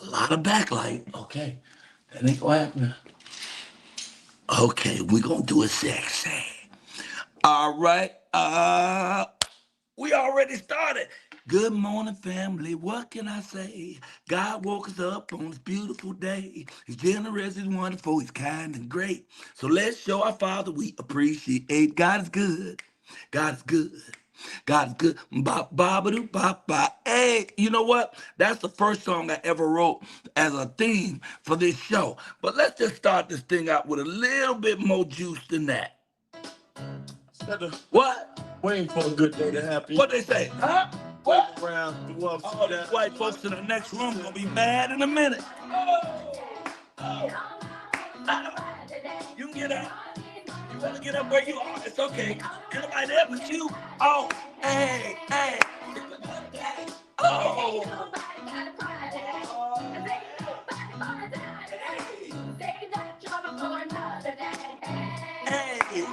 A lot of backlight. Okay. That ain't gonna happen. Okay, we're gonna do it sexy. All right. We already started. Good morning, family. What can I say? God woke us up on this beautiful day. He's generous, he's wonderful, he's kind and great. So let's show our Father we appreciate. God is good. God is good. God is good. Ba ba ba doo ba ba. Hey, you know what? That's the first song I ever wrote as a theme for this show. But let's just start this thing out with a little bit more juice than that. What? Waiting for a good day to happen. What they say? Huh? Waiting What? around, do ups All and these downs. white folks in the next room gonna be mad in a minute. You can get up. You wanna get up where you are? It's okay. Anybody there but you? Oh, hey, hey. Oh. Hey.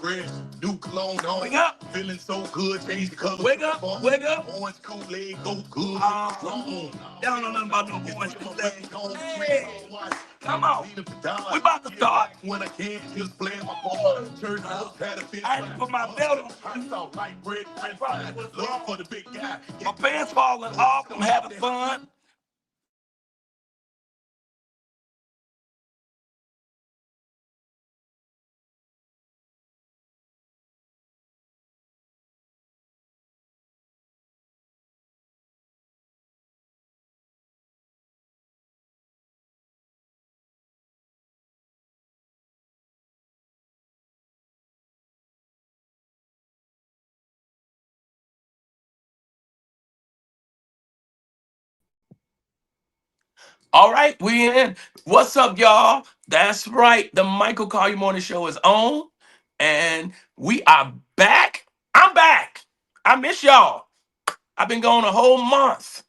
Fresh, new cologne on. Wake up. Feeling so good, change the color. Wake up. Wake up. Orange Kool-Aid, go good. Y'all don't know nothing about no orange Kool-Aid. Hey. Come on. We about to start. When I can't just play my phone. Church had a fit. I had to put my belt on. I saw light bread, french fries. Love for the big guy. My pants falling off. I'm having fun. All right, we in. What's up, y'all? That's right. The Michael Collier Morning Show is on, and we are back. I'm back. I miss y'all. I've been gone a whole month,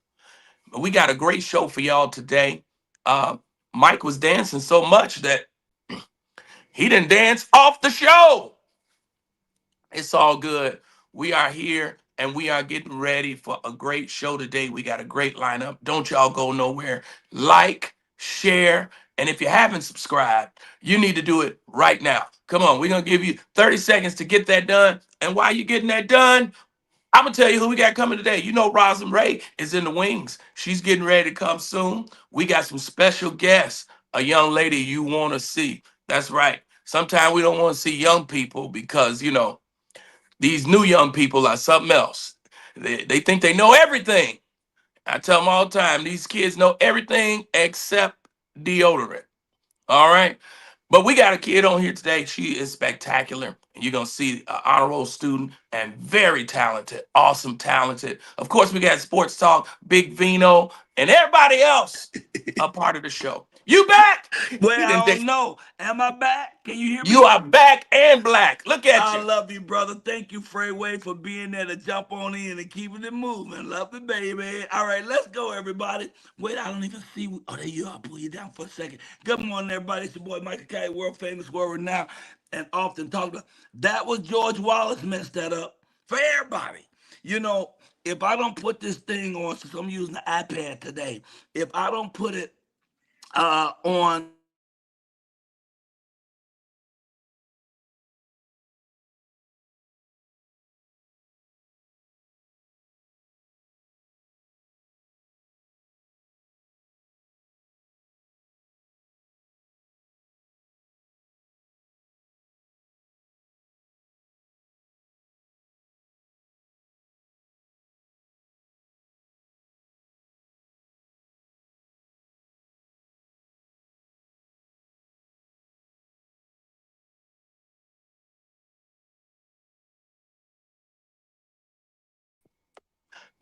but we got a great show for y'all today. Uh, Mike was dancing so much that he didn't dance off the show. It's all good. We are here and we are getting ready for a great show today. We got a great lineup. Don't y'all go nowhere. Like, share, and if you haven't subscribed, you need to do it right now. Come on, we're going to give you 30 seconds to get that done. And while you're getting that done, I'm going to tell you who we got coming today. You know, Rosalyn Ray is in the wings. She's getting ready to come soon. We got some special guests, a young lady you want to see. That's right. Sometimes we don't want to see young people because, you know, these new young people are something else. They think they know everything. I tell them all the time, these kids know everything except deodorant. All right. But we got a kid on here today. She is spectacular. And you're going to see an honor roll student and very talented, awesome, talented. Of course, we got Sports Talk, Big Vino, and everybody else a part of the show. You back? Well, I don't know. Am I back? Can you hear me? You are back and black. Look at I you. love you, brother. Thank you, Freeway, for being there to jump on in and keeping it moving. Love it, baby. All right, let's go, everybody. Wait, I don't even see. Oh, there you are. I'll pull you down for a second. Good morning, everybody. It's your boy, Michael K, world famous, world renowned, and often talked about. That was George Wallace messed that up for everybody. You know, if I don't put this thing on, since I'm using the iPad today, if I don't put it on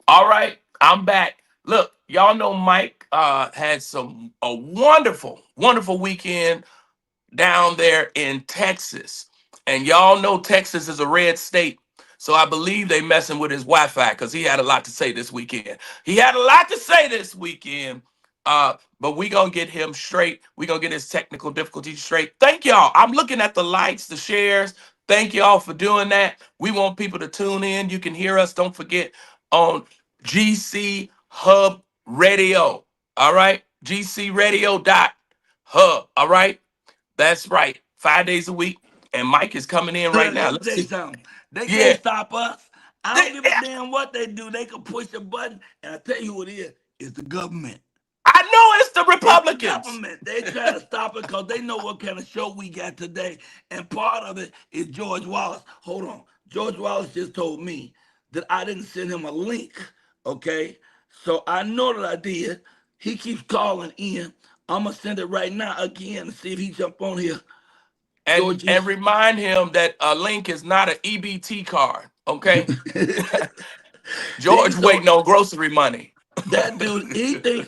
All right, I'm back. Look, y'all know Mike had some a wonderful, wonderful weekend down there in Texas. And y'all know Texas is a red state. So I believe they messing with his Wi-Fi because he had a lot to say this weekend. He had a lot to say this weekend. But we gonna get him straight. We gonna get his technical difficulties straight. Thank y'all. I'm looking at the likes, the shares. Thank y'all for doing that. We want people to tune in. You can hear us. Don't forget on GC Hub Radio. All right. GCradio.hub. All right. That's right. 5 days a week. And Mike is coming in right Look, now. let me Let's tell you see. something. They Yeah. can't stop us. I don't give a Yeah. damn what they do. They can push a button, and I tell you who it is. It's the government. I know it's the It's the Republicans. government. They trying to stop it because they know what kind of show we got today. And part of it is George Wallace. Hold on. George Wallace just told me that I didn't send him a link. Okay. So I know that I did. He keeps calling in. I'm gonna send it right now again and see if he jump on here. And Georgie. remind him that a link is not an EBT card. Okay. See, George so waiting on grocery money. that dude, he be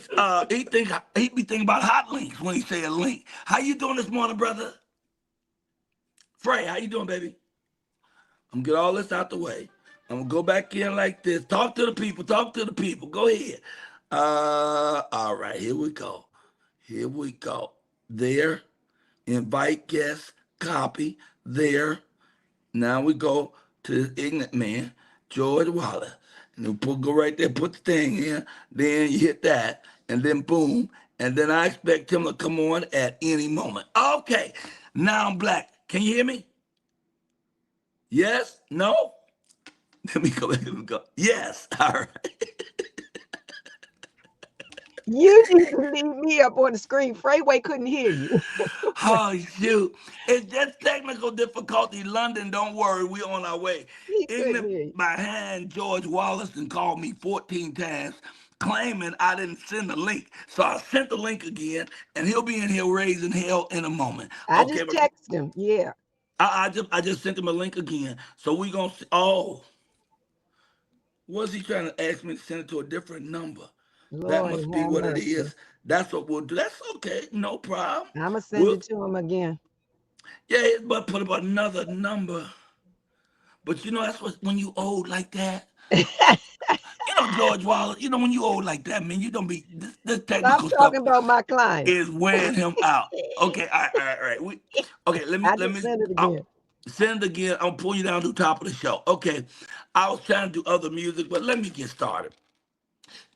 thinking about hot links when he say a link. How you doing this morning, brother? Frey, how you doing, baby? I'm gonna get all this out the way. I'm gonna go back in like this. Talk to the people. Talk to the people. Go ahead. All right, here we go. Here we go. There, invite guests, copy. There. Now we go to the ignorant man, George Wallace. And you go right there, put the thing in, then you hit that, and then boom. And then I expect him to come on at any moment. Okay, now I'm black. Can you hear me? Yes? No? Let me go back. Let me go. Yes. All right. You need to leave me up on the screen. Freeway couldn't hear you. Oh shoot. It's just technical difficulty. London, don't worry, we on our way. He couldn't Ignorant hear you. behind George Wallace and called me 14 times, claiming I didn't send the link. So I sent the link again, and he'll be in here raising hell in a moment. I Okay, just but texted him. Yeah. I just sent him a link again. So we gonna see. Oh, was he trying to ask me to send it to a different number? That Lord must be have what it mercy. is. That's what we'll do. That's okay. No problem. I'm going to send We'll, it to him again. yeah, but put up another number. But you know, that's what when you old like that. You know, George Wallace, you know, when you old like that, man, you don't be this Stop technical stuff talking about my client. is wearing him out. Okay, all right. Okay, I let just me sent it I'll again. send it again. I'll pull you down to the top of the show. Okay. I was trying to do other music, but let me get started.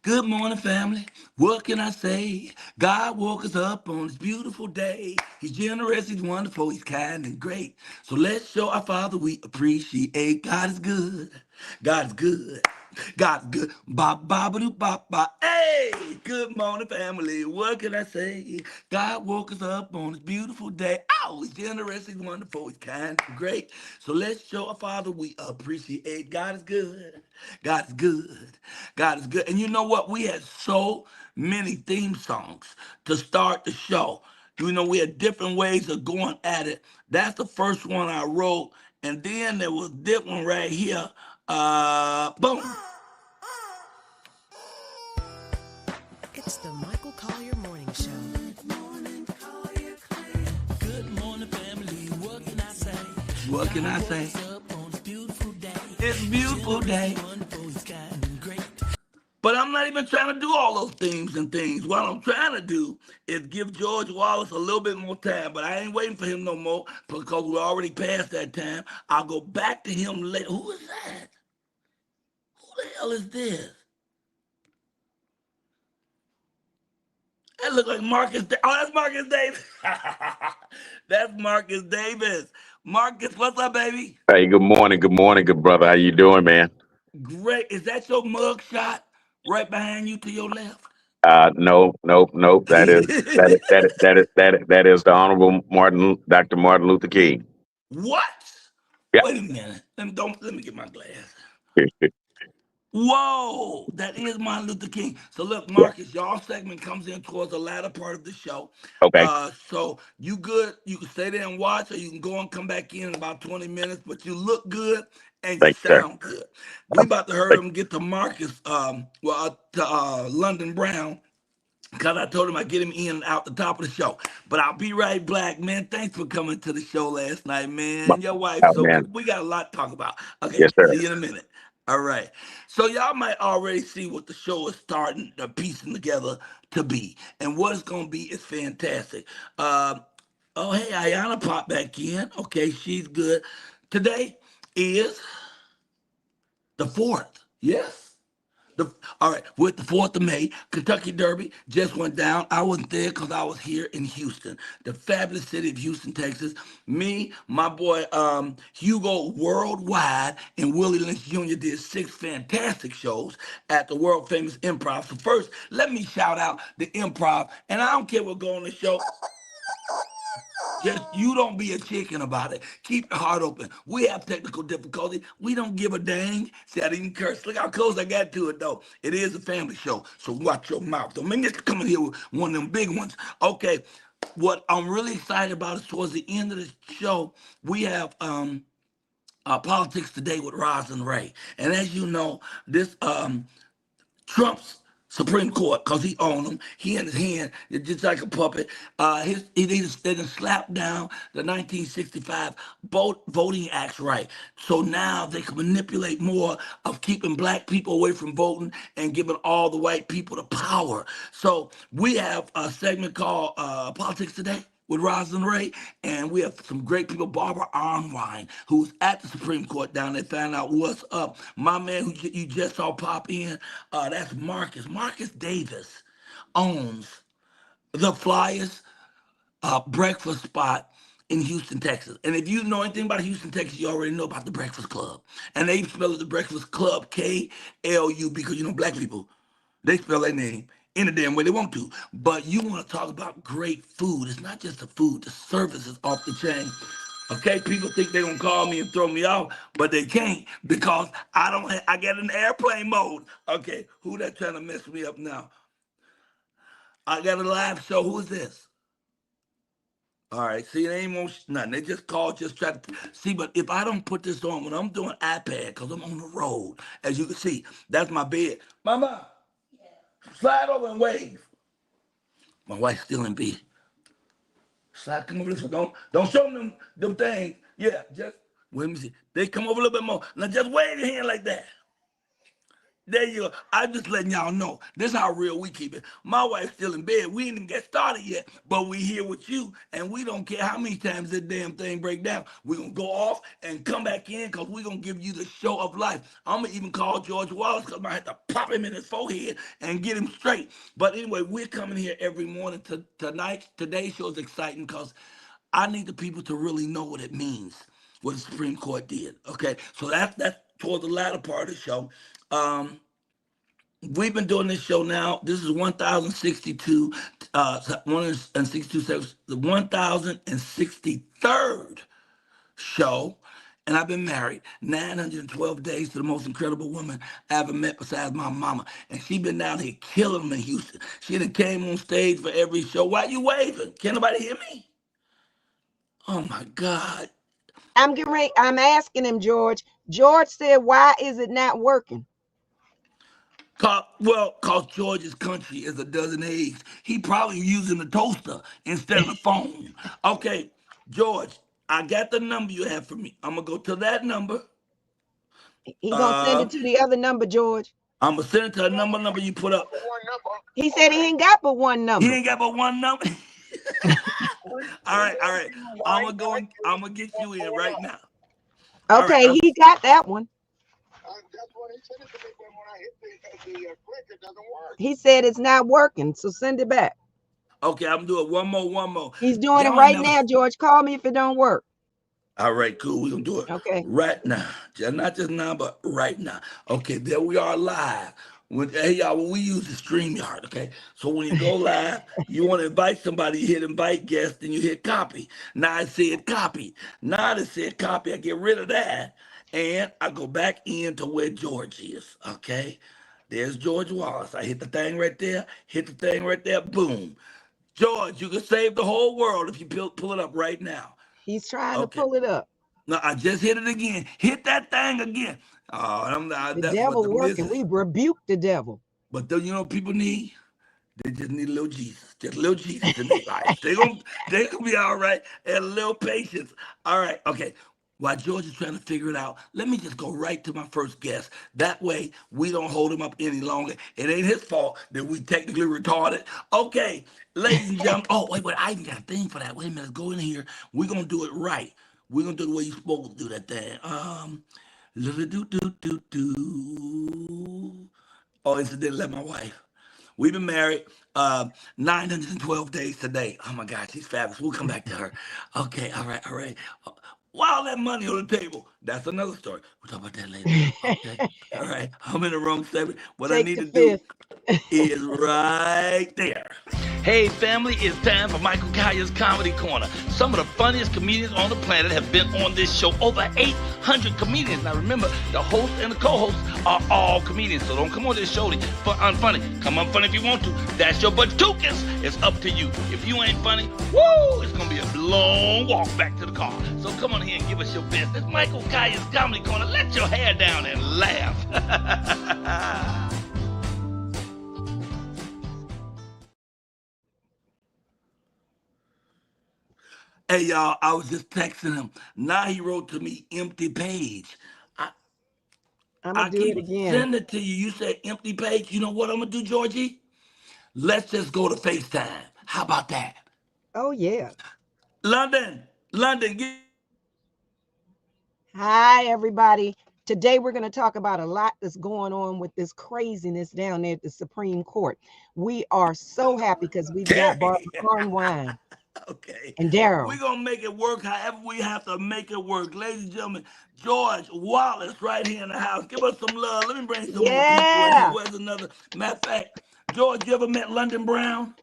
Good morning, family. What can I say? God woke us up on this beautiful day. He's generous, he's wonderful, he's kind and great. So let's show our Father we appreciate. God is good. God is good. God's good. Ba ba ba doo ba ba. Hey, good morning, family. What can I say? God woke us up on this beautiful day. Oh, he's generous, he's wonderful, he's kind and great. So let's show our Father we appreciate. God is good. God is good. God is good. And you know what? We had so many theme songs to start the show. You know, we had different ways of going at it. That's the first one I wrote. And then there was this one right here. Boom. It's the Michael Colyar Morning Show. Good morning, family. What can I say? What can I say? It's a beautiful day. But I'm not even trying to do all those themes and things. What I'm trying to do is give George Wallace a little bit more time, but I ain't waiting for him no more because we're already past that time. I'll go back to him later. Who is that? Who the hell is this? That look like Marcus. Oh, that's Marcus Davis. That's Marcus Davis. Marcus, what's up, baby? Hey, good brother. How you doing, man? Great. Is that your mug shot right behind you to your left? No, nope, nope. That is the Honorable Dr. Martin Luther King. What? Yeah. Wait a minute. Let me get my glass. Whoa, that is Martin Luther King. So look, Yeah. Marcus, y'all segment comes in towards the latter part of the show. Okay. So you good? You can stay there and watch, or you can go and come back in about 20 minutes. But you look good and you Thank you, sir. sound good. We about to hurry Thank up and get to Marcus, to London Brown. Because I told him I'd get him in and out the top of the show. But I'll be right back, man. Thanks for coming to the show last night, you. man. Your wife's Oh, so man. good. We got a lot to talk about. Okay, Yes, sir. see you in a minute. All right. So y'all might already see what the show is starting to piecing together to be. And what it's going to be is fantastic. Oh, hey, Ayana popped back in. Okay, she's good. Today is the 4th. Yes, All right, with the 4th of May, Kentucky Derby just went down. I wasn't there because I was here in Houston, the fabulous city of Houston, Texas. Me, my boy Hugo Worldwide, and Willie Lynch Jr. did 6 fantastic shows at the world famous Improv. So first, let me shout out the Improv, and I don't care what go on the show. Just you don't be a chicken about it. Keep your heart open. We have technical difficulty. We don't give a dang. See, I didn't curse. Look how close I got to it, though. It is a family show, so watch your mouth. Don't make me come in here with one of them big ones. Okay, what I'm really excited about is towards the end of the show, we have politics today with Roz and Ray. And as you know, this Trump's Supreme Court, because he owned them. He in his hand, it's just like a puppet. They done slapped down the 1965 Voting Acts right. So now they can manipulate more of keeping black people away from voting and giving all the white people the power. So we have a segment called Politics Today with Rosalind Ray, and we have some great people. Barbara Arnwine, who's at the Supreme Court down there, find out what's up. My man who you just saw pop in, that's Marcus. Marcus Davis owns the Flyers breakfast spot in Houston, Texas. And if you know anything about Houston, Texas, you already know about the Breakfast Club. And they spell it the Breakfast Club, KLU, because you know black people, they spell their name any damn way they want to. But you want to talk about great food. It's not just the food, the service is off the chain. Okay, people think they're gonna call me and throw me off, but they can't because I get in airplane mode. Okay, who that trying to mess me up now? I got a live show. Who is this? All right, see, they ain't want nothing. They just called, just try to see. But if I don't put this on when I'm doing iPad, because I'm on the road, as you can see, that's my bed. Mama, slide over and wave. My wife's still in bed. Slide, come over this way. Don't show them things. Yeah, just wait, let me see. They come over a little bit more. Now just wave your hand like that. There you go. I'm just letting y'all know. This is how real we keep it. My wife's still in bed. We ain't even get started yet, but we here with you, and we don't care how many times this damn thing break down. We're going to go off and come back in because we're going to give you the show of life. I'm going to even call George Wallace because I might have to pop him in his forehead and get him straight. But anyway, we're coming here every morning. Today's show is exciting because I need the people to really know what it means, what the Supreme Court did. Okay, so that's toward the latter part of the show. We've been doing this show now. This is 1062, 162 seconds, the 1063rd show. And I've been married 912 days to the most incredible woman I ever met besides my mama. And she been down here killing them in Houston. She done came on stage for every show. Why you waving? Can nobody hear me? Oh my God. I'm getting ready. I'm asking him, George. George said, why is it not working? Cause George's country is a dozen eggs. He probably using the toaster instead of the phone. Okay, George, I got the number you have for me. I'm gonna go to that number. He gonna send it to the other number, George. I'm gonna send it to a number you put up. He said he ain't got but one number. He ain't got but one number. All right. I'm gonna go. I'm gonna get you in right now. Okay, right, he got that one. That's what he said it to me, but when I hit the click, it doesn't work. He said it's not working, so send it back. Okay, I'm doing one more. He's doing it right now, George. Call me if it don't work. All right, cool. We're gonna do it right now. Not just now, but right now. Okay, there we are live. Hey y'all, when we use the StreamYard, okay? So when you go live, you want to invite somebody, you hit invite guest, and you hit copy. Now I said copy. Now I said copy. I get rid of that. And I go back into where George is, okay? There's George Wallace. I hit the thing right there, boom. George, you can save the whole world if you pull it up right now. He's trying to pull it up. No, I just hit it again. Hit that thing again. Oh, the devil working. We rebuke the devil. But don't you know what people need? They just need a little Jesus. Just a little Jesus in their life. They gonna be all right. And a little patience. All right, okay. While George is trying to figure it out, let me just go right to my first guest. That way, we don't hold him up any longer. It ain't his fault that we technically retarded. Okay, ladies and gentlemen. Oh, wait, I even got a thing for that. Wait a minute, go in here. We're going to do it right. We're going to do the way you're supposed to do that thing. Oh, incidentally, like my wife. We've been married 912 days today. Oh my God, she's fabulous. We'll come back to her. Okay, all right, all right. Uh, Why all that money on the table? That's another story. We'll talk about that later. Okay, all right. I'm in the wrong segment. What I Take need the to do fifth. is right there. Hey, family, it's time for Michael Collier's Comedy Corner. Some of the funniest comedians on the planet have been on this show. Over 800 comedians. Now, remember, the host and the co-hosts are all comedians, so don't come on this show for unfunny. Come unfunny if you want to. That's your batukas. It's up to you. If you ain't funny, woo, it's going to be a long walk back to the car. So come on here and give us your best. It's Michael Collier's Comedy Corner. Let your hair down and laugh. Hey y'all, I was just texting him. Now he wrote to me empty page. I I'm gonna I do it keep again. sending it to you. You said empty page. You know what I'm gonna do, Georgie? Let's just go to FaceTime. How about that? Oh yeah. London, London, get Hi everybody. Today we're going to talk about a lot that's going on with this craziness down there at the Supreme Court. We are so happy because we've got Barbara Terry. Cornwine Okay. and We're Daryl. gonna make it work however we have to make it work. Ladies and gentlemen, George Wallace right here in the house. Give us some love. Let me bring some more people in here. Yeah. Where's another matter of fact? George, you ever met London Brown?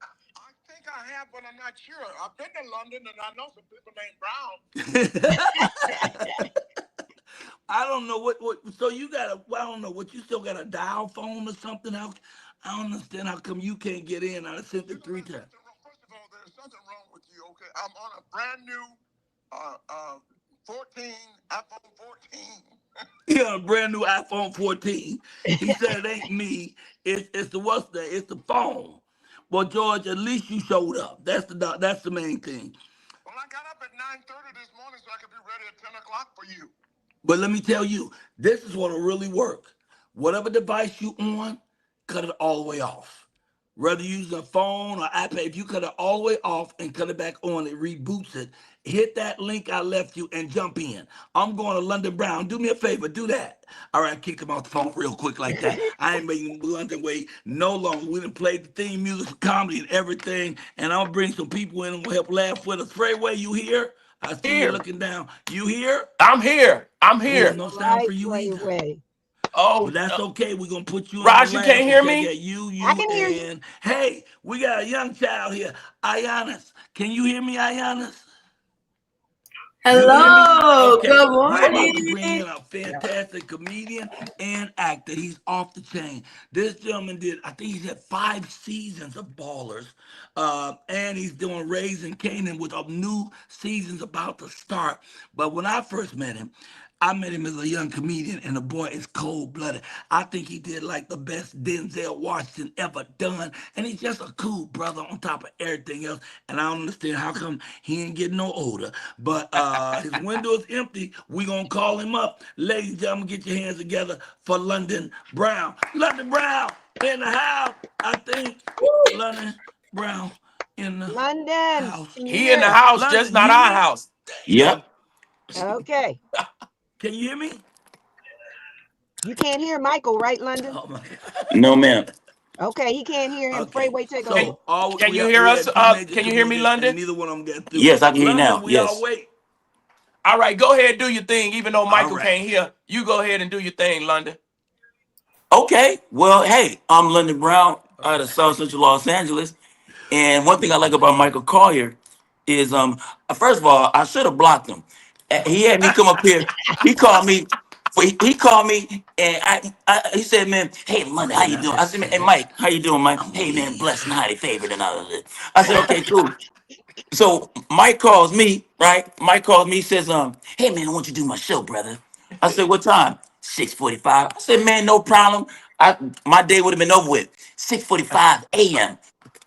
I think I have, but I'm not sure. I've been to London and I know some people named Brown. I don't know what so you got a well, I don't know what you still got a dial phone or something. I don't understand how come you can't get in. I sent You it know, three there's times. something wrong. First of all, there's something wrong with you, okay? I'm on a brand new 14, iPhone 14. He got a brand new iPhone 14. He said it ain't me. It's the what's that? It's the phone. Well, George, at least you showed up. That's the main thing. Well, I got up at 9:30 this morning so I could be ready at 10 o'clock for you. But let me tell you, this is what'll really work. Whatever device you on, cut it all the way off. Whether you use a phone or iPad, if you cut it all the way off and cut it back on, it reboots it. Hit that link I left you and jump in. I'm going to London Brown. Do me a favor, do that. All right, kick him off the phone real quick like that. I ain't making London wait no longer. We done played the theme music for comedy and everything, and I'm gonna bring some people in and will help laugh with us. Freeway, you here? I see you Here. looking down. You here? I'm here. I'm Oh, here. no All sound right, for you either. Freeway. Well, Oh, that's okay. We're gonna put you in the Raj, you can't last one. hear See, I me? got you, I you, can hear you. and hey, we got a young child here, Ayianis. Can you hear me, Ayianis? You can hear me? Hello, Okay. good We're about to bring morning. in a fantastic comedian and actor. He's off the chain. This gentleman did, I think he's had 5 seasons of Ballers. And he's doing Raising Canaan with a new season's about to start. But when I first met him, I met him as a young comedian, and the boy is cold blooded. I think he did like the best Denzel Washington ever done, and he's just a cool brother on top of everything else. And I don't understand how come he ain't getting no older. But his window is empty. We gonna call him up, ladies and gentlemen. Get your hands together for London Brown. London Brown in the house. I think London Brown in the London, house. can you He in the hear us? house, just London, you not hear our me? house. Yep. Okay. Can you hear me? You can't hear Michael, right, London? Oh my God. No, ma'am. Okay, he can't hear him. Okay, Freeway, take Can, over. so all can we you have, hear we us? had 2 major Can you hear me, comedians, and London? neither one of them got through. Yes, I can hear you London, now. we all Yes. wait. All right, go ahead, do your thing. Even though All Michael right. can't hear, you go ahead and do your thing, London. Okay. Well, hey, I'm London Brown out of South Central Los Angeles. And one thing I like about Michael Collier is, first of all, I should have blocked him. He had me come up here. He called me. He called me and he said, "Man, hey, Monday, how Okay, you now doing?" I that's said, "Hey, sad. Mike, how you doing, Mike? I'm gonna Hey, man, leave. blessed and highly favored and all of it." I said, "Okay, cool." So Mike calls me, right? Mike calls me, says, "Hey man, I want you to do my show, brother." I said, "What time?" 6:45. I said, "Man, no problem. My day would have been over with. 6:45 a.m."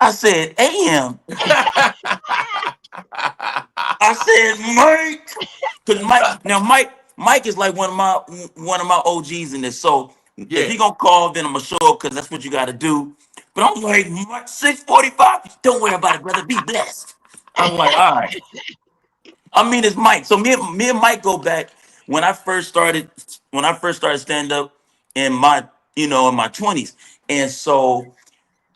I said, "A.m." I said, "Mike," because Mike is like one of my OGs in this. So if Yeah. he gonna call, then I'm gonna show up because that's what you got to do. But I'm like, Mike, 6:45. Don't worry about it, brother. Be blessed. I'm like, all right. I mean, it's Mike. So me and Mike go back when I first started stand up in my in my 20s. And so,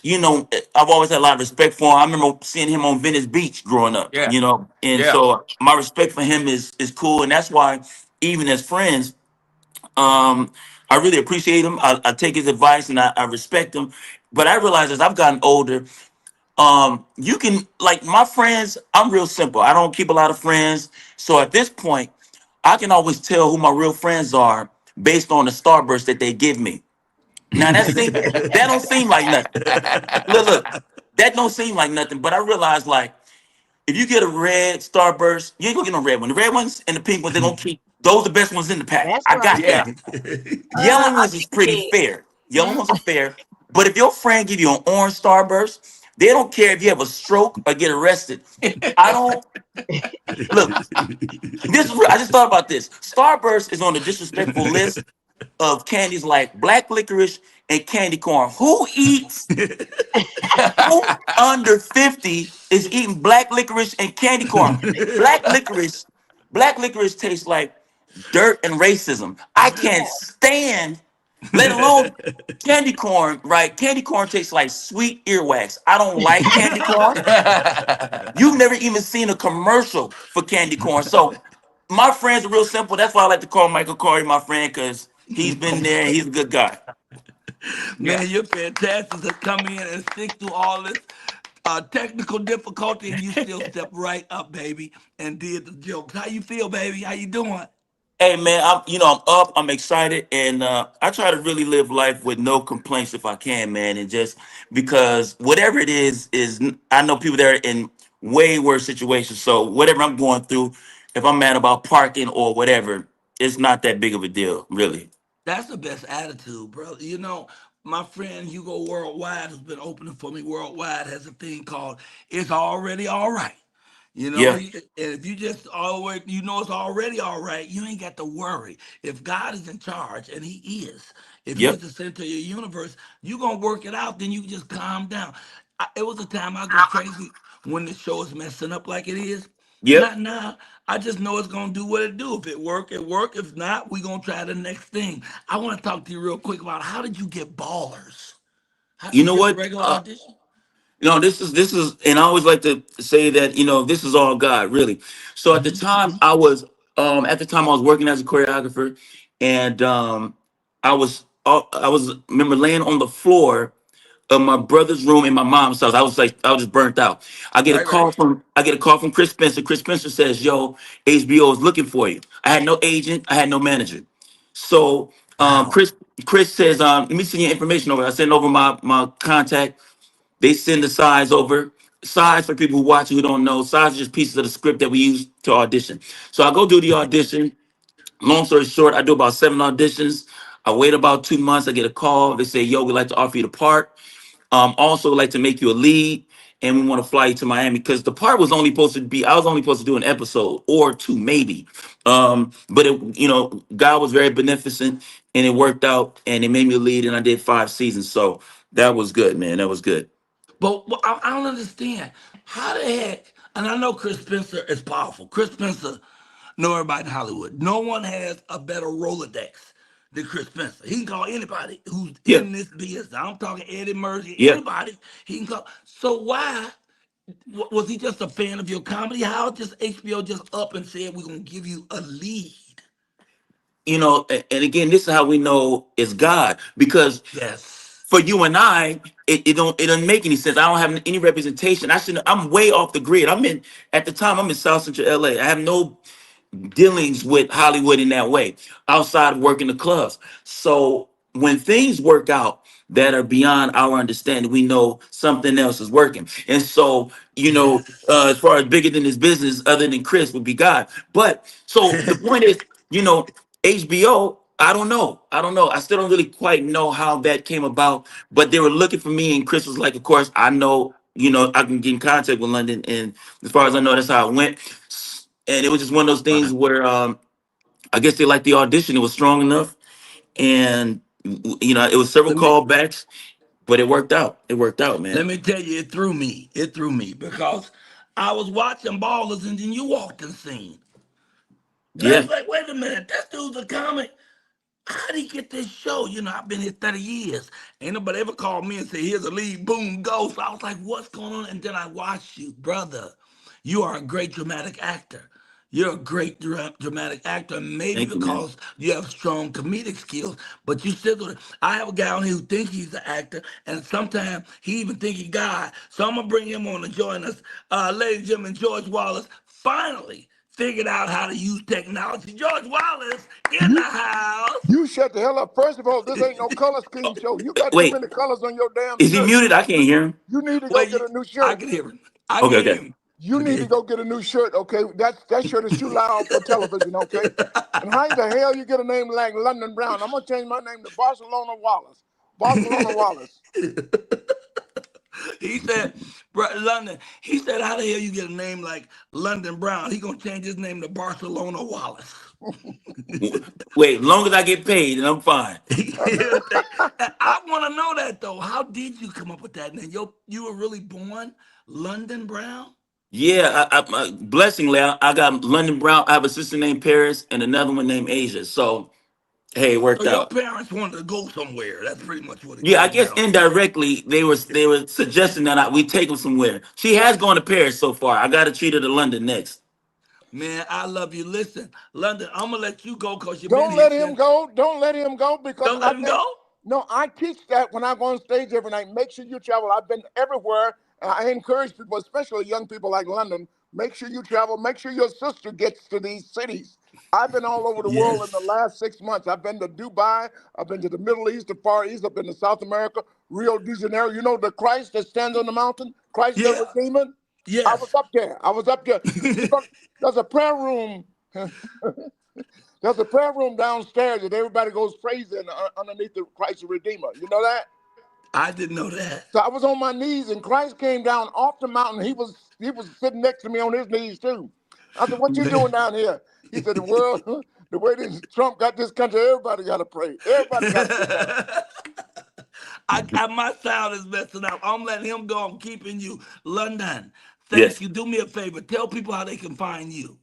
I've always had a lot of respect for him. I remember seeing him on Venice Beach growing up, Yeah. and Yeah. so my respect for him is cool. And that's why, even as friends, I really appreciate him. I take his advice and I respect him. But I realize as I've gotten older, you can, like, my friends, I'm real simple. I don't keep a lot of friends. So at this point, I can always tell who my real friends are based on the starburst that they give me. Now that don't seem like nothing. Look, that don't seem like nothing. But I realize, like, if you get a red starburst, you ain't gonna get no red one. The red ones and the pink ones, they're gonna keep those the best ones in the pack. That's I right. got Yeah. that. Yellow I ones is think pretty pink. fair. Yellow Mhm. ones are fair. But if your friend give you an orange starburst, they don't care if you have a stroke or get arrested. I don't look. This is real. I just thought about this. Starburst is on the disrespectful list of candies like black licorice and candy corn. Who under 50 is eating black licorice and candy corn? Black licorice, black licorice tastes like dirt and racism. I can't stand, let alone candy corn, right? Candy corn tastes like sweet earwax. I don't like candy corn. You've never even seen a commercial for candy corn. So my friends are real simple. That's why I like to call Michael Corey my friend, because he's been there and he's a good guy. Yeah. Man, you're fantastic to come in and stick through all this technical difficulty, and you still stepped right up, baby, and did the jokes. How you feel, baby? How you doing? Hey man, I'm up, I'm excited, and I try to really live life with no complaints if I can, man, and just because whatever it is I know people that are in way worse situations. So whatever I'm going through, if I'm mad about parking or whatever, it's not that big of a deal, really. That's the best attitude, brother. My friend Hugo Worldwide, who's been opening for me worldwide, has a thing called "It's Already All Right." Yeah, And if you just always, it's already all right. You ain't got to worry. If God is in charge, and He is, if He's yep, the center of your universe, you gonna work it out. Then you can just calm down. It was a time I go crazy when the show is messing up like it is. yep. Not now. I just know it's gonna do what it do. If it work, it work. If not, we gonna try the next thing. I want to talk to you real quick about how did you get ballers? You Was know this a what? regular audition? This is, and I always like to say that this is all God, really. So Mhm. at the time I was working as a choreographer, and I was remember laying on the floor of my brother's room in my mom's house. I was just burnt out. Right, right. I get a call from Chris Spencer. Chris Spencer says, "Yo, HBO is looking for you." I had no agent. I had no manager. So Wow. Chris says, "Let me send your information over." I send over my contact. They send the sides over. Sides, for people who watch who don't know, sides are just pieces of the script that we use to audition. So I go do the audition. Long story short, I do about 7 auditions. I wait about 2 months. I get a call. They say, "Yo, we'd like to offer you the part. Also like to make you a lead, and we want to fly you to Miami," because the part was only supposed to be, I was only supposed to do an episode or two, maybe. But God was very beneficent, and it worked out, and it made me a lead, and I did 5 seasons. So that was good, man. That was good. But I don't understand how the heck. And I know Chris Spencer is powerful. Chris Spencer know everybody in Hollywood. No one has a better Rolodex than Chris Spencer. He can call anybody who's Yeah, in this business. I'm talking Eddie Murphy, yeah. anybody he can call. So why was he just a fan of your comedy? How just HBO just up and said we're gonna give you a lead? And again, this is how we know it's God, because Yes. for you and I, it don't make any sense. I don't have any representation. I'm way off the grid. At the time I'm in South Central LA. I have no dealings with Hollywood in that way outside of working the clubs. So when things work out that are beyond our understanding, we know something else is working. And so, as far as bigger than this business, other than Chris, would be God. But so the point is, HBO. I don't know. I still don't really quite know how that came about. But they were looking for me, and Chris was like, "Of course, I know. I can get in contact with London." And as far as I know, that's how it went. And it was just one of those things Wow. where I guess they liked the audition. It was strong enough, and it was several Let me callbacks, but it worked out. It worked out, let man. me tell you, it threw me. It threw me because I was watching Ballers and then you walked in the scene. And I Yeah, was like, wait a minute, this dude's a comic. how did he get this show? I've been here 30 years. Ain't nobody ever called me and said, here's a lead, boom, go. So I was like, what's going on? And then I watched you, brother. You are a great dramatic actor. You're a great dramatic actor, maybe Thank you, man. because you have strong comedic skills, but you still gonna. I have a guy on here who thinks he's an actor, and sometimes he even think he God. So I'm gonna bring him on to join us. Ladies and gentlemen, George Wallace finally figured out how to use technology. George Wallace in the You house. you shut the hell up. First of all, this ain't no color Oh, scheme show. You got too wait, many colors on your damn is he shirt. muted? I can't hear him. You need to go Wait, get a new I shirt. can hear him. I can Okay, hear okay. him. You need to Okay. go get a new shirt, okay? That shirt is too loud for television, okay? And how the hell you get a name like London Brown? I'm gonna change my name to Barcelona Wallace. Barcelona Wallace. He said, London. He said, how the hell you get a name like London Brown? He gonna change his name to Barcelona Wallace. Wait, as long as I get paid, then I'm fine. I want to know that though. How did you come up with that name? You were really born London Brown? Yeah, blessingly, I got London Brown. I have a sister named Paris and another one named Asia. So, hey, it So worked your out. parents wanted to go somewhere. That's pretty much what it Yeah, I came guess down to. indirectly they were suggesting that we take them somewhere. She has gone to Paris so far. I got to treat her to London next. Man, I love you. Listen, London, I'm gonna let you go because you've been Don't here let him since. go. Don't let him go because Don't I let him think go. no, I teach that when I go on stage every night. Make sure you travel. I've been everywhere. And I encourage people, especially young people like London, make sure you travel. Make sure your sister gets to these cities. I've been all over the world in the Yes. last 6 months. I've been to Dubai. I've been to the Middle East, the Far East. I've been to South America, Rio de Janeiro. You know the Christ that stands on the mountain, Christ the Yeah. Redeemer. I was Yes. up there. I was up there. You know, there's a prayer room. There's a prayer room downstairs that everybody goes praising underneath the Christ the Redeemer. You know that? I didn't know that. So I was on my knees, and Christ came down off the mountain. He was sitting next to me on his knees too. I said, "What you Man. doing down here?" He said, "The world, the way this Trump got this country, everybody got to pray. Everybody got to do better." My sound is messing up. I'm letting him go. I'm keeping you. London, thank Yes. you. Do me a favor. Tell people how they can find you.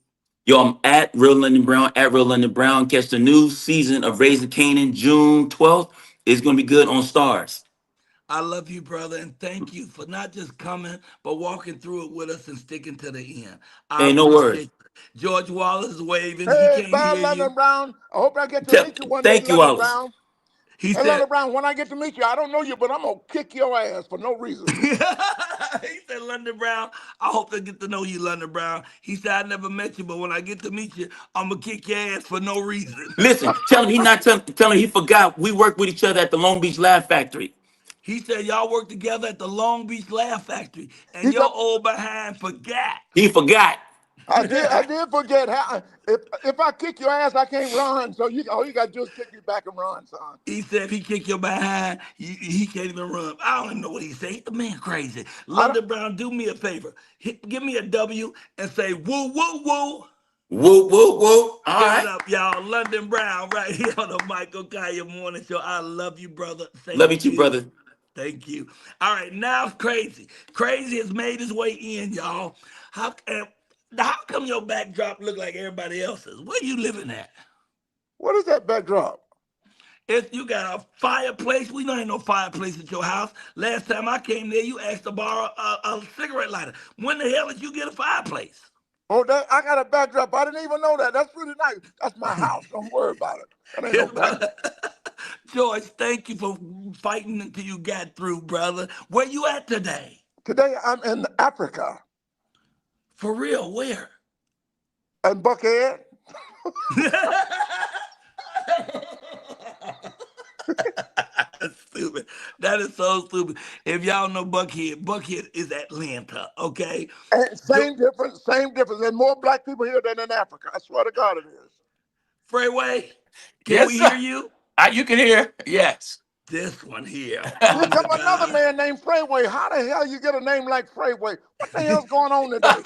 Yo, I'm at Real London Brown, at Real London Brown. Catch the new season of Raising Canaan June 12th. It's going to be good on Stars. I love you, brother, and thank you for not just coming, but walking through it with us and sticking to the end. I Hey, no worries. appreciate it. George Wallace is waving. He Hey, can't bye, hear London you. Brown. I hope I get to Tell, meet you one day, thank you, London Wallace. Brown. He Hey, said, London Brown, when I get to meet you, I don't know you, but I'm gonna kick your ass for no reason. he said, London Brown, I hope they get to know you, London Brown. He said, I never met you, but when I get to meet you, I'm going to kick your ass for no reason. Listen, tell him he not tell him he forgot we worked with each other at the Long Beach Laugh Factory. He said, y'all work together at the Long Beach Laugh Factory, and He your said, old behind forgot. He forgot. I did forget how if I kick your ass, I can't run. So all you gotta do is kick me back and run, son. He said, if he kick your behind, he can't even run. I don't even know what he said. The man crazy. I don't, London Brown, do me a favor. Give me a W and say, woo, woo, woo. Whoop, whoop, whoop. All Give it right. up, y'all. London Brown, right here on the Michael Kaya Morning Show. I love you, brother. Love you Thank too, you. brother. Thank you. All right, now crazy. Crazy has made his way in, y'all. How come your backdrop look like everybody else's? Where you living at? what is that backdrop? If you got a fireplace, we know ain't no fireplace at your house. Last time I came there, you asked to borrow a cigarette lighter. When the hell did you get a fireplace? Oh, I got a backdrop. I didn't even know that. That's really nice. That's my house. Don't worry about it. That ain't no backdrop. George, thank you for fighting until you got through, brother. Where you at today? Today I'm in Africa For real, where? and Buckhead. Stupid. That is so stupid. If y'all know Buckhead, Buckhead is Atlanta, okay? And Jo- same difference, same difference. There's more black people here than in Africa. I swear to God it is. Freeway, can Yes, we sir. hear you? You can hear. Yes. This one here, Here on come the another guy. man named Freeway. How the hell you get a name like Freeway? What the hell's going on today?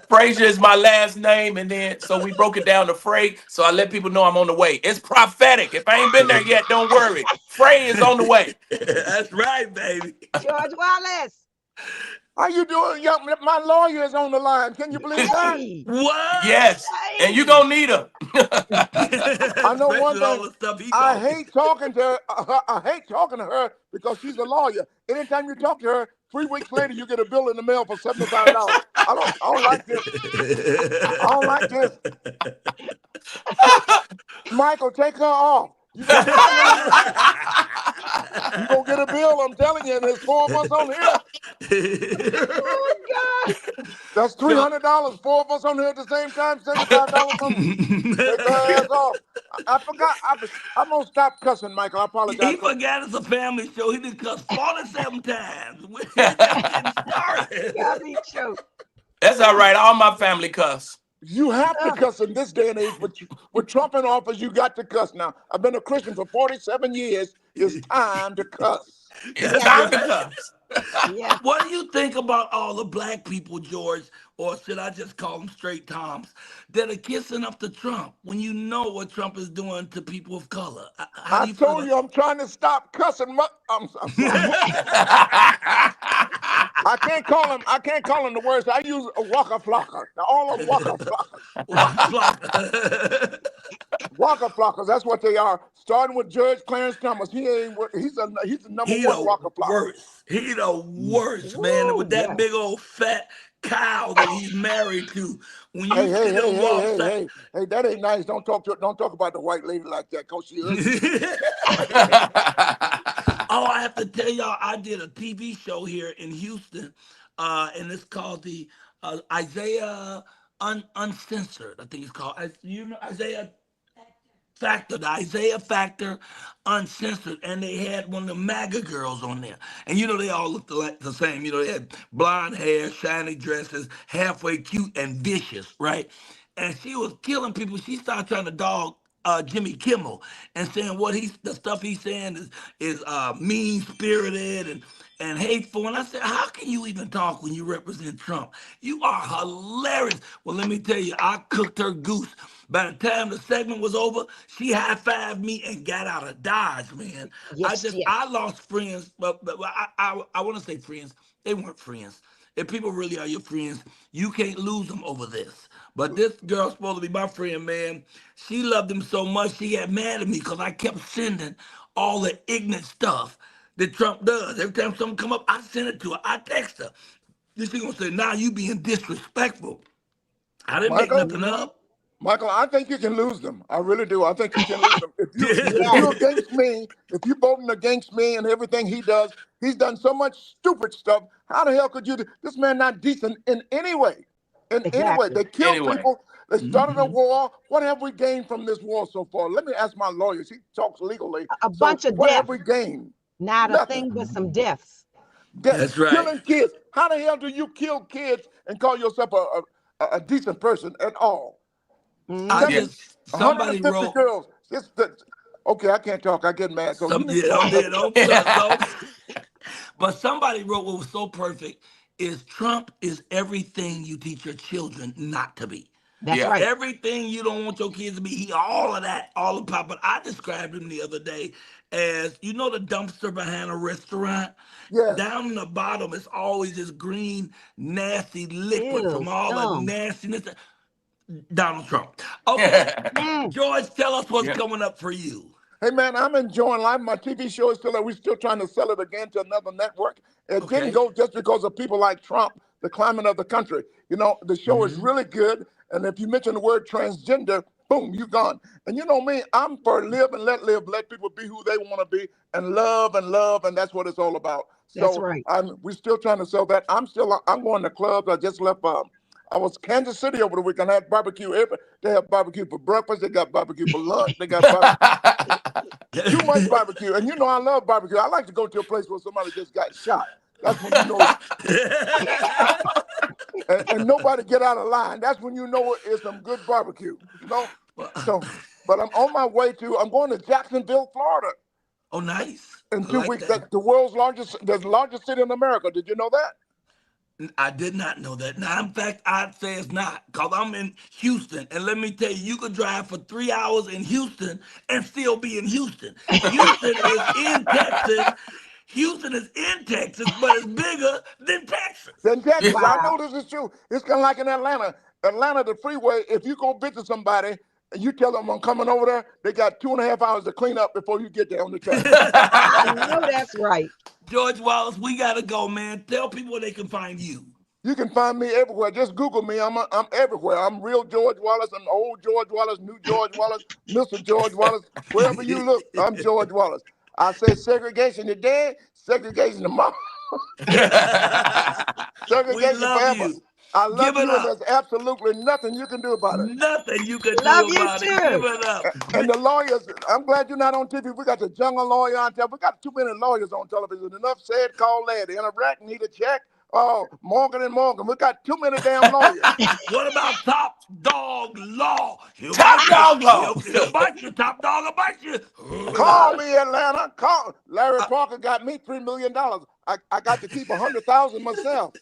Frazier is my last name, and then so we broke it down to Frey. So I let people know I'm on the way. It's prophetic. If I ain't been there yet, don't worry. Frey is on the way. That's right, baby. George Wallace. How you doing? Young, my lawyer is on the line. Can you believe that? Hey, What? Yes, and you hey. gonna need her. I know one Especially all thing. the stuff he I talking. hate talking to her. I hate talking to her because she's a lawyer. Anytime you talk to her, 3 weeks later you get a bill in the mail for $75. I don't like this. I don't like this. Michael, take her off. You got to tell her you gonna get a bill. I'm telling you, and there's 4 of us on here. Oh God. That's so $300. 4 of us on here at the same time. $75 a month. Take her ass off. I forgot. I'm gonna stop cussing, Michael. I apologize he for. forgot it's a family show. He done cussed 47 times. We just getting started. Got me choked. That's all right. All my family cuss. You have to Oh, cuss in this day and age, but with Trump in office, you got to cuss now. I've been a Christian for 47 years. It's time to cuss. It's That's yes, time to right. cuss. yes. What do you think about all the black people, George, or should I just call them straight Toms, that are kissing up to Trump when you know what Trump is doing to people of color? How do I you feel told about you I'm trying to stop cussing. I'm sorry. I can't call him. I can't call him the words. I use a waka flocka. Now all them waka flockers. Waka flocka. Waka flockers. That's what they are. Starting with Judge Clarence Thomas. He's the number He one the waka flocker. worst. He the worst, man. Woo, With that yes. big old fat cow that he's married to. When you Hey, hey, see hey, them hey, walk hey, side. hey, hey, that ain't nice. Don't talk about the white lady like that, cause she ugly. Oh, I have to tell y'all, I did a TV show here in Houston, and it's called the Isaiah Uncensored. I think it's called. You know Isaiah Factor, the Isaiah Factor Uncensored, and they had one of the MAGA girls on there. And you know, they all looked like the same. You know, they had blonde hair, shiny dresses, halfway cute and vicious, right? And she was killing people. She started trying to dog Jimmy Kimmel and saying the stuff he's saying is mean spirited and hateful. And I said, how can you even talk when you represent Trump? You are hilarious. Well, let me tell you, I cooked her goose. By the time the segment was over, she high-fived me and got out of Dodge, man. Yes, yes. I lost friends, but I want to say friends. They weren't friends. If people really are your friends, you can't lose them over this. But this girl's supposed to be my friend, man. She loved him so much, she got mad at me because I kept sending all the ignorant stuff that Trump does. Every time something come up, I send it to her. I text her. Then she gonna say, "Now you being disrespectful." I didn't make Michael, nothing up. Michael, I think you can lose them. I really do. I think you can lose them. If Yes. you against me, if you voting against me and everything he does, he's done so much stupid stuff. How the hell could you do this man not decent in any way? In any way. Exactly. They killed Anyway, people. They started a Mhm. war. What have we gained from this war so far? Let me ask my lawyer. She talks legally. A So bunch of what have death. we gained? Not a Nothing. thing but some deaths. Death. That's right. Killing kids. How the hell do you kill kids and call yourself a decent person at all? I Hmm. yeah. just somebody 150 wrote girls. Okay, I can't talk. I get mad. So you some need yeah, to talk don't, about yeah, don't cuss, don't. But somebody wrote what was so perfect is Trump is everything you teach your children not to be. That's Yeah. right. Everything you don't want your kids to be, he all of that, all of pop. But I described him the other day as you know the dumpster behind a restaurant. yes. Down in the bottom is always this green, nasty liquid Ew, from all the scum. nastiness. Donald Trump. Okay, Mm. George, tell us what's Yeah. coming up for you. Hey man, I'm enjoying life. My TV show is still there. We're still trying to sell it again to another network. It didn't Okay. go just because of people like Trump, the climate of the country. You know, the show is Mhm. really good. And if you mention the word transgender, boom, you gone. And you know me, I'm for live and let live, let people be who they want to be and love, and that's what it's all about. That's So right. we're still trying to sell that. I'm going to clubs. I just left I was Kansas City over the weekend. I had barbecue. They have barbecue for breakfast. They got barbecue for lunch. They got barbecue. Too much barbecue. And you know I love barbecue. I like to go to a place where somebody just got shot. That's when you know, and nobody get out of line. That's when you know it's some good barbecue. You know. Well, So, but I'm on my way to. I'm going to Jacksonville, Florida, oh, nice. in I two like weeks. that. That's the largest city in America. Did you know that? I did not know that. Now, in fact, I'd say it's not because I'm in Houston. And let me tell you, you could drive for 3 hours in Houston and still be in Houston. Houston is in Texas. Houston is in Texas, but it's bigger than Than Texas. I Wow. know this is true. It's kind of like in Atlanta. Atlanta, the freeway, if you go visit somebody and you tell them I'm coming over there, they got 2.5 hours to clean up before you get there on the traffic. I know that's right. George Wallace, we gotta go, man. Tell people where they can find you. You can find me everywhere. Just Google me. I'm everywhere. I'm real George Wallace. I'm old George Wallace, new George Wallace, Mr. George Wallace. Wherever you look, I'm George Wallace. I say segregation today, segregation tomorrow, We segregation love forever. you. I Give love it you, and up. there's absolutely nothing you can do about it. Nothing you can do Love you about it. Give too. it up. And the lawyers, I'm glad you're not on TV. We got the jungle lawyer on television. We got too many lawyers on television. Enough said, call Larry. Interact, need a check. Oh, Morgan and Morgan. We got too many damn lawyers. What about Top Dog Law? He'll Top bite you. dog law. He'll bite you. Top Dog will bite you. Call me, Atlanta. Call. Larry Parker got me $3 million. I got to keep 100,000 myself.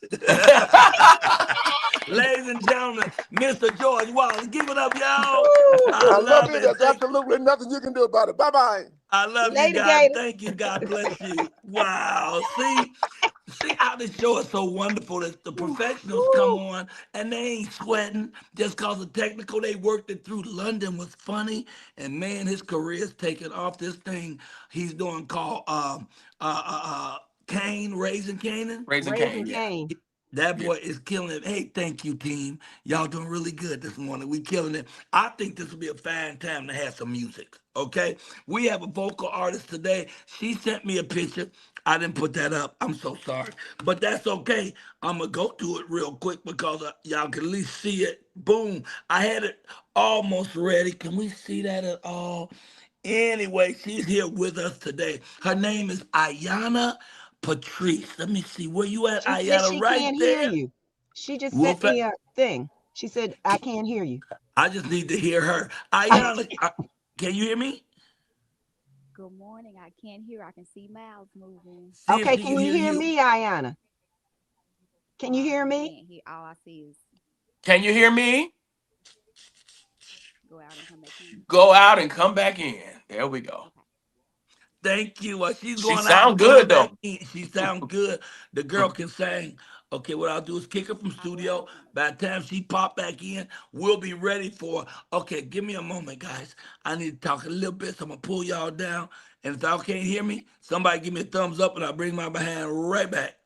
Ladies and gentlemen, Mr. George Wallace, give it up, y'all. Woo. I I love love you. it. There's absolutely nothing you can do about it. Bye bye. I love you, Later, God. Gator. Thank you. God bless you. Wow. See how this show is so wonderful that the professionals come Woo. on and they ain't sweating just cause of technical. They worked it through. London was funny, and man, his career is taking off. This thing he's doing called Kane, Raising Canaan. Raising Raising Cane, yeah. Cane. That Yeah. boy is killing it. Hey, thank you, team. Y'all doing really good this morning. We killing it. I think this will be a fine time to have some music. Okay. We have a vocal artist today. She sent me a picture. I didn't put that up. I'm so sorry. But that's okay. I'm going to go to it real quick because y'all can at least see it. Boom. I had it almost ready. Can we see that at all? Anyway, she's here with us today. Her name is Ayana Patrice. Let me see. Where you at, She said Ayana? she Right can't hear there. you. She just Wolf. sent me a thing. She said, I can't hear you. I just need to hear her. Ayana, can you hear me? Good morning. I can't hear. I can see mouths moving. See if Okay, she can can you hear hear you. me, Ayana? Can you hear I me? can't hear. All I see is Can you hear me? go out and come back in. Go out and come back in. There we go. Okay. Thank you. She's She going out and sound coming good back though. in. She sound good. The girl can sing. Okay, what I'll do is kick her from All right. studio. By the time she pop back in, we'll be ready for. Okay, give me a moment, guys. I need to talk a little bit, so I'm gonna pull y'all down. And if y'all can't hear me, somebody give me a thumbs up, and I'll bring my behind right back.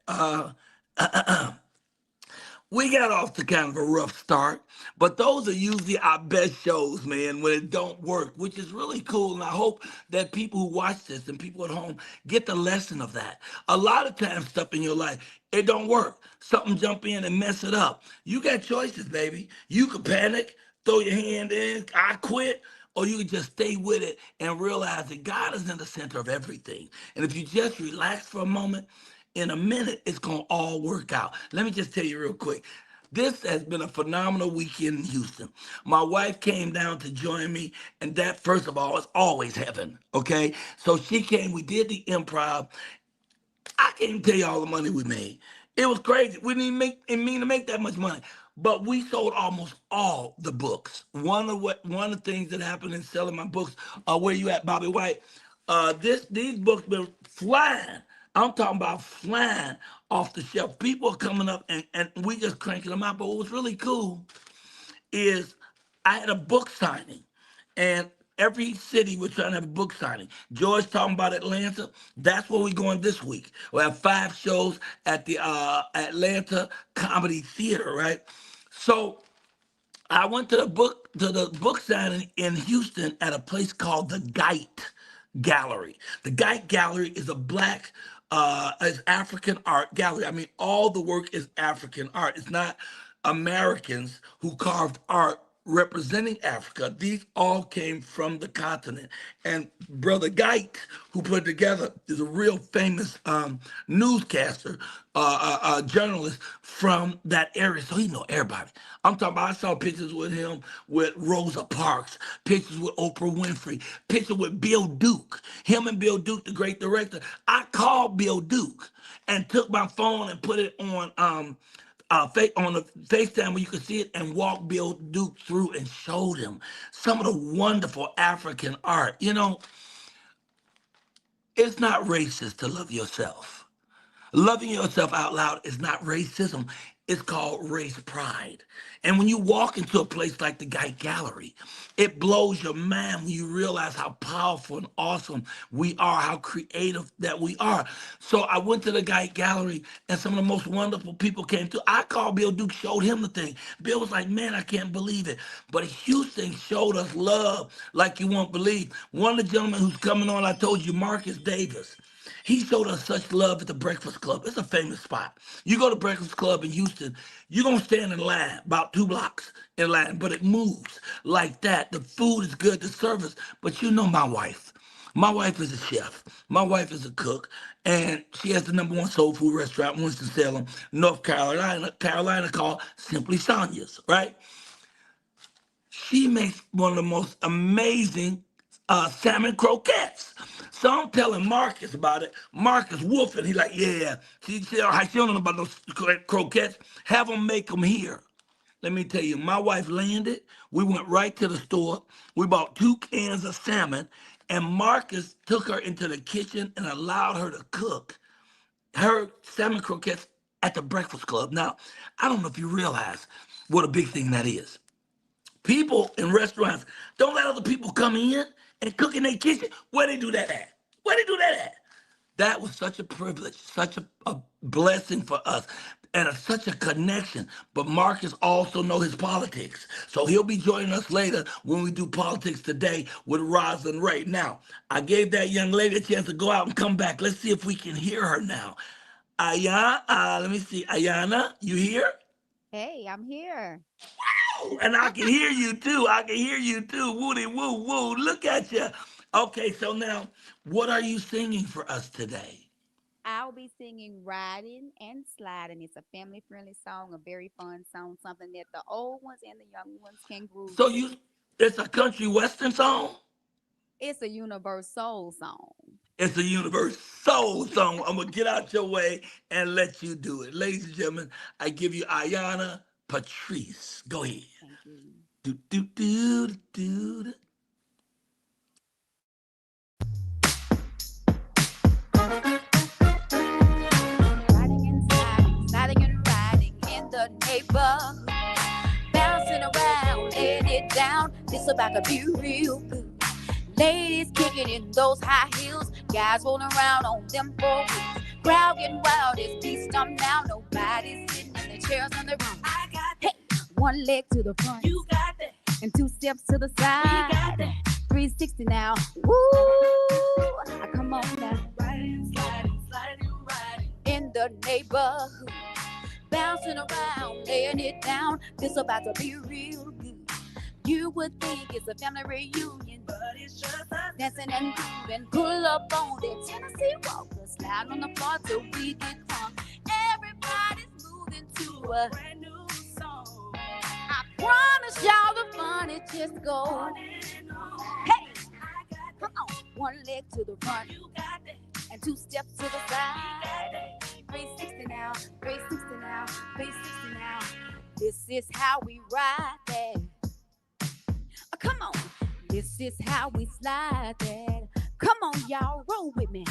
We got off to kind of a rough start, but those are usually our best shows, man, when it don't work, which is really cool. And I hope that people who watch this and people at home get the lesson of that. A lot of times stuff in your life, it don't work. Something jump in and mess it up. You got choices, baby. You could panic, throw your hand in, I quit. Or you could just stay with it and realize that God is in the center of everything. And if you just relax for a moment, in a minute, it's going to all work out. Let me just tell you real quick. This has been a phenomenal weekend in Houston. My wife came down to join me, and that, first of all, is always heaven, okay? So she came, we did the improv. I can't even tell you all the money we made. It was crazy. We didn't mean to make that much money, but we sold almost all the books. One of the things that happened in selling my books, where you at, Bobby White? These books been flying. I'm talking about flying off the shelf. People are coming up and we just cranking them out. But what was really cool is I had a book signing, and every city we're trying to have a book signing. George talking about Atlanta. That's where we're going this week. We'll have 5 shows at the Atlanta Comedy Theater, right? So I went to the book signing in Houston at a place called the Gite Gallery. The Gite Gallery is a black, is African art gallery. I mean, all the work is African art. It's not Americans who carved art representing Africa. These all came from the continent. And Brother Gite, who put it together, is a real famous newscaster, journalist from that area. So he know everybody. I'm talking about, I saw pictures with him with Rosa Parks, pictures with Oprah Winfrey, picture with Bill Duke. Him and Bill Duke, the great director. I called Bill Duke and took my phone and put it on the FaceTime where you could see it and walk Bill Duke through and showed him some of the wonderful African art. You know, it's not racist to love yourself, Loving yourself out loud is not racism. It's called race pride. And when you walk into a place like the Guy Gallery, it blows your mind when you realize how powerful and awesome we are, how creative that we are. So I went to the Guy Gallery and some of the most wonderful people came through. I called Bill Duke, showed him the thing. Bill was like, man, I can't believe it. But Houston showed us love like you won't believe. One of the gentlemen who's coming on, I told you, Marcus Davis. He showed us such love at the Breakfast Club. It's a famous spot. You go to Breakfast Club in Houston, you're going to stand in line about 2 blocks in line, but it moves like that. The food is good, the service. But you know my wife. My wife is a chef. My wife is a cook. And she has the #1 soul food restaurant in Winston-Salem, North Carolina called Simply Sonia's, right? She makes one of the most amazing salmon croquettes. So I'm telling Marcus about it. Marcus woofing. He's like, yeah. She don't know about those croquettes. Have them make them here. Let me tell you, my wife landed. We went right to the store. We bought 2 cans of salmon, and Marcus took her into the kitchen and allowed her to cook her salmon croquettes at the Breakfast Club. Now, I don't know if you realize what a big thing that is. People in restaurants don't let other people come in and cook in their kitchen. Where they do that at? Where they do that at? That was such a privilege, such a blessing for us, and such a connection. But Marcus also know his politics. So he'll be joining us later when we do Politics Today with Rosalind Ray. Now, I gave that young lady a chance to go out and come back. Let's see if we can hear her now. Let me see. Ayana, you here? Hey, I'm here. And I can hear you too. I can hear you too. Woody woo woo. Look at you. Okay, so now, what are you singing for us today? I'll be singing Riding and Sliding. It's a family friendly song, a very fun song, something that the old ones and the young ones can groove So to. it's a country western song. It's a universal song. It's a universe soul song. I'm gonna get out your way and let you do it, ladies and gentlemen. I give you Ayana Patrice. Go ahead. Thank you. Do do do do do. Riding and sliding, sliding and riding in the neighborhood. Bouncing around, laying it down. This about to be real good. Ladies kicking in those high heels. Guys rolling around on them 4 wheels. Crowd getting wild, it's beast on now. Nobody's sitting in the chairs on the roof. I got that. Hey, 1 leg to the front. You got that. And 2 steps to the side. We got that. 360 now. Woo! Come on now. Riding, sliding, sliding, riding in the neighborhood. Bouncing around, laying it down. This about to be real good. You would think it's a family reunion, but it's just us dancing and grooving. Pull up on that Tennessee walker, slide on the floor till we get drunk. Everybody's moving to a brand new song. I promise y'all the fun it just goes. Hey, come on, 1 leg to the front, you got that, and 2 steps to the side. 360 now, 360 now, 360 now. This is how we ride that. Come on, this is how we slide that. Come on, y'all, roll with me.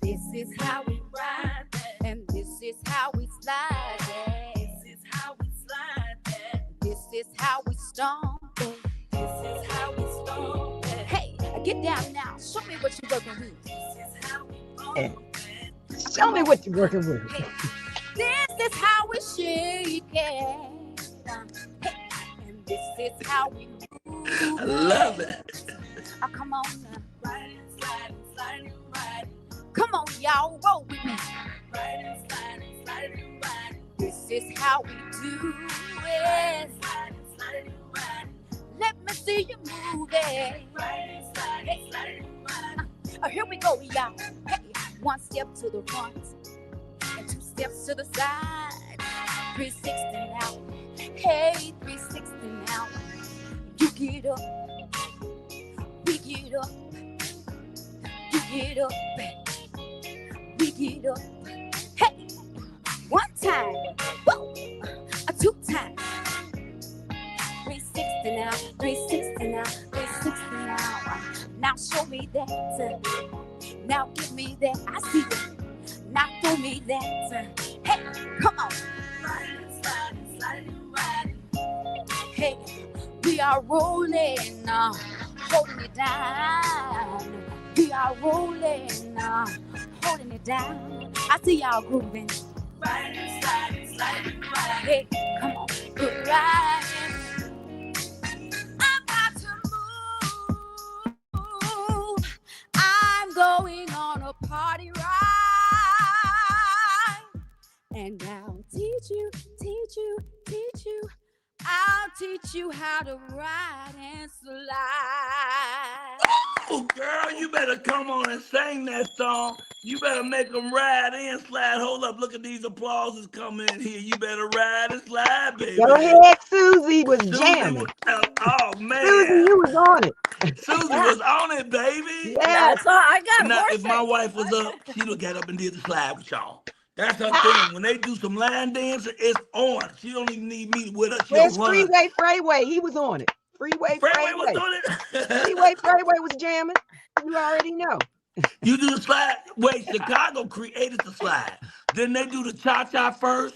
This is how we ride that, and this is how we slide that. This is how we slide that. This is how we stomp that. This is how we stomp that. Hey, get down now. Show me what you're working with. This is how we And show me what you're working with. Hey, this is how we shake it. Hey, and this is how we move. I love it. Oh, come on now. Riding, sliding, sliding, riding. Come on, y'all, roll with me. Riding, sliding, sliding, riding. This is how we do it. Riding, sliding, sliding, riding. Let me see you move it. Riding, sliding, sliding, riding. Here we go, y'all. Hey, 1 step to the front and 2 steps to the side. 360 now. Hey, 360 now. You get up, we get up, you get up, we get up. Hey, 1 time, woo, 2 times. 360 now, 360 now, 360 now. Now show me that, now give me that. I see it. Now throw me that. Come on. Riding, sliding, sliding, and riding. Hey, we are rolling, holding it down. We are rolling, holding it down. I see y'all grooving. Riding, sliding, sliding, riding. Hey, come on, good riding. I've got to move. I'm going on a party ride. And I'll teach you, teach you, teach you. I'll teach you how to ride and slide. Oh, girl, you better come on and sing that song. You better make them ride and slide. Hold up, look at these applauses coming in here. You better ride and slide, Go baby. ahead, Susie was Susie jamming. was, oh Susie, man, you was on it. Susie was on it, baby. Yes. That's all I got. Now, if my Horses. wife was up, she'd have got up and did the slide with y'all. That's her thing. When they do some line dancing, it's on. She don't even need me with her. She'll Where's run. Freeway? He was on it. Freeway. Freeway was doing it. Freeway was jamming. You already know. You do the slide. Wait, Chicago created the slide. Then they do the cha-cha first.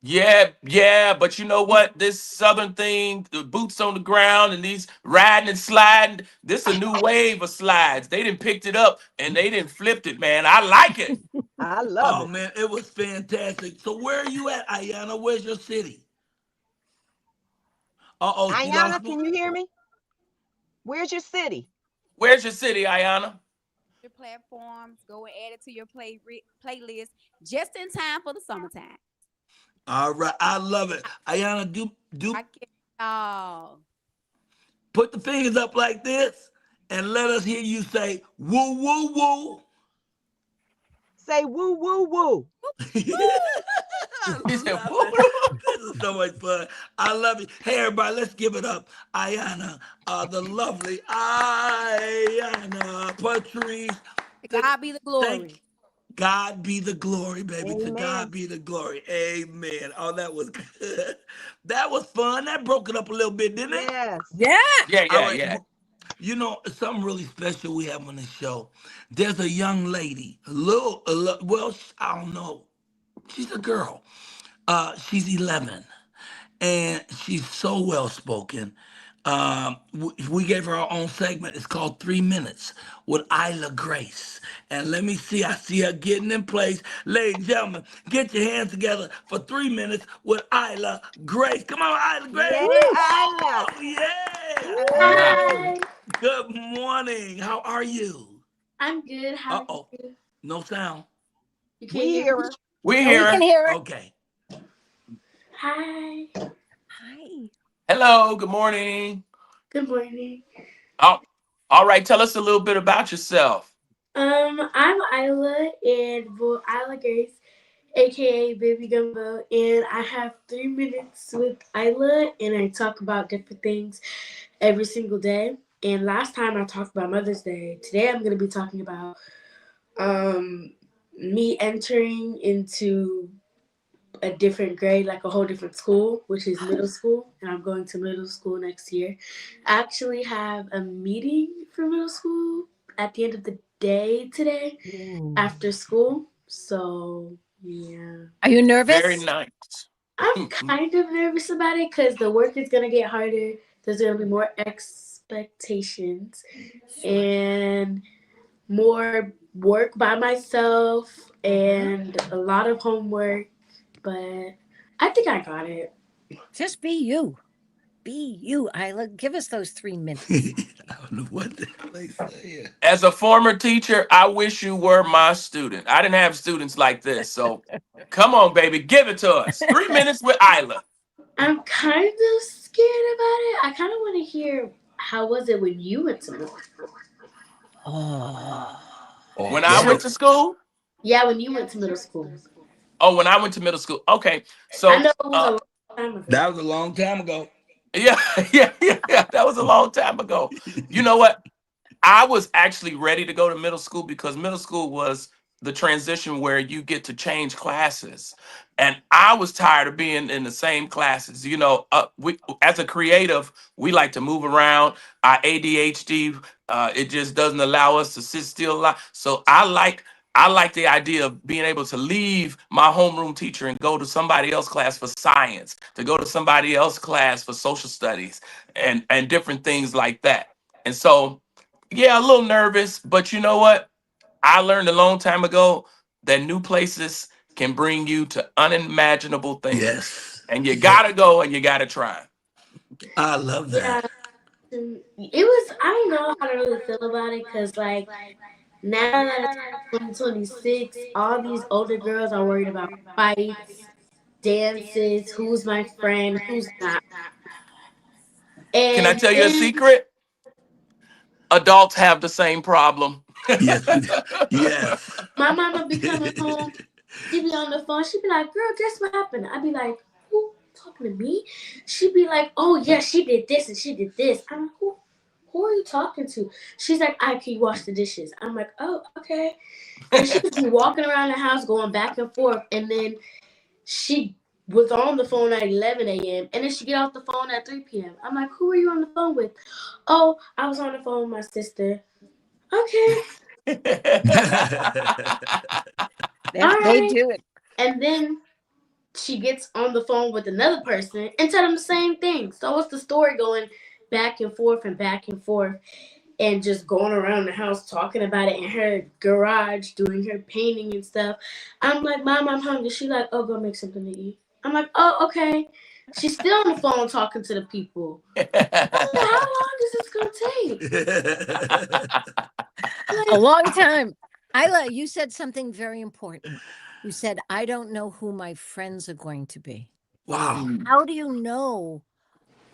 Yeah, but you know what? This southern thing, the boots on the ground and these riding and sliding, this a new wave of slides. They didn't picked it up and they didn't flipped it, man. I like it. I love Oh it. man, it was fantastic. So where are you at, Ayana? Where's your city? Uh-oh, she Ayana, lost me. can you hear me? Where's your city? Where's your city, Ayana? Your platforms, go and add it to your playlist just in time for the summertime. All right, I love it. Ayana, do I get y'all. put the fingers up like this and let us hear you say woo woo woo. Say woo, woo, woo. I He said, love "Woo." it. This is so much fun. I love it. Hey, everybody, let's give it up. Ayana, the lovely Ayana Patrice. To God be the glory. Thank God be the glory, baby. To God Amen. be the glory. Amen. Oh, that was good. That was fun. That broke it up a little bit, didn't it? Yes. Yeah. Yeah, All yeah, right. yeah. You know, something really special we have on the show. There's a young lady, well, I don't know. She's a girl. She's 11, and she's so well spoken. We gave her our own segment. It's called 3 Minutes with Isla Grace. And let me see, I see her getting in place. Ladies and gentlemen, get your hands together for 3 minutes with Isla Grace. Come on, Isla Grace. Yeah, Ayla. Oh, yeah. All right. Woo. Hi, Good morning. How are you? I'm good. How are Uh-oh. you? No sound. You can't We hear hear me? her. We Oh, we hear can her. hear it. Okay. Hi. Hi. Hello, good morning. Good morning. Oh, all right, tell us a little bit about yourself. I'm Isla and Isla Grace, aka Baby Gumbo, and I have 3 minutes with Isla, and I talk about different things every single day. And last time I talked about Mother's Day. Today I'm gonna be talking about um me entering into a different grade, like a whole different school, which is middle school, and I'm going to middle school next year. I actually have a meeting for middle school at the end of the day today Ooh. after school. So, yeah. Are you Very nervous? nice. I'm kind of nervous about it because the work is going to get harder. There's going to be more expectations and more work by myself and a lot of homework, but I think I got it. Just be you. Be you, Isla. Give us those 3 minutes. I don't know what the hell they say. As a former teacher, I wish you were my student. I didn't have students like this. So come on, baby, give it to us. 3 minutes with Isla. I'm kind of scared about it. I kind of want to hear how was it when you went to middle school? Oh. When I went to school, Yeah, when you went to middle school. oh, when I went to middle school. Okay. I So know it was a long time ago. That was a long time ago. yeah, yeah. That was a long time ago. You know what? I was actually ready to go to middle school because middle school was the transition where you get to change classes. And I was tired of being in the same classes. You know, we as a creative, we like to move around. Our ADHD, it just doesn't allow us to sit still a lot. So I like the idea of being able to leave my homeroom teacher and go to somebody else's class for science, to go to somebody else's class for social studies and different things like that. And so, yeah, a little nervous, but you know what? I learned a long time ago that new places can bring you to unimaginable things. Yes. And you Yes. gotta go and you gotta try. I love Yeah, that. and it was. I don't know how to really feel about it because, like, now that it's 2026, all these older girls are worried about fights, dances, who's my friend, who's not. Can I And tell you a then secret? Adults have the same problem. Yes, we do. Yes. my mama be coming home. She be on the phone. She be like, "Girl, guess what happened?" I be like, "Who talking to me?" She be like, "Oh yeah, she did this and she did this." I'm like, "Who? Who are you talking to?" She's like, "I can you wash the dishes?" I'm like, "Oh, okay." And she would be walking around the house going back and forth, and then she was on the phone at 11 a.m. and then she get off the phone at 3 p.m. I'm like, "Who are you on the phone with?" "Oh, I was on the phone with my sister." "Okay, all They right." do it. And then she gets on the phone with another person and tell them the same thing. So it's the story going back and forth and back and forth and just going around the house talking about it in her garage, doing her painting and stuff. I'm like, "Mom, I'm hungry." She's like, "Oh, go make something to eat." I'm like, "Oh, okay." She's still on the phone talking to the people. I said, "How long is this gonna take?" A Like, long time. Isla, you said something very important. You said, I don't know who my friends are going to be. Wow. Mm. How do you know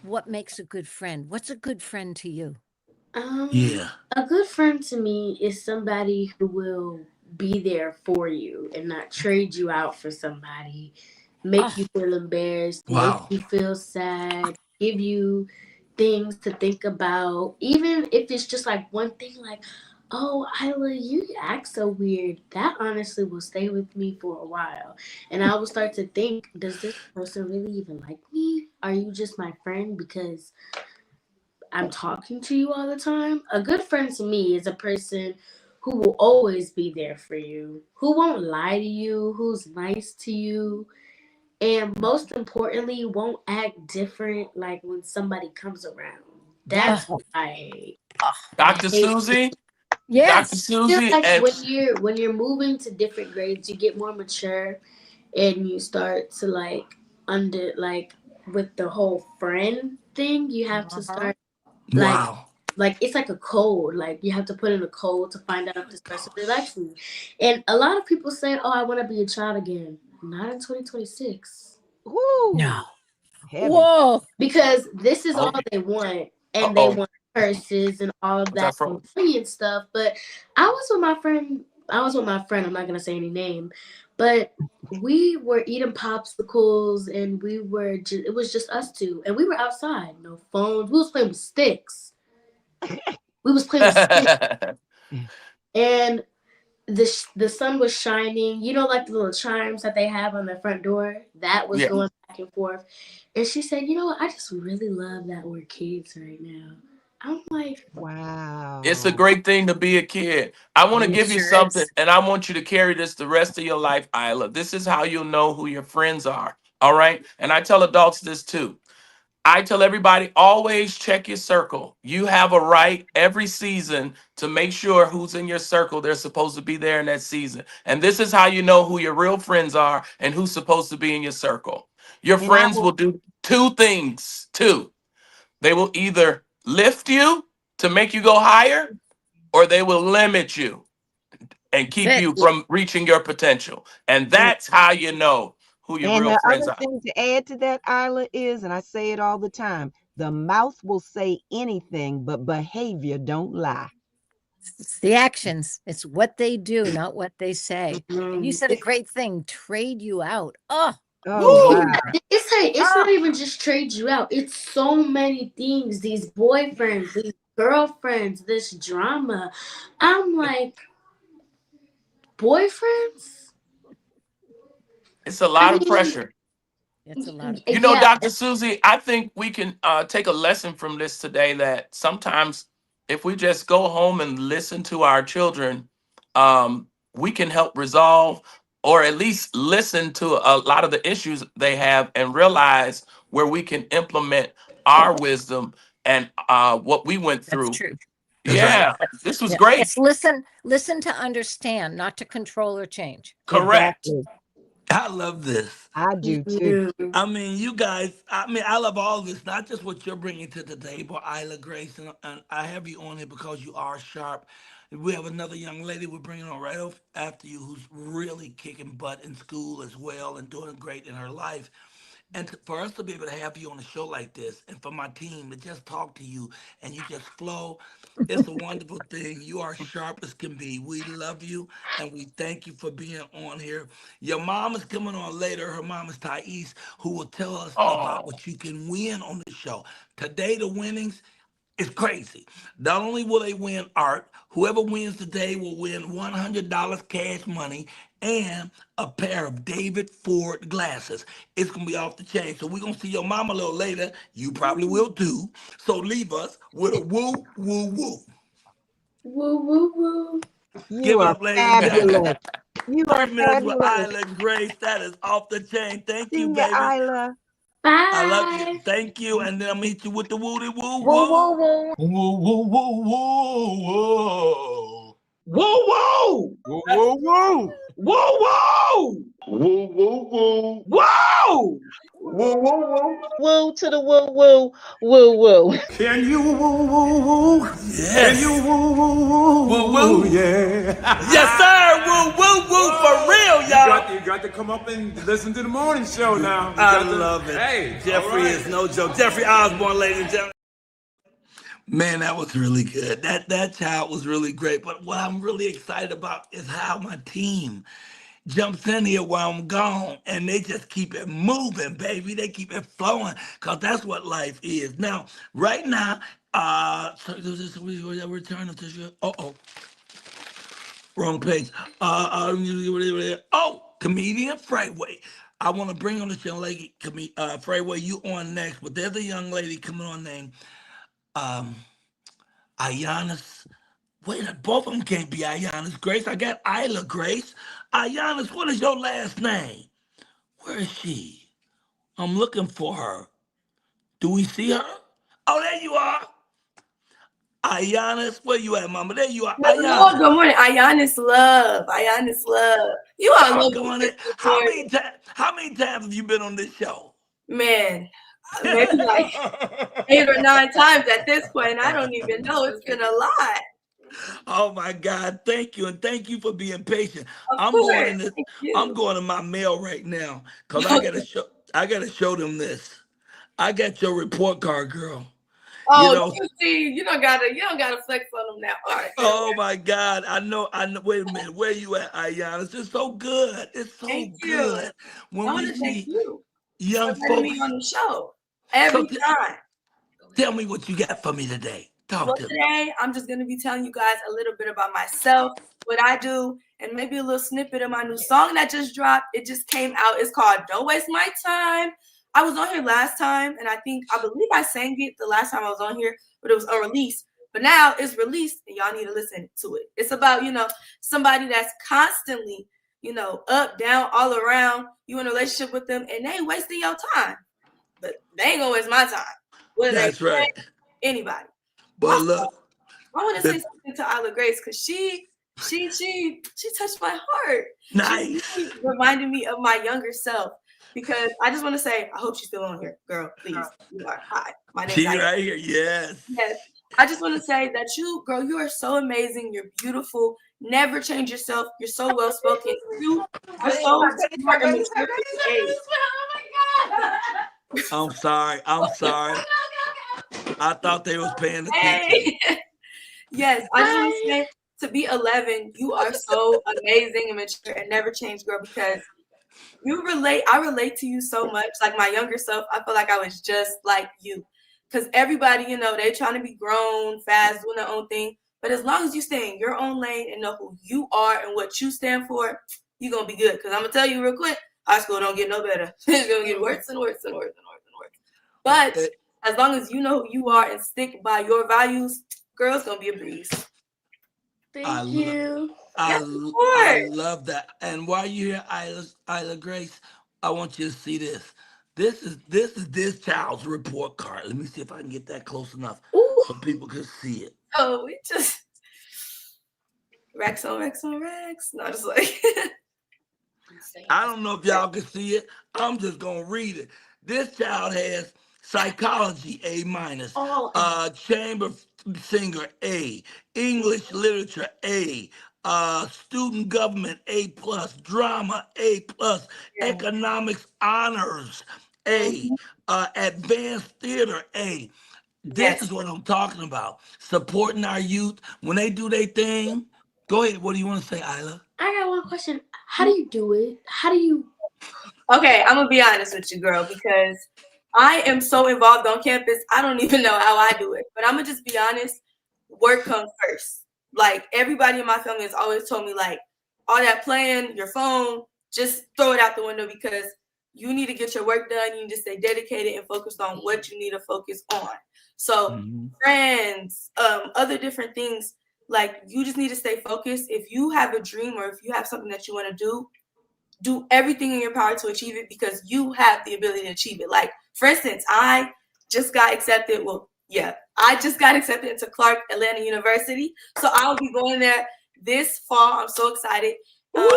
what makes a good friend? What's a good friend to you? Yeah. a good friend to me is somebody who will be there for you and not trade you out for somebody, make Oh, you feel embarrassed, make Wow. you feel sad, give you things to think about, even if it's just like one thing, like, "Oh, Isla, you act so weird." That honestly will stay with me for a while. And I will start to think, does this person really even like me? Are you just my friend because I'm talking to you all the time? A good friend to me is a person who will always be there for you, who won't lie to you, who's nice to you, and most importantly, won't act different like when somebody comes around. That's That's oh, what I hate. oh. I Dr. hate. Susie, Dr. Yes. I feel Susie, like and when you're moving to different grades, you get more mature and you start to like with the whole friend thing, you have to Uh-huh. start like Wow. it's like a code. Like you have to put in a code to find out if this person really likes me. And a lot of people say, "Oh, I want to be a child again." Not in 2026, No. whoo, heavy. Whoa. because this is all oh, they want, uh and they oh, want purses and all of was I that and froze? money and stuff. But I was with my friend. I was with my friend. I'm not gonna say any name, but we were eating popsicles and it was just us two, and we were outside, no phones. We was playing with sticks. We was playing with sticks, and the sun was shining. You know, like the little chimes that they have on the front door. That was Yeah, going back and forth. And she said, "You know what? I just really love that we're kids right now." I'm like, it's a Wow. great thing to be a kid. I want to It give you sure something, is. and I want you to carry this the rest of your life, Isla. This is how you'll know who your friends are. All right. And I tell adults this too. I tell everybody always check your circle. You have a right every season to make sure who's in your circle. They're supposed to be there in that season. And this is how you know who your real friends are and who's supposed to be in your circle. Your And I friends will will do two things. Two, they will either lift you to make you go higher, or they will limit you and That's keep it. you from reaching your potential. And and that's how you know who your and real the friends other are. thing to add to that, Isla, is, and I say it all the time, the mouth will say anything, but behavior don't lie. It's the actions. It's what they do, not what they say. And you mm, said a great thing, trade you out. Oh, Oh Woo! wow. it's oh, not even just trade you out. It's so many things. These boyfriends, these girlfriends, this drama. I'm like, boyfriends? It's a I lot of mean, pressure. it's a lot of You know, pressure. yeah. Dr. Susie, I think we can take a lesson from this today that sometimes if we just go home and listen to our children, um, we can help resolve or at least listen to a lot of the issues they have and realize where we can implement our wisdom and what we went That's through. true. That's right. Yeah, this was Yeah. great. It's listen to understand, not to control or change. Correct. Exactly. I love this. I do too. I mean, you guys, I love all this, not just what you're bringing to the table, Isla Grace, and I have you on here because you are sharp. We have another young lady we're bringing on right after you who's really kicking butt in school as well and doing great in her life. And for us to be able to have you on a show like this, and for my team to just talk to you and you just flow, it's a wonderful thing. You are sharp as can be. We love you and we thank you for being on here. Your mom is coming on later. Her mom is Thais, who will tell us about Oh, what you can win on the show. Today, the winnings. It's crazy. Not only will they win art, whoever wins today will win $100 cash money and a pair of David Ford glasses. It's going to be off the chain. So we're going to see your mama a little later. You probably will too. So leave us with a woo, woo, woo. Woo, woo, woo. Give You it are up, ladies and gentlemen. fabulous. You are 3 minutes with fabulous. Isla Grace. That is off the chain. Thank you, See ya, baby. Isla. I love you. Bye. Thank you. And then I'm going to hit you with the woody woo Whoa, woo. whoa, whoa. Whoa, whoa, whoa, whoa, Whoa, whoa! whoa, whoa, whoa, Whoa, whoa! whoa, whoa, whoa, Whoa! whoa, whoa, whoa. Woo to the woo woo woo woo. Can you woo, woo, woo? Can you Yes. woo, woo, woo, Woo woo? woo. Yes, Yeah. sir. Woo woo woo for real, y'all. You got to come up and listen to the morning show now. You I got to, love it. Hey, Jeffrey all right. is no joke. Jeffrey Osborne, ladies and gentlemen. Man, that was really good. That child was really great. But what I'm really excited about is how my team jumps in here while I'm gone and they just keep it moving, baby. They keep it flowing because that's what life is. Now, right now, so this is return to oh, wrong page. Comedian Freeway. I want to bring on this young lady, Freeway. You on next, but there's a young lady coming on named um, Ayianis. Wait, both of them can't be Ayianis Grace. I got Isla Grace. Ayianis, what is your last name? Where is she? I'm looking for her. Do we see her? Oh, there you are. Ayianis, where you at, mama? There you are. Hello, Ayianis. good morning. Ayianis Love. Ayianis Love. You all know me Doggone this it. morning. How many times have you been on this show? Man, maybe like 8 or 9 times at this point. I don't even know. It's been a lot. Oh my God. Thank you. And thank you for being patient. Of I'm going course. in this, Thank I'm you. going to my mail right now because Okay. I gotta show them this. I got your report card, girl. You Oh, know, you see, you don't gotta flex on them now. All right. oh my God. I know. Wait a minute. Where you at, Ayanna? It's so good. It's so Thank you. good when I we want to thank see you for young letting me folks. on the show So every time. tell me what you got for me today. Talk Well, to me. today I'm just going to be telling you guys a little bit about myself, what I do, and maybe a little snippet of my new song that just dropped. It just came out. It's called Don't Waste My Time. I was on here last time, and I believe I sang it the last time I was on here, but it was unreleased. But now it's released, and y'all need to listen to it. It's about, somebody that's constantly, up, down, all around. You in a relationship with them, and they ain't wasting your time. But they ain't gonna waste my time. Whether they That's right. anybody. But look, I want to say the, something to Isla Grace because she touched my heart. She nice. really reminded me of my younger self because I just want to say I hope she's still on here, girl. Please, you are. Hi, my name's She Ayana. right here. Yes. Yes, I just want to say that you, girl, you are so amazing. You're beautiful. Never change yourself. You're so well spoken. You're so smart and mature for your age. I'm sorry. I'm sorry. I thought they was paying attention. Hey. Yes, I just want to say to be 11, you are so amazing and mature and never change, girl, because I relate to you so much. Like my younger self, I feel like I was just like you. Because everybody, they trying to be grown, fast, doing their own thing. But as long as you stay in your own lane and know who you are and what you stand for, you're going to be good. Because I'm going to tell you real quick, high school don't get no better. It's going to get worse and worse and worse and worse and worse. But as long as you know who you are and stick by your values, girl, it's going to be a breeze. Thank you. I Yes, I of love that. And while you're here, Isla Grace, I want you to see this. This child's report card. Let me see if I can get that close enough Ooh. so people can see it. Oh, we just racks on racks on racks. No, just like I don't know if y'all can see it. I'm just gonna read it. This child has psychology A minus, All A. chamber singer A, English literature A, student government A plus, drama A plus, yeah. economics honors A, Mhm. advanced theater A. This Yes. is what I'm talking about. Supporting our youth when they do their thing. Go ahead. What do you want to say, Isla? I got one question. How do you do it? How do you? Okay, I'm gonna be honest with you, girl, because I am so involved on campus. I don't even know how I do it. But I'm gonna just be honest. Work comes first. Like everybody in my family has always told me, like all that playing, your phone, just throw it out the window because you need to get your work done. You need to stay dedicated and focused on what you need to focus on. So Mhm. friends, other different things, like you just need to stay focused. If you have a dream or if you have something that you want to do everything in your power to achieve it because you have the ability to achieve it. Like, for instance, I just got accepted. Well, yeah, I just got accepted into Clark Atlanta University. So I'll be going there this fall. I'm so excited. Woo!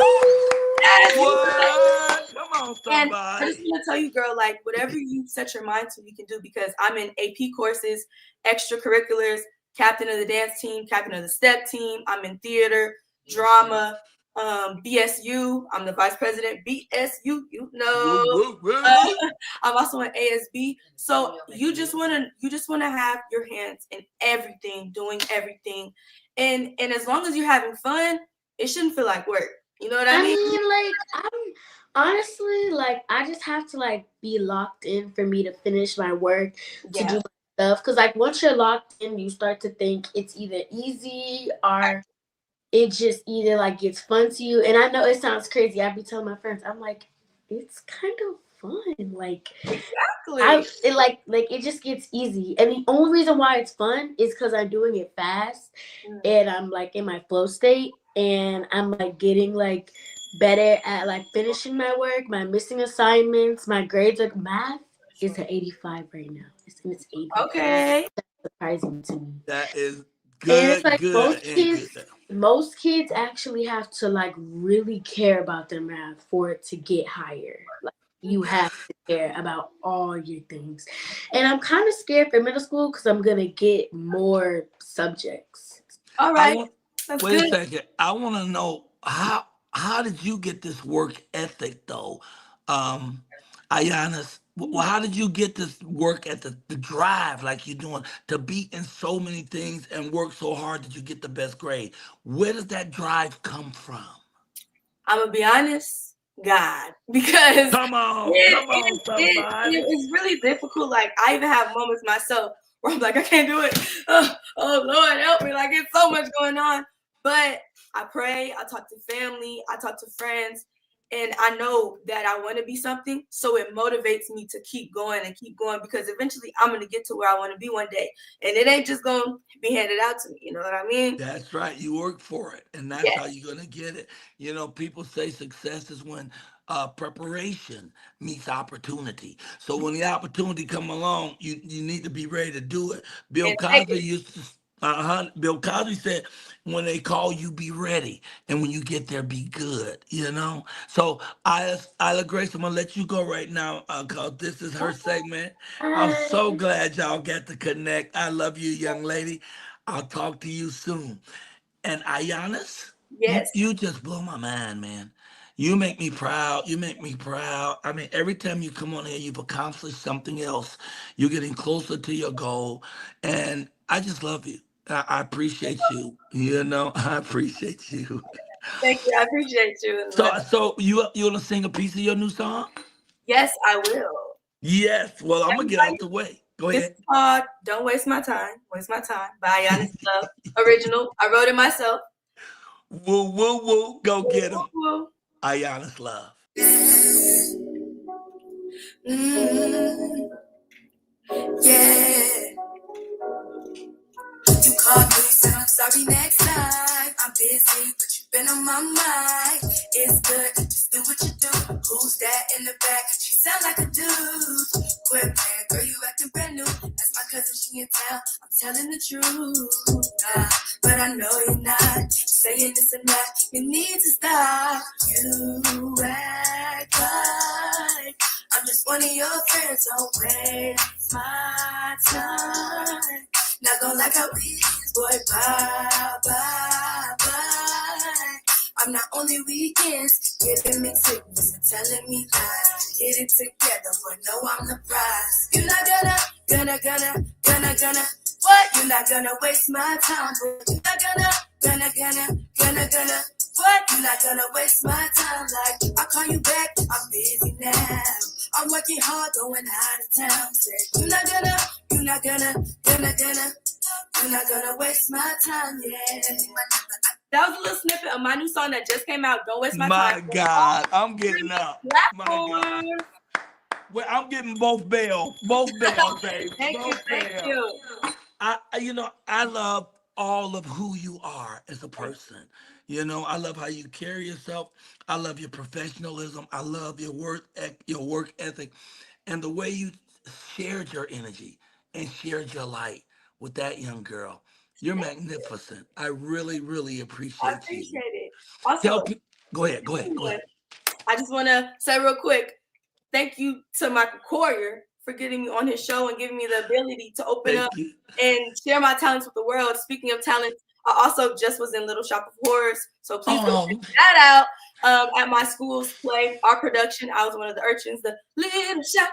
What? Come on, And I just somebody. want to tell you, girl, like whatever you set your mind to, you can do because I'm in AP courses, extracurriculars, captain of the dance team, captain of the step team. I'm in theater, drama, BSU. I'm the vice president. BSU, you know. Woo, woo, woo. I'm also in ASB. So you just wanna have your hands in everything, doing everything, and as long as you're having fun, it shouldn't feel like work. You know what I I mean? mean, like, I'm honestly like, I just have to like be locked in for me to finish my work, to do Yeah. my stuff. Cause like once you're locked in, you start to think it's either easy or it just either like gets fun to you. And I know it sounds crazy. I be telling my friends, I'm like, it's kind of fun. Like Exactly. it like it just gets easy. And the only reason why it's fun is because I'm doing it fast and I'm like in my flow state and I'm like getting like better at like finishing my work, my missing assignments, my grades. Like math is at 85 right now. It's 80. Okay. Surprising to me. That is And it's good, like good, and good. most kids actually have to like really care about their math for it to get higher. Like you have to care about all your things. And I'm kind of scared for middle school because I'm gonna get more subjects. All I right. want That's wait a good. second. I want to know how did you get this work ethic though? Ayianis, well, how did you get this work at the drive like you're doing to be in so many things and work so hard that you get the best grade? Where does that drive come from? I'm gonna be honest, God, because Come on, it somebody. is really difficult. Like I even have moments myself where I'm like, I can't do it. Oh Lord, help me! Like it's so much going on. But I pray. I talk to family. I talk to friends, and I know that I want to be something. So it motivates me to keep going and keep going because eventually I'm gonna get to where I want to be one day, and it ain't just gonna be handed out to me. You know what I mean? That's right. You work for it, and that's Yes. how you're gonna get it. You know, people say success is when preparation meets opportunity. So when the opportunity come along, you need to be ready to do it. Bill And take Cosby it. used to. Bill Cosby said, "When they call you, be ready, and when you get there, be good." You know. So Isla Grace, I'm gonna let you go right now because this is her segment. I'm so Uh, glad y'all got to connect. I love you, young lady. I'll talk to you soon. And Ayianis, Yes. you just blow my mind, man. You make me proud. You make me proud. I mean, every time you come on here, you've accomplished something else. You're getting closer to your goal. And I just love you. I appreciate you. You know, I appreciate you. Thank you. I appreciate you and love So you. so you wanna sing a piece of your new song? Yes, I will. Yes. Well, I'm gonna get out Everybody, the way. Go this is ahead. called Don't Waste My Time. Waste My Time by Ayianis Love. Original. I wrote it myself. Woo woo woo. Go get Woo, him. woo. Ayianis Love. Mm, yeah. You called me, said I'm sorry next time. I'm busy, but you've been my mind. It's good, just do what you do. Who's that in the back? She sound like a dude. Quit playing, girl, you acting brand new. That's my cousin, she in town. I'm telling the truth. But I know you're not saying this and that. You need to stop. You act like I'm just one of your friends. Don't waste my time. Not gonna like how we is, boy. Bye, bye, bye. I'm not only weekends, giving me sickness and telling me lies. Get it together, but no, I'm the prize. You're not gonna. What? You're not gonna waste my time, boy. You're not gonna. What? You're not gonna waste my time. Like I'll call you back. I'm busy now. I'm working hard, going out of town. Say you're not gonna waste my time, yeah. That was a little snippet of my new song that just came out. Don't waste my time. My God, I'm getting up. My God. Well, I'm getting both bells, baby. Thank you. I love all of who you are as a person. I love how you carry yourself. I love your professionalism. I love your work ethic, and the way you shared your energy and shared your light with that young girl. You're magnificent. I really, really I appreciate you. appreciate it. Also, Tell people. Go ahead. I just want to say real quick, thank you to Michael Colyar for getting me on his show and giving me the ability to open up and share my talents with the world. Speaking of talents, I also just was in Little Shop of Horrors, so please go check that out at my school's play, our production. I was one of the urchins, the Little Shop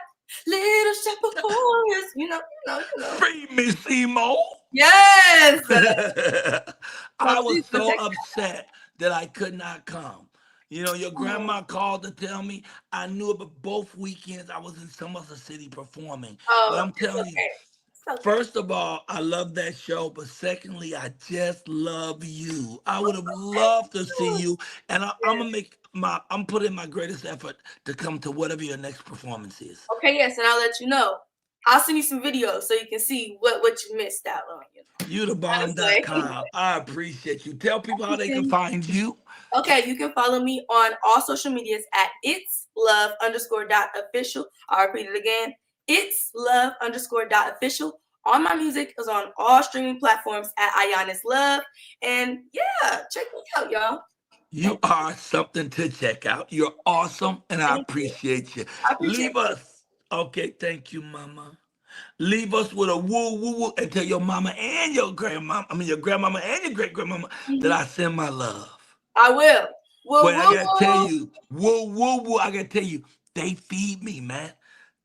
of Horrors. You know. Free Miss Emo. Yes. I was so upset that I could not come. Your grandma called to tell me. I knew it, but both weekends I was in some other city performing. But I'm telling you, first of all, I love that show. But secondly, I just love you. I would have loved to see you. And I'm putting my greatest effort to come to whatever your next performance is. Okay, yes, and I'll let you know. I'll send you some videos so you can see what you missed out on. YouTheBomb.com. I appreciate you. Tell people how they can find you. Okay, you can follow me on all social medias at itslove_.official. I'll repeat it again. itslove_.official. All my music is on all streaming platforms at Ayianis Love. And yeah, check me out, y'all. You are something to check out. You're awesome, and I appreciate you. Leave us. Okay, thank you, Mama. Leave us with a woo woo woo and tell your mama and your grandmama, your grandmama and your great grandmama that I send my love. I will. Wait, I gotta tell you, woo woo woo. I gotta tell you, they feed me, man.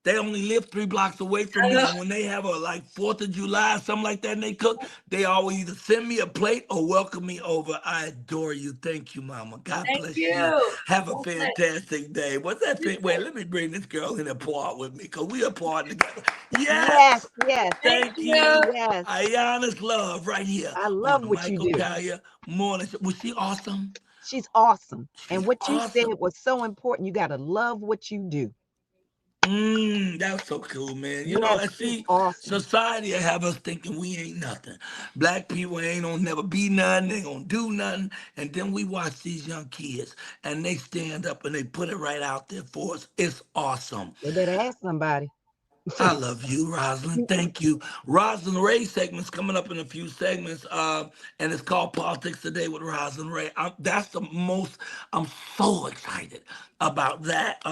They only live 3 blocks away from me, and when they have a 4th of July, something like that, and they cook, they always either send me a plate or welcome me over. I adore you. Thank you, Mama. God bless you. Have a fantastic day. What's that thing? Wait, let me bring this girl in and applaud with me, because we applaud together. Yes. Thank you. Yes. Ayianis Love right here. I love on what you Michael do. Colyar Morning Show. Was she awesome? She's awesome. And what you said was so important. You got to love what you do. That's so cool, man. Yes, I see awesome. society have us thinking we ain't nothing. Black people ain't gonna never be nothing. They gonna do nothing. And then we watch these young kids and they stand up and they put it right out there for us. It's awesome. They better ask somebody. I love you, Rosalind. Thank you. Rosalind Ray segment's coming up in a few segments, and it's called Politics Today with Rosalind Ray. I'm so excited about that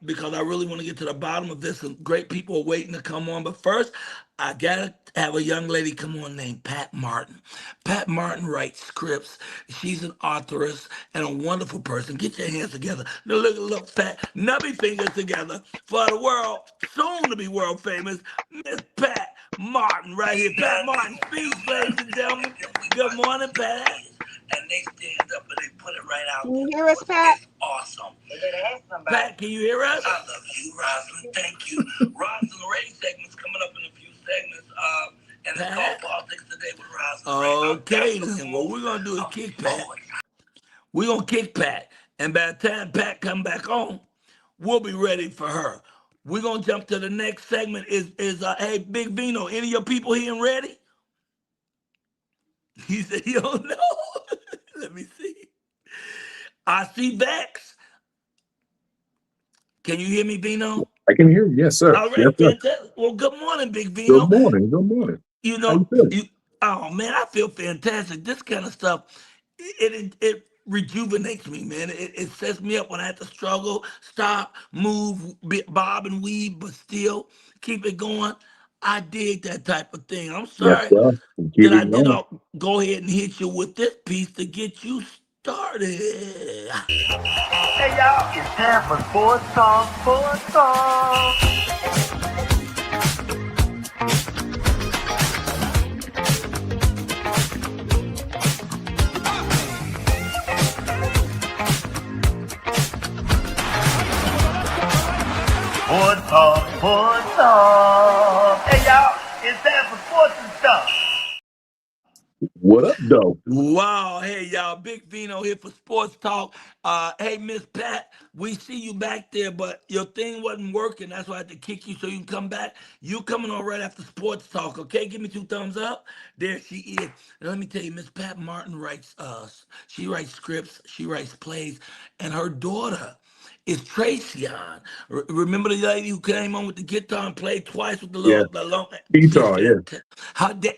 because I really want to get to the bottom of this, and great people are waiting to come on. But first, I gotta have a young lady come on named Pat Martin. Pat Martin writes scripts. She's an authoress and a wonderful person. Get your hands together. Look, Pat, nubby fingers together for the world, soon to be world famous, Miss Pat Martin right here. Pat Martin speaks, ladies and gentlemen. Good morning, Pat. And they stand up and they put it right out. Can you hear us, Pat? It's awesome. Pat, can you hear us? I love you, Rosalind. Thank you. Rosalind Ray segment's coming up in a few segments. And it's called Politics Today with Rosalind. Okay, then. What we're going to do is kick Pat. We're going to kick Pat. And by the time Pat come back on, we'll be ready for her. We're going to jump to the next segment. Hey, Big Vino, any of your people here and ready? He said, you don't know. Let me see. I see Vex. Can you hear me, Vino? I can hear you. Yes, sir. All Yes, right, sir. fantastic. Well, good morning, Big Good Vino. morning. Good morning. You How you know, feeling? you oh man, I feel fantastic. This kind of stuff, it rejuvenates me, man. It sets me up when I have to struggle, stop, move, bob and weave, but still keep it going. I dig that type of thing. I'm Yes, sorry sir. that Keep I it did going. not go ahead and hit you with this piece to get you started. Hey y'all, it's time for sports talk, sports talk. Sports talk, sports talk. Hey y'all, it's time for sports and stuff. What up, though? Wow. Hey, y'all. Big Vino here for Sports Talk. Hey, Miss Pat, we see you back there, but your thing wasn't working. That's why I had to kick you so you can come back. You coming on right after Sports Talk, okay? Give me 2 thumbs up. There she is. And let me tell you, Miss Pat Martin writes, she writes scripts, she writes plays, and her daughter is Tracy on. Remember the lady who came on with the guitar and played twice with the Yeah, long. She's guitar. Yeah. fantastic.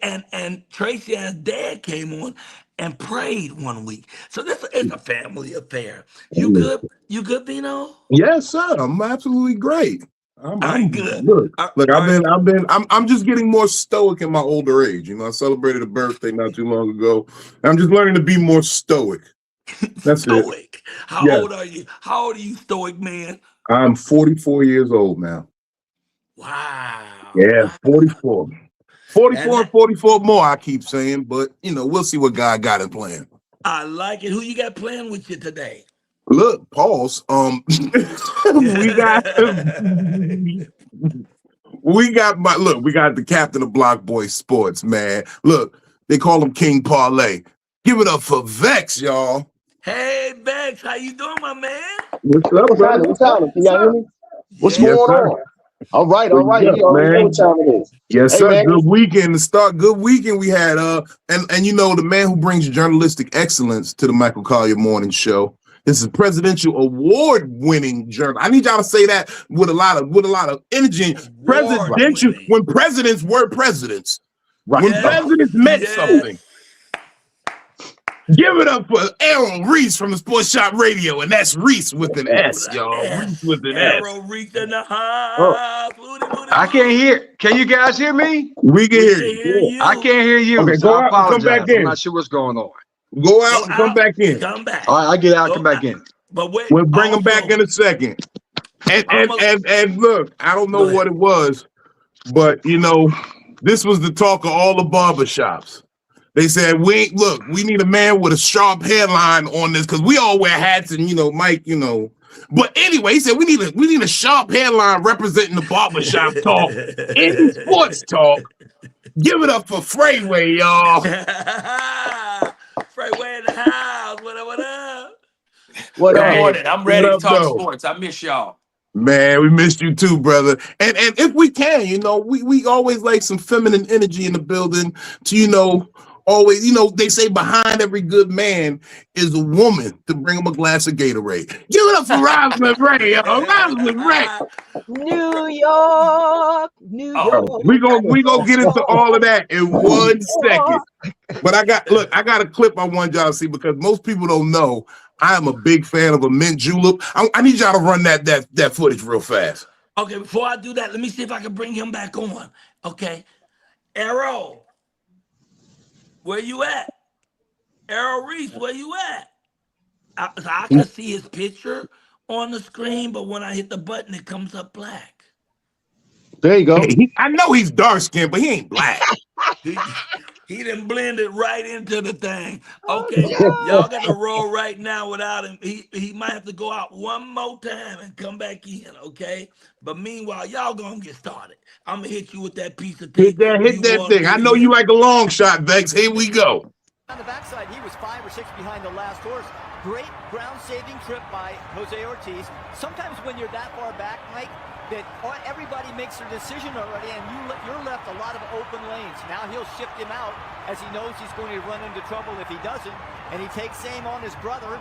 And Tracy Ann's dad came on and prayed one week. So it's a family affair. You good? You good, Vino? Yes, sir. I'm absolutely great. I'm All right, good. look. All Look, right. I'm just getting more stoic in my older age. You know, I celebrated a birthday not too long ago. I'm just learning to be more stoic. That's Stoic. it. How Yes. old are you? How old are you, Stoic man? I'm 44 years old now. Wow. Yeah, Wow. 44. 44 And and 44 more, I keep saying, but you know, we'll see what God got in plan. I like it. Who you got playing with you today? Look, pause. We got we got the captain of Block Boy Sports, man. Look, they call him King Parlay. Give it up for Vex, y'all. Hey, Vex, how you doing, my man? What's up, What's brother? happening? What's happening? Can y'all hear me? What's Yeah. going Yes, sir. on? All right. What's You up, already know man? what time it is. Yes, Hey, sir. man. Good weekend to start. Good weekend we had. And you know, the man who brings journalistic excellence to the Michael Colyar Morning Show. This is presidential award-winning journal. I need y'all to say that with a lot of energy. Presidential, Award-winning. when presidents were presidents, Right. when Yes. presidents meant Yes. something. Give it up for Aaron Reese from the Sports Shop Radio, and that's Reese with an S, y'all. Reese with an S. Arrow Reese in the Oh, house. Booty, booty, I can't booty. hear. Can you guys hear me? We can We hear can you. hear you. I can't hear you, Okay, so go I out and come back apologize. I'm in. not sure what's going on. Go Go out and come out, back in. come back. All right, I get out, Go come back out. in. But wait, We'll bring them back also, in a second. And I'm a, and look, I don't know go ahead. what it was, but you know, this was the talk of all the barbershops. They said, we need a man with a sharp headline on this because we all wear hats and you know, Mike, you know. But anyway, he said we need a sharp headline representing the barbershop talk in sports talk. Give it up for Freeway, y'all. Freeway in the house. What up, what up? What Good up? morning. I'm What ready to up, talk though? sports. I miss y'all. Man, we missed you too, brother. And if we can, you know, we always like some feminine energy in the building to, you know, always, you know, they say behind every good man is a woman to bring him a glass of Gatorade. Give it up for Rosalind Ray, y'all. Rosalind Ray. New York, New Oh, York. We gonna get into all of that in 1 second. But I got a clip I want y'all to see because most people don't know. I am a big fan of a mint julep. I need y'all to run that footage real fast. Okay, before I do that, let me see if I can bring him back on. Okay. Arrow, where you at? Arrow Reese, where you at? I can see his picture on the screen, but when I hit the button, it comes up black. There you go. Hey, I know he's dark skinned, but he ain't black. He done blended right into the thing. Okay, Oh, y'all got to roll right now without him. He might have to go out one more time and come back in, okay? But meanwhile, y'all gonna get started. I'm gonna hit you with that piece of tape. Hit that thing. I know you like a long shot, Vex. Here we go. On the backside, he was 5 or 6 behind the last horse. Great ground-saving trip by Jose Ortiz. Sometimes when you're that far back, Mike, that everybody makes their decision already, and you're left a lot of open lanes. Now he'll shift him out as he knows he's going to run into trouble if he doesn't, and he takes aim on his brother.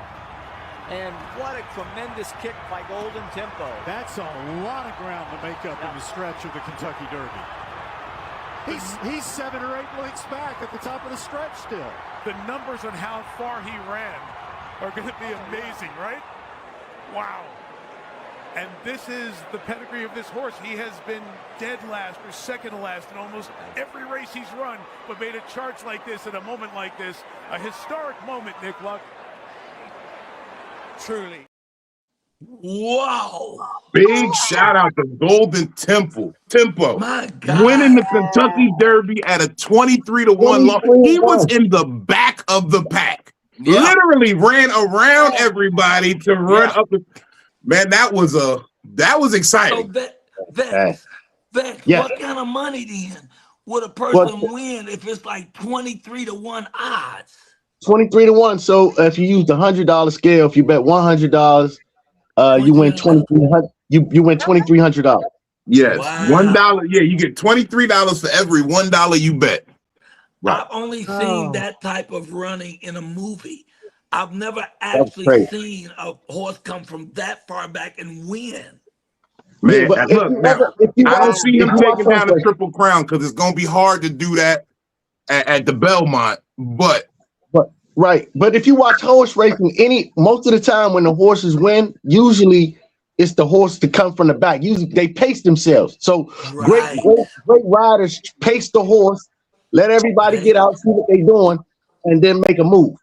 And what a tremendous kick by Golden Tempo. That's a lot of ground to make up in the stretch of the Kentucky Derby. He's 7 or 8 lengths back at the top of the stretch still. The numbers on how far he ran are going to be amazing, right? Wow. And this is the pedigree of this horse. He has been dead last or second to last in almost every race he's run, but made a charge like this at a moment like this. A historic moment, Nick Luck. Truly. Wow. Big shout out to Golden Tempo. My God. Winning the Kentucky Derby at a 23-1 loss. He was in the back of the pack. Yeah. Literally ran around everybody to run up the man. That was exciting. So Vex, what kind of money then would a person win if it's like 23-1 odds? 23-1. So if you use the $100 scale, if you bet $100, you win $2,300. You win $2,300. Yes, Wow. $1. Yeah, you get $23 for every $1 you bet. Right. I've only seen that type of running in a movie. I've never actually seen a horse come from that far back and win. Man, look, now, I don't see him taking down the Triple Crown because it's going to be hard to do that at the Belmont. But if you watch horse racing, most of the time when the horses win, usually it's the horse to come from the back. Usually they pace themselves. So great riders pace the horse, let everybody get out, see what they're doing, and then make a move.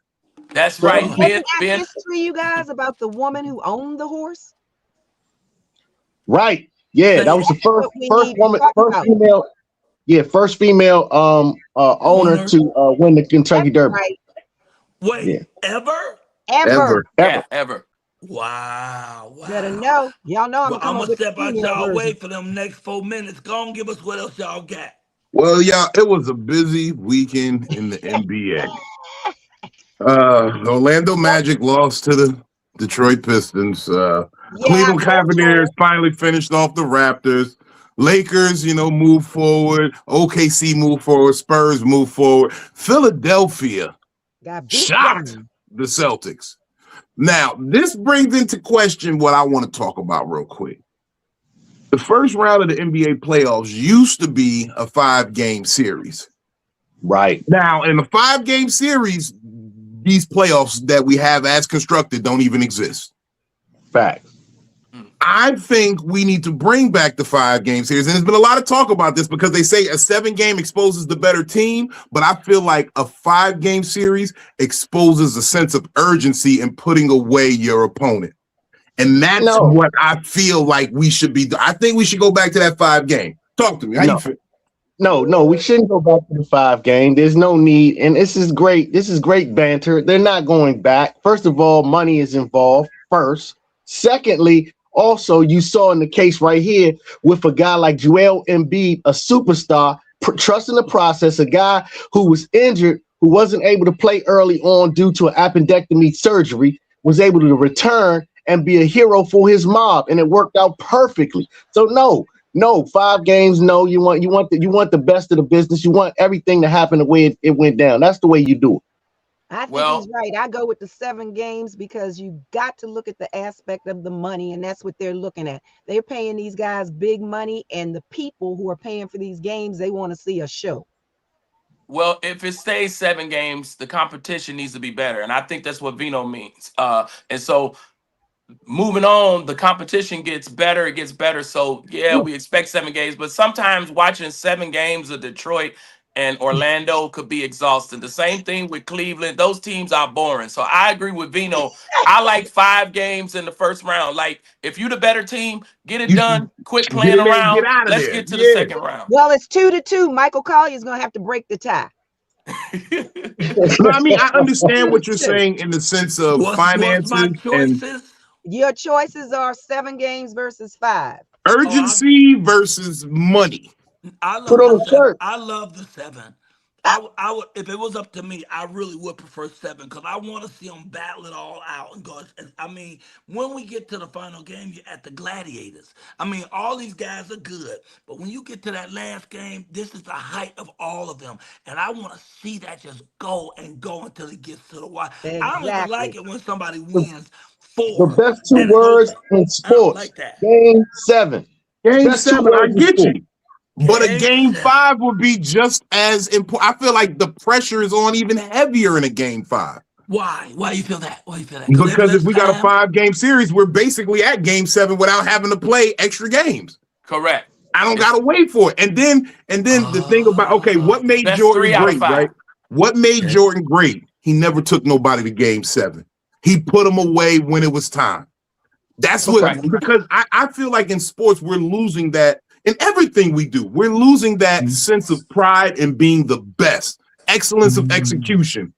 That's right. Wasn't that history, you guys, about the woman who owned the horse? Right. Yeah, that was the first woman, first female owner to win the Kentucky Derby. Right. Wait, ever? Ever. Yeah, ever. Wow. Better know. Y'all know I'm gonna step out y'all way for them next 4 minutes. Go on, give us what else y'all got. Well, yeah, it was a busy weekend in the NBA. Orlando Magic lost to the Detroit Pistons. Cleveland Cavaliers finally finished off the Raptors. Lakers, move forward. OKC move forward. Spurs move forward. Philadelphia shocked the Celtics. Now, this brings into question what I want to talk about real quick. The first round of the NBA playoffs used to be a 5-game series. Right. Now, in the 5-game series, these playoffs that we have as constructed don't even exist. Facts. I think we need to bring back the 5-game series. And there's been a lot of talk about this because they say a 7-game exposes the better team. But I feel like a 5-game series exposes a sense of urgency in putting away your opponent. And that's what I feel like we should be doing. I think we should go back to that 5-game. Talk to me. How you feel? No, we shouldn't go back to the 5-game. There's no need. And this is great. This is great banter. They're not going back. First of all, money is involved first. Secondly, also, you saw in the case right here with a guy like Joel Embiid, a superstar, trusting the process, a guy who was injured, who wasn't able to play early on due to an appendectomy surgery, was able to return and be a hero for his mob, and it worked out perfectly. So no, 5 games. No, you want the best of the business. You want everything to happen the way it went down. That's the way you do it. I think he's right. I go with the 7 games because you got to look at the aspect of the money, and that's what they're looking at. They're paying these guys big money, and the people who are paying for these games, they want to see a show. Well, if it stays 7 games, the competition needs to be better, and I think that's what Vino means. And so, moving on, the competition gets better. It gets better. So yeah, we expect 7 games, but sometimes watching 7 games of Detroit and Orlando could be exhausting. The same thing with Cleveland. Those teams are boring. So I agree with Vino. I like 5 games in the first round. Like, if you're the better team, get it done. Quit playing around. Let's get to the second round. Well, it's 2-2. Michael Colyar is going to have to break the tie. I mean, I understand what you're saying in the sense of finances and your choices are 7 games versus 5. Urgency versus money. I love the 7. I would, if it was up to me, I really would prefer 7 because I want to see them battle it all out and go. I mean, when we get to the final game, you're at the Gladiators. I mean, all these guys are good, but when you get to that last game, this is the height of all of them, and I want to see that just go and go until it gets to the wire. I don't even like it when somebody wins The 4 best two and it goes. words in I don't sports. like that. Game 7. Game Best two 7, I words in get sports. you. But a Game game 7. 5 would be just as important. I feel like the pressure is on even heavier in a game 5. Why? Why you feel that? Why you feel that? Because if we got a time? 5-game series, we're basically at game 7 without having to play extra games. Correct. I don't gotta wait for it. And then the thing about, okay, what made Best Jordan 3 out of great, 5. right? What made Jordan great? He never took nobody to game 7. He put them away when it was time. That's what, because I feel like in sports, we're losing that in everything we do. We're losing that sense of pride in being the best, excellence of execution.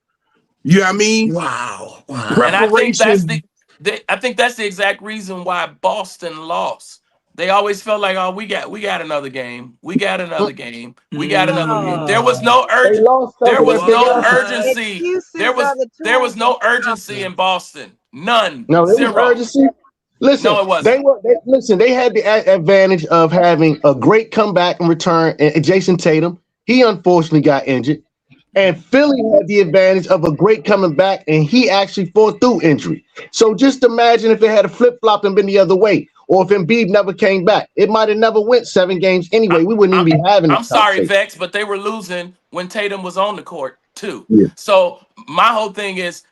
You know what I mean? Wow. And I think that's Preparation. I think that's the exact reason why Boston lost. They always felt like, oh, we got another game. We got another game. We got another game. There was no They lost there was they no lost. urgency. Excuses There are the there was tools no of urgency in Boston. None. No, it was Zero. urgency. Listen, No, it wasn't. They had the advantage of having a great comeback and return. And Jason Tatum, he unfortunately got injured, and Philly had the advantage of a great coming back, and he actually fought through injury. So just imagine if it had a flip flop and been the other way, or if Embiid never came back, it might have never went 7 games anyway. We wouldn't even be having this I'm sorry, conversation. Vex, but they were losing when Tatum was on the court too. Yeah. So my whole thing is,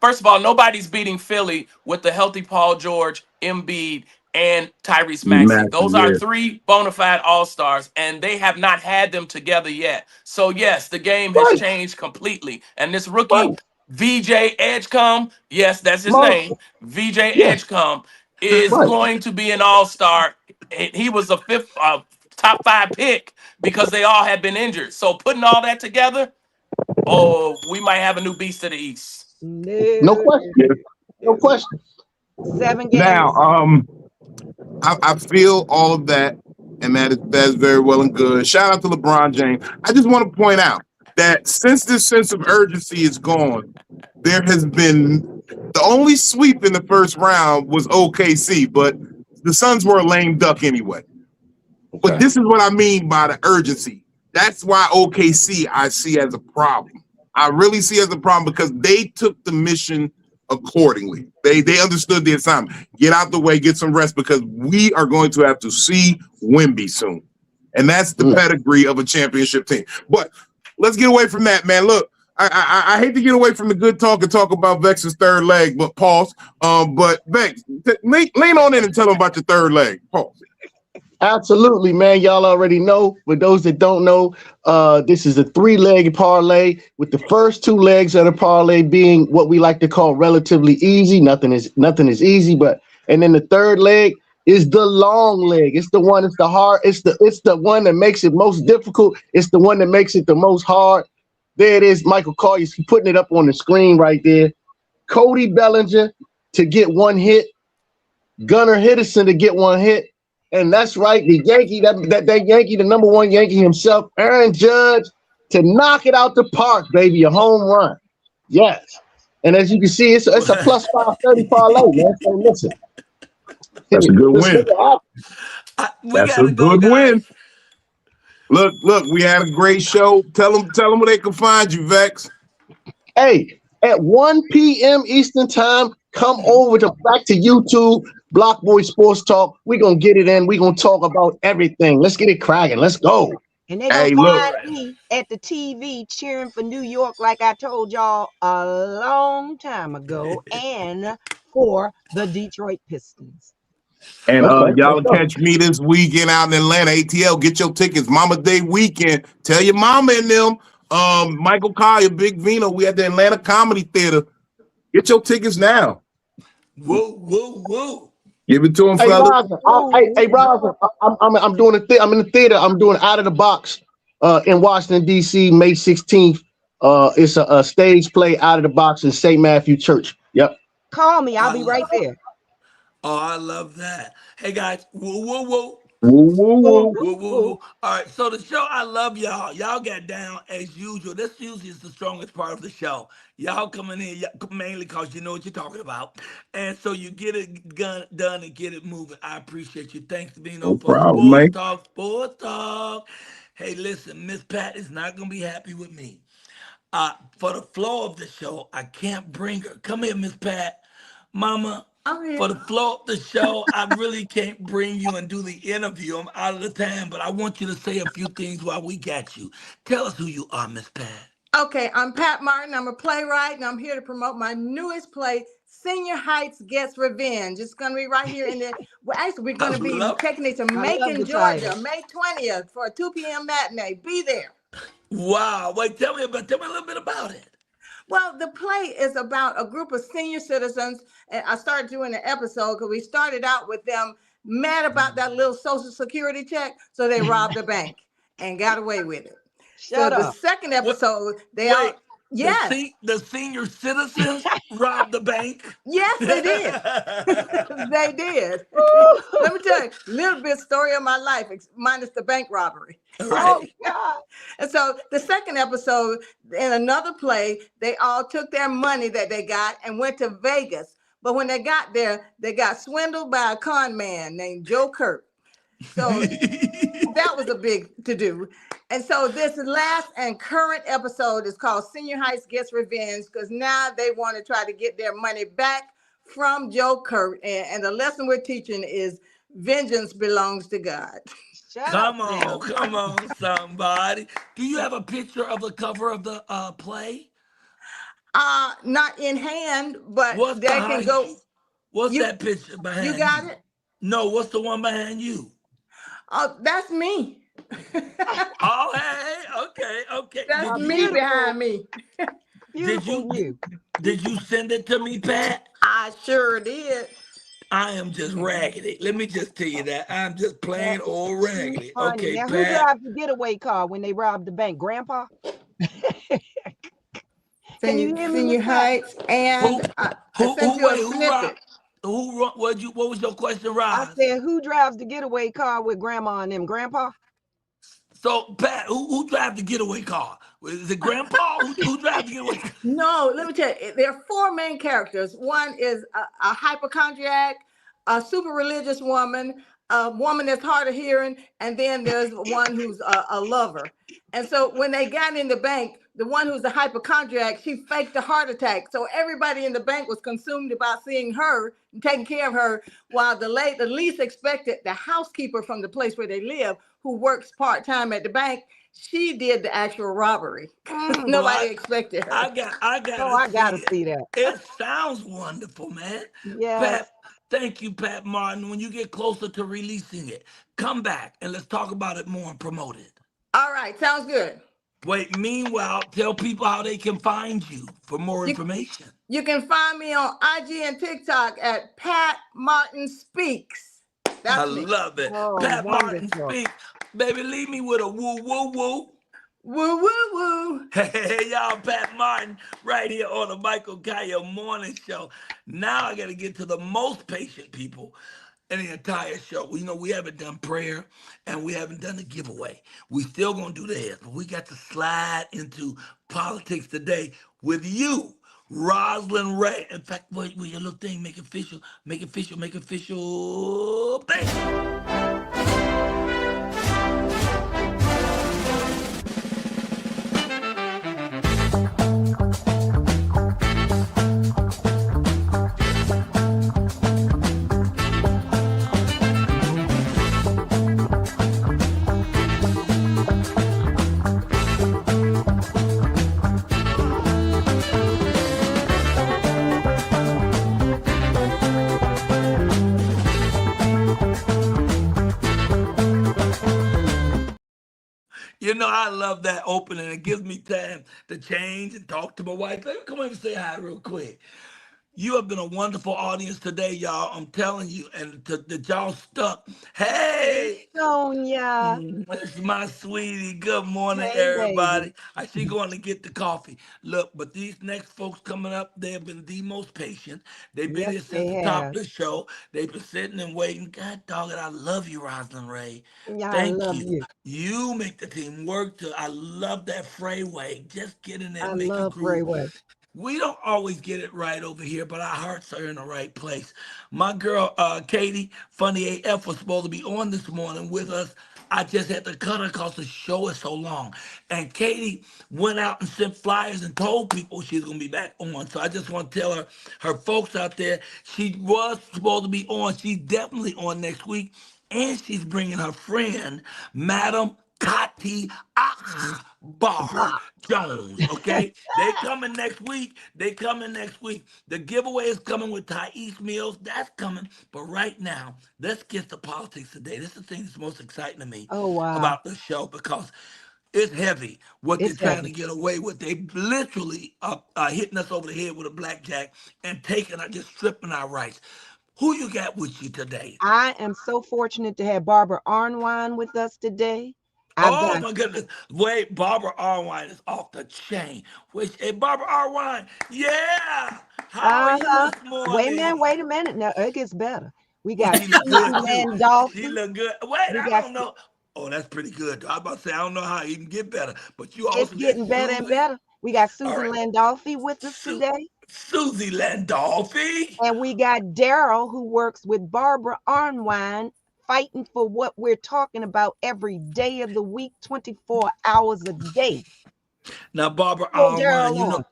first of all, nobody's beating Philly with the healthy Paul George, Embiid, and Tyrese Maxey. Those are 3 bona fide all-stars, and they have not had them together yet. So yes, the game has changed completely. And this rookie VJ Edgecombe, yes, that's his name, VJ Edgecombe, is going to be an all-star. He was a top 5 pick because they all had been injured. So putting all that together, oh, we might have a new beast of the East. No question. No question. 7 games. Now, I feel all of that, and that's very well and good. Shout out to LeBron James. I just want to point out that since this sense of urgency is gone, there has been the only sweep in the first round was OKC, but the Suns were a lame duck anyway. But this is what I mean by the urgency. That's why OKC I see as a problem. I really see as a problem because they took the mission accordingly. They understood the assignment. Get out the way, get some rest, because we are going to have to see Wemby soon. And that's the pedigree of a championship team. But let's get away from that, man. Look, I hate to get away from the good talk and talk about Vex's third leg, but pause. But Vex, lean on in and tell them about your third leg. Pause. Absolutely, man. Y'all already know. For those that don't know, this is a 3-leg parlay, with the first 2 legs of the parlay being what we like to call relatively easy. Nothing is easy, and then the third leg is the long leg. It's the one. It's the hard. It's the one that makes it most difficult. It's the one that makes it the most hard. There it is. Michael Colyar, he's putting it up on the screen right there. Cody Bellinger to get 1 hit. Gunnar Henderson to get 1 hit. And that's right, the Yankee, that Yankee, the number 1 Yankee himself, Aaron Judge, to knock it out the park, baby, a home run. Yes. And as you can see, it's a plus 530 parlay, man. So listen. That's a good win. That's a good win. Look, we had a great show. Tell them where they can find you, Vex. Hey, at 1 p.m. Eastern time, come over back to YouTube, Block Boy Sports Talk. We're going to get it in. We're going to talk about everything. Let's get it cracking. Let's go. And they're going to find me at the TV cheering for New York like I told y'all a long time ago, and for the Detroit Pistons. And y'all catch me this weekend out in Atlanta. ATL, get your tickets. Mama Day weekend. Tell your mama and them. Michael Collier, Big Vino. We at the Atlanta Comedy Theater. Get your tickets now. Whoa. Give it to him, hey, fellas. Roger, I'm doing I'm in the theater. I'm doing Out of the Box in Washington, D.C., May 16th. It's a stage play, Out of the Box, in St. Matthew Church. Yep. Call me. I'll be right there. Oh, I love that. Hey, guys. Whoa. Woo. All right, so the show, I love y'all. Y'all got down as usual. This usually is the strongest part of the show. Y'all coming in mainly because you know what you're talking about. And so you get it done and get it moving. I appreciate you. Thanks, Vino, for Sports Talk. Hey, listen, Miss Pat is not going to be happy with me. For the flow of the show, I can't bring her. Come here, Miss Pat. Mama, I'm here. For the flow of the show, I really can't bring you and do the interview. I'm out of the time, but I want you to say a few things while we got you. Tell us who you are, Miss Pat. Okay, I'm Pat Martin. I'm a playwright, and I'm here to promote my newest play, Senior Heights Gets Revenge. It's going to be right here in the. Well, actually, we're going to be taking it to Macon, Georgia, May 20th for a 2 p.m. matinee. Be there. Wow! Wait, tell me a little bit about it. Well, the play is about a group of senior citizens, and I started doing an episode because we started out with them mad about that little Social Security check, so they robbed a bank and got away with it. Shut so up. The second episode, the senior citizens robbed the bank. Yes, they did. They did. Let me tell you, a little bit story of my life, minus the bank robbery. Right. Oh, God. And so the second episode, in another play, they all took their money that they got and went to Vegas. But when they got there, they got swindled by a con man named Joe Kirk. So that was a big to-do. And so this last and current episode is called Senior Heights Gets Revenge, because now they want to try to get their money back from Joe Kirk. And the lesson we're teaching is vengeance belongs to God. Come on, somebody. Do you have a picture of the cover of the play? Not in hand, but they can go. What's that picture behind you? You got it? No, what's the one behind you? Oh, that's me. Oh, hey, okay. That's me behind me. Did you send it to me, Pat? I sure did. I am just raggedy. Let me just tell you that. I'm just plain old raggedy. Okay, now, Pat. who drives the getaway car when they robbed the bank? Grandpa? Can you hear me? Senior Heights, and I sent you a snippet. What was your question, Rob? I said, who drives the getaway car with Grandma and them? Grandpa? So, Pat, who drives the getaway car? Is it Grandpa? who drives the getaway car? No, let me tell you. There are four main characters. One is a hypochondriac, a super religious woman, a woman that's hard of hearing, and then there's one who's a lover. And so when they got in the bank, the one who's the hypochondriac, she faked a heart attack. So everybody in the bank was consumed about seeing her and taking care of her, while the least expected, the housekeeper from the place where they live, who works part-time at the bank, she did the actual robbery. Nobody expected her. I gotta see that. It sounds wonderful, man. Yeah. Pat, thank you, Pat Martin. When you get closer to releasing it, come back and let's talk about it more and promote it. All right, sounds good. Wait, meanwhile, tell people how they can find you for more information. You can find me on IG and TikTok at Pat Martin Speaks. I love it. Oh, Pat wonderful. Martin Speaks. Baby, leave me with a woo, woo, woo. Woo, woo, woo. Hey, y'all, Pat Martin, right here on the Michael Colyar Morning Show. Now I got to get to the most patient people in the entire show. We haven't done prayer and we haven't done the giveaway. We still going to do this, but we got to slide into politics today with you, Rosalind Ray. In fact, wait, your little thing, make it official. Bang. I love that opening. It gives me time to change and talk to my wife. Let me come over and say hi real quick. You have been a wonderful audience today, y'all. I'm telling you, and that y'all stuck. Hey, Sonia. It's my sweetie. Good morning, Hey, everybody. She going to get the coffee. Look, but these next folks coming up, they have been the most patient. They've been here since the top of the show. They've been sitting and waiting. God dog it, I love you, Rosalind Ray. Yeah, Thank I love you. You make the team work. I love that Freeway. Just get in there and I make it love groove. Freeway. We don't always get it right over here, but our hearts are in the right place. My girl, Katie, Funny AF, was supposed to be on this morning with us. I just had to cut her because the show is so long. And Katie went out and sent flyers and told people she's gonna be back on. So I just want to tell her folks out there, she was supposed to be on. She's definitely on next week, and she's bringing her friend, Madam Tati Bar Jones. Okay, they coming next week. They coming next week. The giveaway is coming with Thais Mills. That's coming. But right now, let's get to politics today. This is the thing that's most exciting to me Oh, wow. about the show because it's heavy what they're It's trying to heavy. get away with. They literally are hitting us over the head with a blackjack and taking our, just stripping our rights. Who you got with you today? I am so fortunate to have Barbara Arnwine with us today. I've Oh got my goodness. Wait, Barbara Arwine is off the chain. Wait, hey, Barbara Arwine, yeah. How are you uh-huh. this morning? Wait a minute. Now it gets better. We Oh, got she look Susie good too. She Landolfi. look good. Wait, We I got don't know. Oh, that's pretty good. I was about to say, I don't know how it can get better, but you it's also got getting better and Susie. better. We got All Susan right. Landolfi with us today. Susie Landolfi. And we got Daryl, who works with Barbara Arnwine, fighting for what we're talking about every day of the week, 24 hours a day. Now, Barbara Hold Arwine, Daryl on.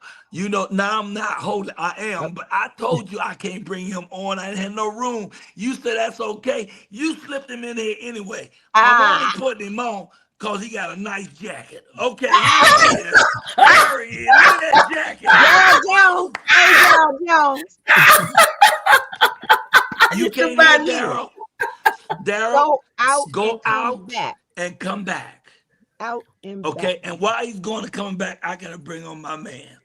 now I'm not holding. I am, but I told you I can't bring him on. I didn't have no room. You said that's okay. You slipped him in here anyway. I'm only Ah. putting him on because he got a nice jacket. Okay, here he is. There he is. Look at that jacket. Daryl Jones. Hey, Daryl Jones. You Get can't your hear body here. Daryl. Daryl, Go out go and come out back. and come back. Out and back. Okay, and while he's going to come back, I gotta bring on my man.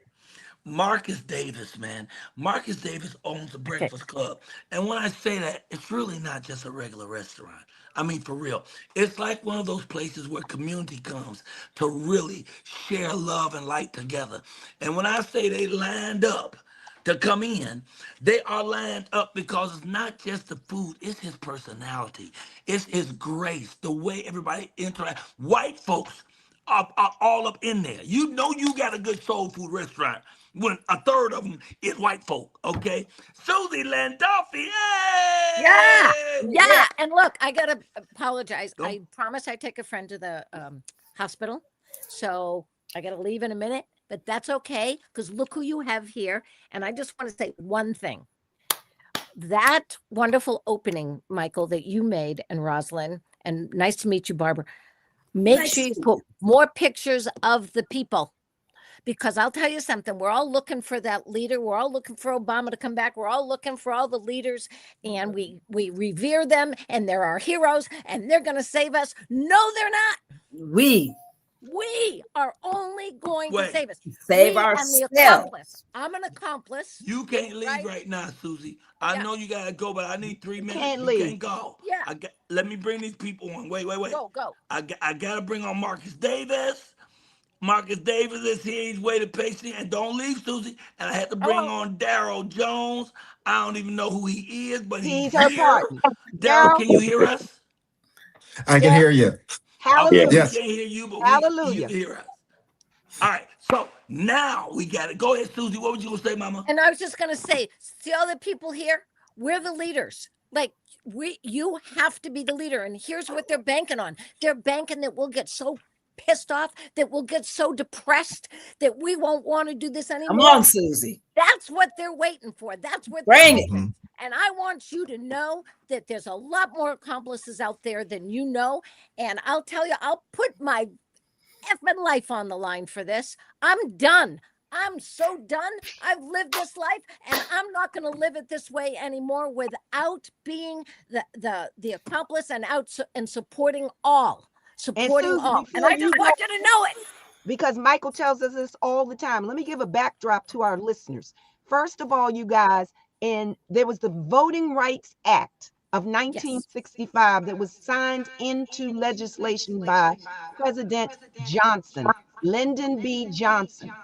Marcus Davis, man. Marcus Davis owns the Okay. Breakfast Club. And when I say that, it's really not just a regular restaurant. I mean, for real. It's like one of those places where community comes to really share love and light together. And when I say they lined up to come in, they are lined up because it's not just the food, it's his personality, it's his grace, the way everybody interacts. White folks are all up in there. You know you got a good soul food restaurant when a third of them is white folk, okay? Susie Landolfi, Yeah. hey! Yeah. And look, I got to apologize. Don't- I promised I'd take a friend to the hospital. So I got to leave in a minute, but that's okay because look who you have here. And I just want to say one thing. That wonderful opening, Michael, that you made and Rosalind, and nice to meet you, Barbara. Make Nice sure to you meet put more pictures of the people because I'll tell you something. We're all looking for that leader. We're all looking for Obama to come back. We're all looking for all the leaders, and we revere them, and they're our heroes, and they're going to save us. No, they're not. We are only going to Wait, save us. Save We and the ourselves. accomplice. I'm an accomplice. you can't leave Right? right now, Susie. I Yeah. know you gotta go, but I need 3 minutes. Can't You leave. can't go. Yeah. Let me bring these people on. Wait. Go. I gotta bring on Marcus Davis. Marcus Davis is here. He's waiting patiently. And don't leave, Susie. And I had to bring Hello. on Daryl Jones. I don't even know who he is, but he's He's her here. partner. Daryl, Daryl, can you hear us? I can Daryl, hear you. Okay, we hallelujah. Yes. can't hear you, but you Hallelujah. can hear us. All right, so now we got it. Go ahead, Susie. What would you say, Mama? And I was just going to say, see all the people here? We're the leaders. Like you have to be the leader. And here's what they're banking on. They're banking that we'll get so pissed off, that we'll get so depressed that we won't want to do this Come anymore. on, Susie. That's what they're waiting for. That's what Bring they're it. hoping. And I want you to know that there's a lot more accomplices out there than you know. And I'll tell you, I'll put my effing life on the line for this. I'm done. I'm so done. I've lived this life and I'm not going to live it this way anymore without being the accomplice and and supporting all. And Supporting Susie, all. And before I you just go, want you to know it. because Michael tells us this all the time, let me give a backdrop to our listeners. First of all, you guys, there was the Voting Rights Act of 1965 that was signed into legislation by President Johnson, Lyndon B. Johnson.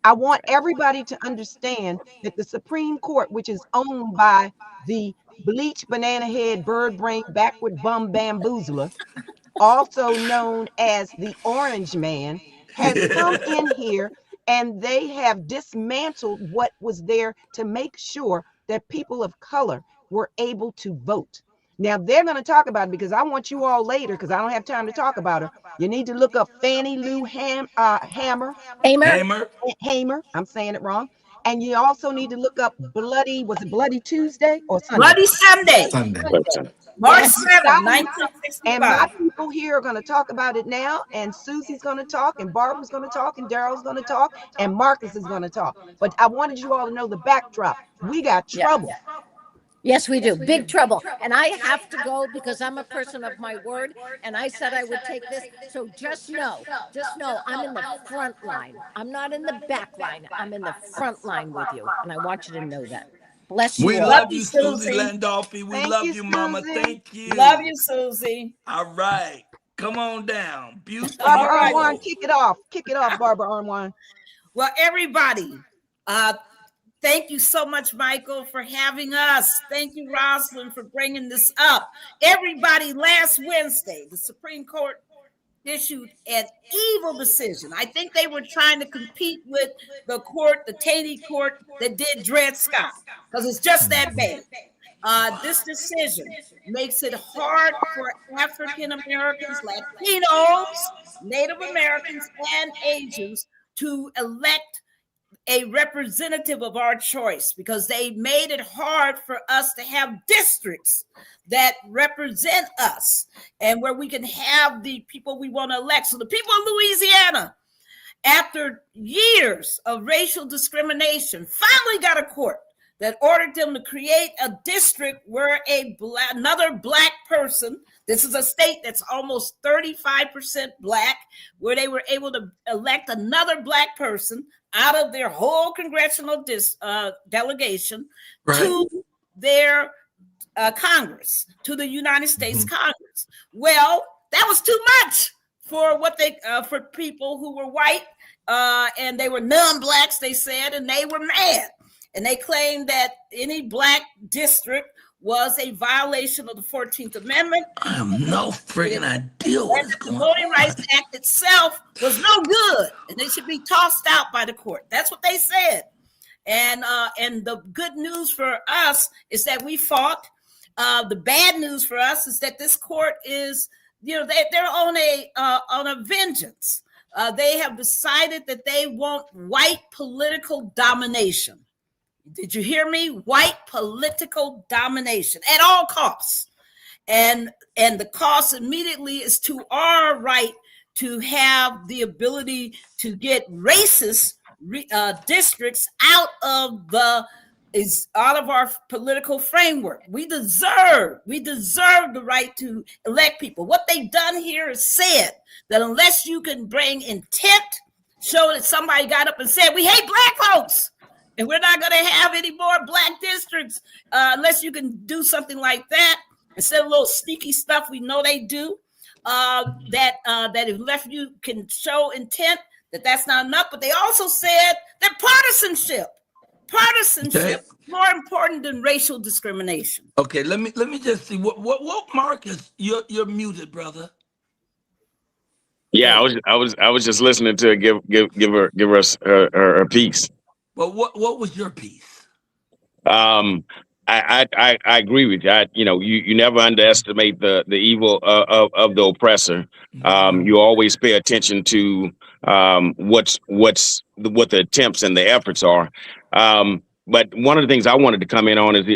I want everybody to understand that the Supreme Court, which is owned by the bleach banana head bird brain backward bum bamboozler, also known as the Orange Man, has come in here and they have dismantled what was there to make sure that people of color were able to vote. Now they're going to talk about it because I want you all later, because I don't have time to talk about her. You need to look up Fannie Lou Hammer. Hamer. Hamer. I'm saying it wrong. And you also need to look up was it Bloody Tuesday or Sunday? Bloody Sunday. Sunday. March And 7th, and my 1965. people here are going to talk about it now. And Susie's going to talk, and Barbara's going to talk, and Daryl's going to talk, and Marcus is going to talk. But I wanted you all to know the backdrop. We got trouble. Yes, we do. Big trouble. And I have to go because I'm a person of my word. And I said I would take this. So just know, I'm in the front line. I'm not in the back line. I'm in the front line with you. And I want you to know that. Bless you We all. love you, Susie Landolfi. We Thank love you, you, Mama. Susie. Thank you. Love you, Susie. All right. Come on down. Bute Barbara tomorrow. Armwan, kick it off. Kick it off, Barbara Armwan. Well, everybody, thank you so much, Michael, for having us. Thank you, Rosalind, for bringing this up. Everybody, last Wednesday, the Supreme Court issued an evil decision. I think they were trying to compete with the court, the Taney court that did Dred Scott, because it's just that bad. This decision makes it hard for African Americans, Latinos, Native Americans, and Asians to elect a representative of our choice, because they made it hard for us to have districts that represent us and where we can have the people we want to elect. So the people of Louisiana, after years of racial discrimination, finally got a court that ordered them to create a district where another black person, this is a state that's almost 35% black, where they were able to elect another black person out of their whole congressional delegation to their Congress, to the United States Congress. Well, that was too much for for people who were white, and they were non-blacks, they said, and they were mad. And they claimed that any black district was a violation of the 14th Amendment. I have no friggin' idea what's The going Voting on. Rights Act itself was no good, and they should be tossed out by the court. That's what they said. And the good news for us is that we fought. The bad news for us is that this court is, they're on a vengeance. They have decided that they want white political domination. Did you hear me? White political domination at all costs. And the cost immediately is to our right to have the ability to get racist districts out of our political framework. We deserve the right to elect people. What they've done here is said that unless you can bring intent, show that somebody got up and said, we hate black folks, and we're not going to have any more black districts unless you can do something like that, instead of little sneaky stuff we know they do, that if left you can show intent, that's not enough. But they also said that partisanship more important than racial discrimination. Okay, let me just see what Marcus, you're muted, brother. Yeah, I was just listening to her give us her piece. But what was your piece? I agree with you. You never underestimate the evil of the oppressor. You always pay attention to what the attempts and the efforts are. But one of the things I wanted to come in on is,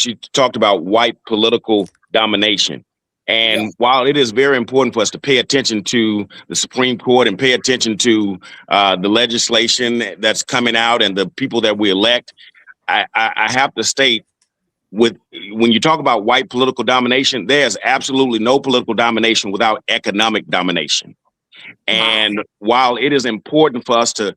she talked about white political domination. And while it is very important for us to pay attention to the Supreme Court and pay attention to the legislation that's coming out and the people that we elect, I have to state, when you talk about white political domination, there's absolutely no political domination without economic domination. And while it is important for us to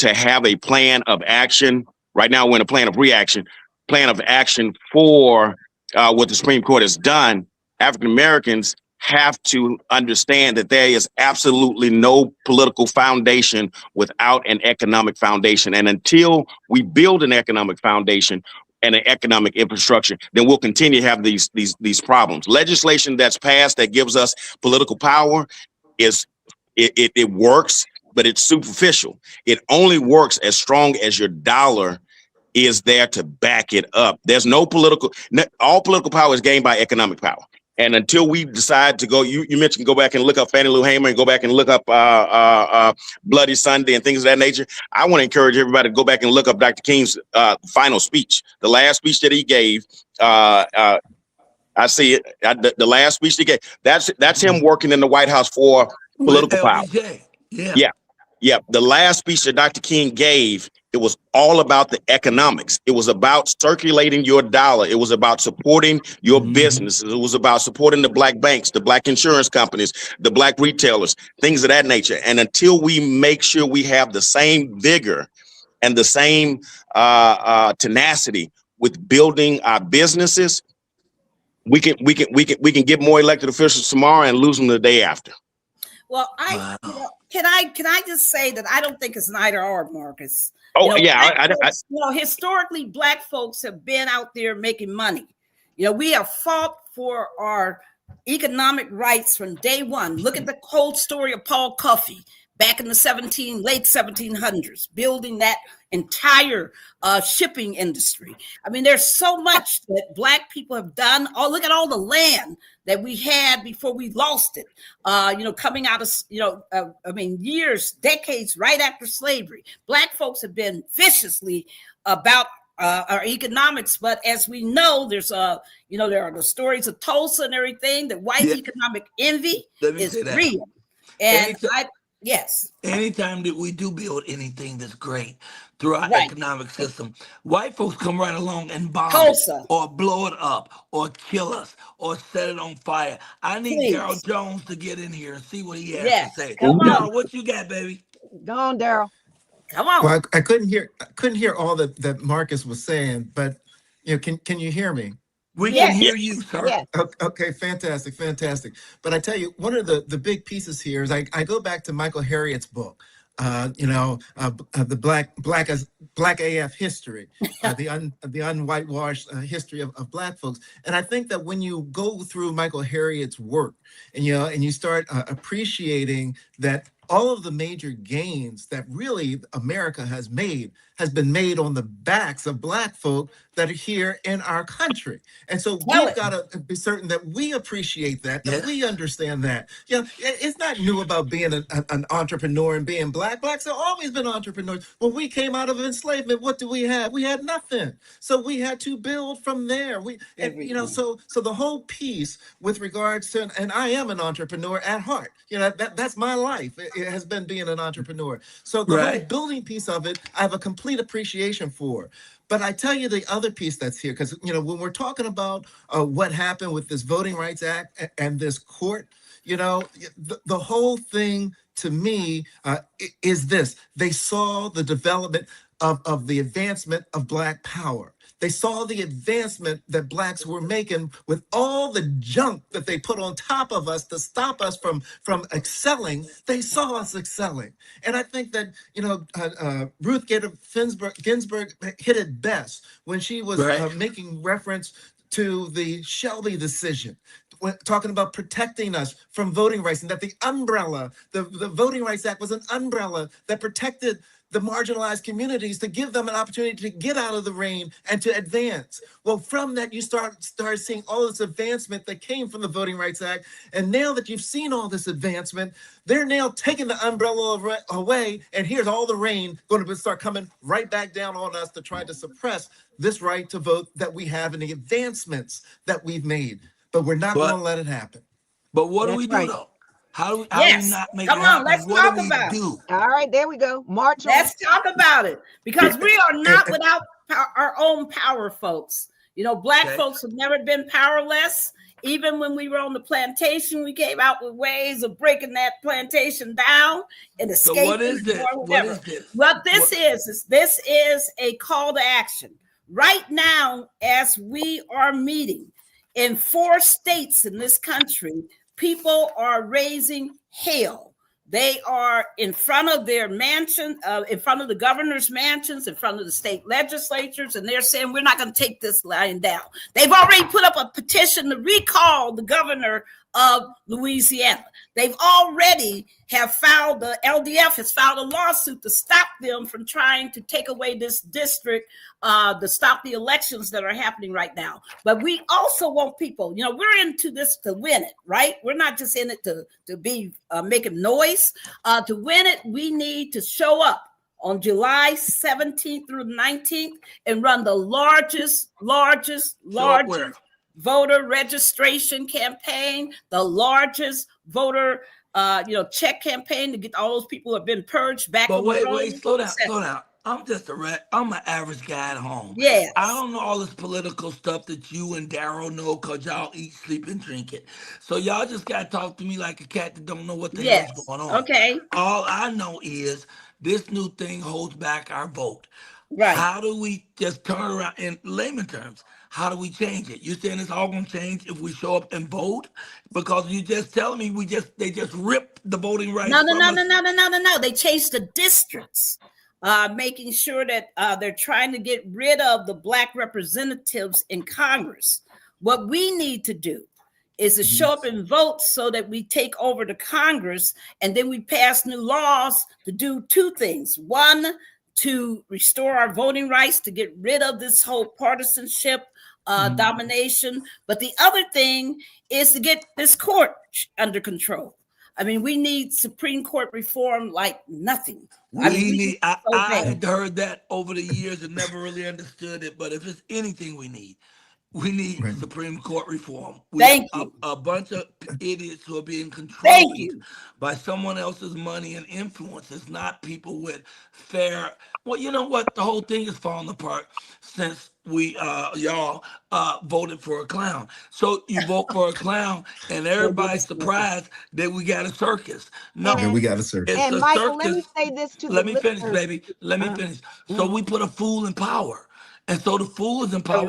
have a plan of action, right now we're in a plan of action for what the Supreme Court has done, African Americans have to understand that there is absolutely no political foundation without an economic foundation. And until we build an economic foundation and an economic infrastructure, then we'll continue to have these problems. Legislation that's passed that gives us political power it works, but it's superficial. It only works as strong as your dollar is there to back it up. There's no all political power is gained by economic power. And until we decide to go, you mentioned go back and look up Fannie Lou Hamer and go back and look up Bloody Sunday and things of that nature. I want to encourage everybody to go back and look up Dr. King's final speech, the last speech that he gave. I see it. The last speech he gave. That's him working in the White House for political power. Yeah. The last speech that Dr. King gave, it was all about the economics. It was about circulating your dollar. It was about supporting your businesses. It was about supporting the black banks, the black insurance companies, the black retailers, things of that nature. And until we make sure we have the same vigor and the same tenacity with building our businesses, we can get more elected officials tomorrow and lose them the day after. Well, can I just say that I don't think it's an either or, Marcus. Oh, Historically, black folks have been out there making money. We have fought for our economic rights from day one. Look at the whole story of Paul Cuffey back in the late 1700s, building that entire shipping industry. I mean, there's so much that black people have done. Oh, look at all the land that we had before we lost it. Coming out of, years, decades right after slavery. Black folks have been viciously about our economics, but as we know, there's there are the stories of Tulsa and everything. That white economic envy is real, and yes. Anytime that we do build anything that's great through our economic system, white folks come right along and bomb it, or blow it up, or kill us, or set it on fire. I need Daryl Jones to get in here and see what he has to say. Daryl, what you got, baby? Go on, Daryl. Come on. Well, I couldn't hear all that Marcus was saying, but can you hear me? We can hear you, sir. Yes. Okay, fantastic. But I tell you, one of the big pieces here is I go back to Michael Harriot's book, the Black AF history, the unwhitewashed history of Black folks. And I think that when you go through Michael Harriot's work and you start appreciating that all of the major gains that really America has been made on the backs of Black folk that are here in our country. And so we've got to be certain that we appreciate that we understand that. It's not new about being an entrepreneur and being Black. Blacks have always been entrepreneurs. When we came out of enslavement, what do we have? We had nothing. So we had to build from there. So the whole piece with regards to, and I am an entrepreneur at heart. That's my life. It has been being an entrepreneur. So the whole building piece of it, I have a complete appreciation for. But I tell you the other piece that's here, because when we're talking about what happened with this Voting Rights Act and this court, the whole thing to me is this: they saw the development of the advancement of Black power. They saw the advancement that Blacks were making with all the junk that they put on top of us to stop us from excelling. They saw us excelling. And I think that, Ruth Bader Ginsburg hit it best when she was making reference to the Shelby decision, talking about protecting us from voting rights, and that the umbrella, the Voting Rights Act was an umbrella that protected the marginalized communities to give them an opportunity to get out of the rain and to advance. Well, from that, you start seeing all this advancement that came from the Voting Rights Act. And now that you've seen all this advancement, they're now taking the umbrella away, and here's all the rain going to start coming right back down on us to try to suppress this right to vote that we have and the advancements that we've made. But we're not going to let it happen. But what do we do, though? How do we not make it happen? Come on, let's talk about it. All right, there we go. March on. Let's talk about it, because we are not without our own power, folks. Black folks have never been powerless. Even when we were on the plantation, we came out with ways of breaking that plantation down and escaping. So what is this? What this is a call to action. Right now, as we are meeting in 4 states in this country, people are raising hell. They are in front of their mansion, in front of the governor's mansions, in front of the state legislatures, and they're saying, we're not going to take this line down. They've already put up a petition to recall the governor of Louisiana. They've already have filed, the LDF has filed a lawsuit to stop them from trying to take away this district, to stop the elections that are happening right now. But we also want people, we're into this to win it, right? We're not just in it to be making noise. To win it, we need to show up on July 17th through 19th and run the largest voter registration campaign, the largest voter check campaign to get all those people who have been purged back. But wait, slow down. I'm an average guy at home. Yes. I don't know all this political stuff that you and Daryl know because y'all eat, sleep, and drink it. So y'all just got to talk to me like a cat that don't know what the hell is going on. Okay. All I know is this new thing holds back our vote. Right. How do we just turn around in layman terms? How do we change it? You're saying it's all going to change if we show up and vote? Because you just telling me they just ripped the voting rights. No. They changed the districts, making sure that they're trying to get rid of the Black representatives in Congress. What we need to do is to show up and vote so that we take over the Congress, and then we pass new laws to do two things. One, to restore our voting rights, to get rid of this whole partisanship, domination. But the other thing is to get this court under control. I mean, we need Supreme Court reform like nothing. I had heard that over the years and never really understood it. But if it's anything we need Supreme Court reform. Thank you. A bunch of idiots who are being controlled by someone else's money and influence. It's not people with fair. Well, you know what? The whole thing is falling apart since y'all voted for a clown. So you vote for a clown, and everybody's surprised that we got a circus. No, we got a circus. And Michael, let me say this to Let me finish, baby. Let me finish. So we put a fool in power. And so the fool is in power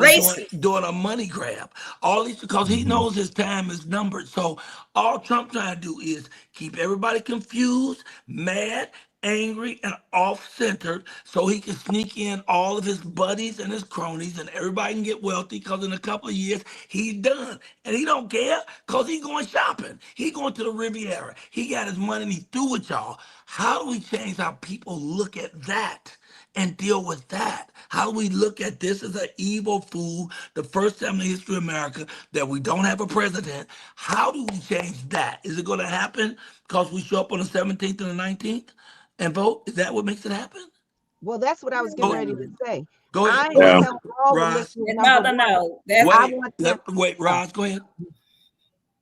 doing a money grab. All these because he knows his time is numbered. So all Trump trying to do is keep everybody confused, mad, angry, and off-centered so he can sneak in all of his buddies and his cronies and everybody can get wealthy because in a couple of years he's done. And he don't care because he's going shopping. He going to the Riviera. He got his money and he's through with y'all. How do we change how people look at that and deal with that? How do we look at this as an evil fool, the first time in the history of America that we don't have a president? How do we change that? Is it going to happen because we show up on the 17th and the 19th and vote? Is that what makes it happen? Well, that's what I was getting ready to say. Go ahead. Roz. Wait, Roz, go ahead.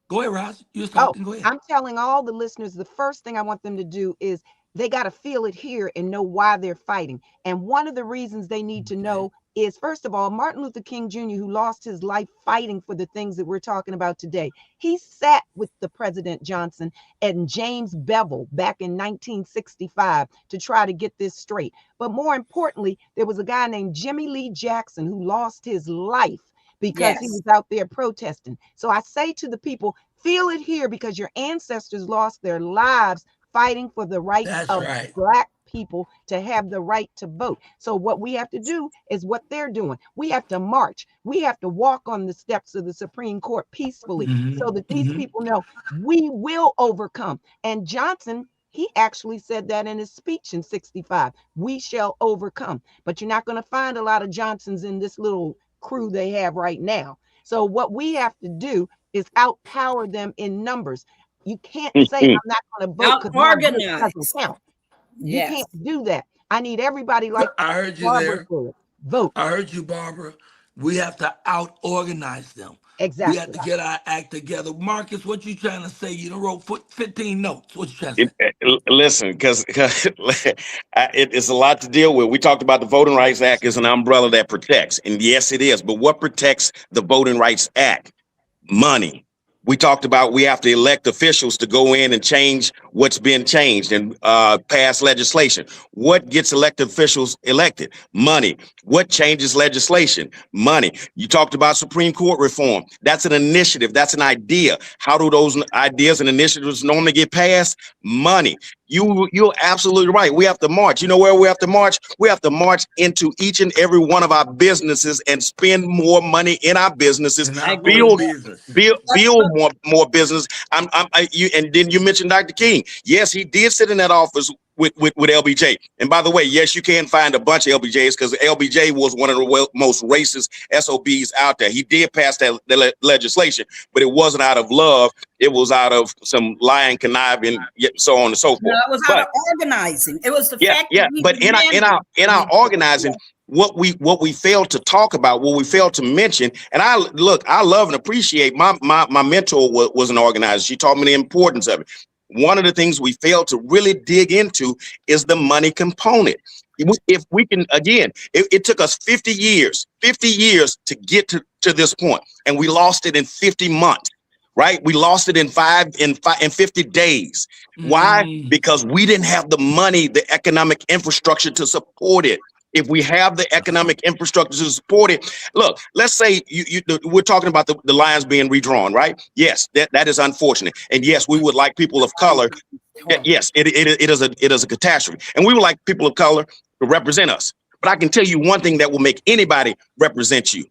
Go ahead, Roz. You was talking. Go ahead. I'm telling all the listeners, the first thing I want them to do is they got to feel it here and know why they're fighting. And one of the reasons they need to know is, first of all, Martin Luther King Jr., who lost his life fighting for the things that we're talking about today. He sat with the President Johnson and James Bevel back in 1965 to try to get this straight. But more importantly, there was a guy named Jimmy Lee Jackson who lost his life because he was out there protesting. So I say to the people, feel it here because your ancestors lost their lives fighting for the right of Black people to have the right to vote. So what we have to do is what they're doing. We have to march. We have to walk on the steps of the Supreme Court peacefully so that these people know we will overcome. And Johnson, he actually said that in his speech in 65, we shall overcome. But you're not going to find a lot of Johnsons in this little crew they have right now. So what we have to do is outpower them in numbers. You can't say I'm not going to vote because my vote doesn't count. You can't do that. I need everybody like I heard you Barbara there. Vote. I heard you, Barbara. We have to out-organize them. Exactly. We have to get our act together. Marcus, what you trying to say? You done wrote 15 notes. What you trying to say? Listen, because it's a lot to deal with. We talked about the Voting Rights Act as an umbrella that protects. And yes, it is. But what protects the Voting Rights Act? Money. We talked about we have to elect officials to go in and change what's been changed and pass legislation. What gets elected officials elected? Money. What changes legislation? Money. You talked about Supreme Court reform. That's an initiative. That's an idea. How do those ideas and initiatives normally get passed? Money. You're absolutely right. We have to march. You know where we have to march? We have to march into each and every one of our businesses and spend more money in our businesses. Build more business. And then you mentioned Dr. King. Yes, he did sit in that office with LBJ. And by the way, yes, you can find a bunch of LBJs because LBJ was one of the most racist SOBs out there. He did pass that legislation, but it wasn't out of love. It was out of some lying, conniving, so on and so forth. No, it was out of organizing. It was the fact that we but in our organizing, what we failed to talk about, what we failed to mention, and I love and appreciate my mentor was an organizer. She taught me the importance of it. One of the things we failed to really dig into is the money component. If we can, again, it took us 50 years to get to this point, and we lost it in 50 months. Right? We lost it in 50 days. Why? Because we didn't have the money, the economic infrastructure to support it. If we have the economic infrastructure to support it, look, let's say we're talking about the lines being redrawn, right? Yes, that is unfortunate. And yes, we would like people of color. Yes, it is a catastrophe. And we would like people of color to represent us. But I can tell you one thing that will make anybody represent you.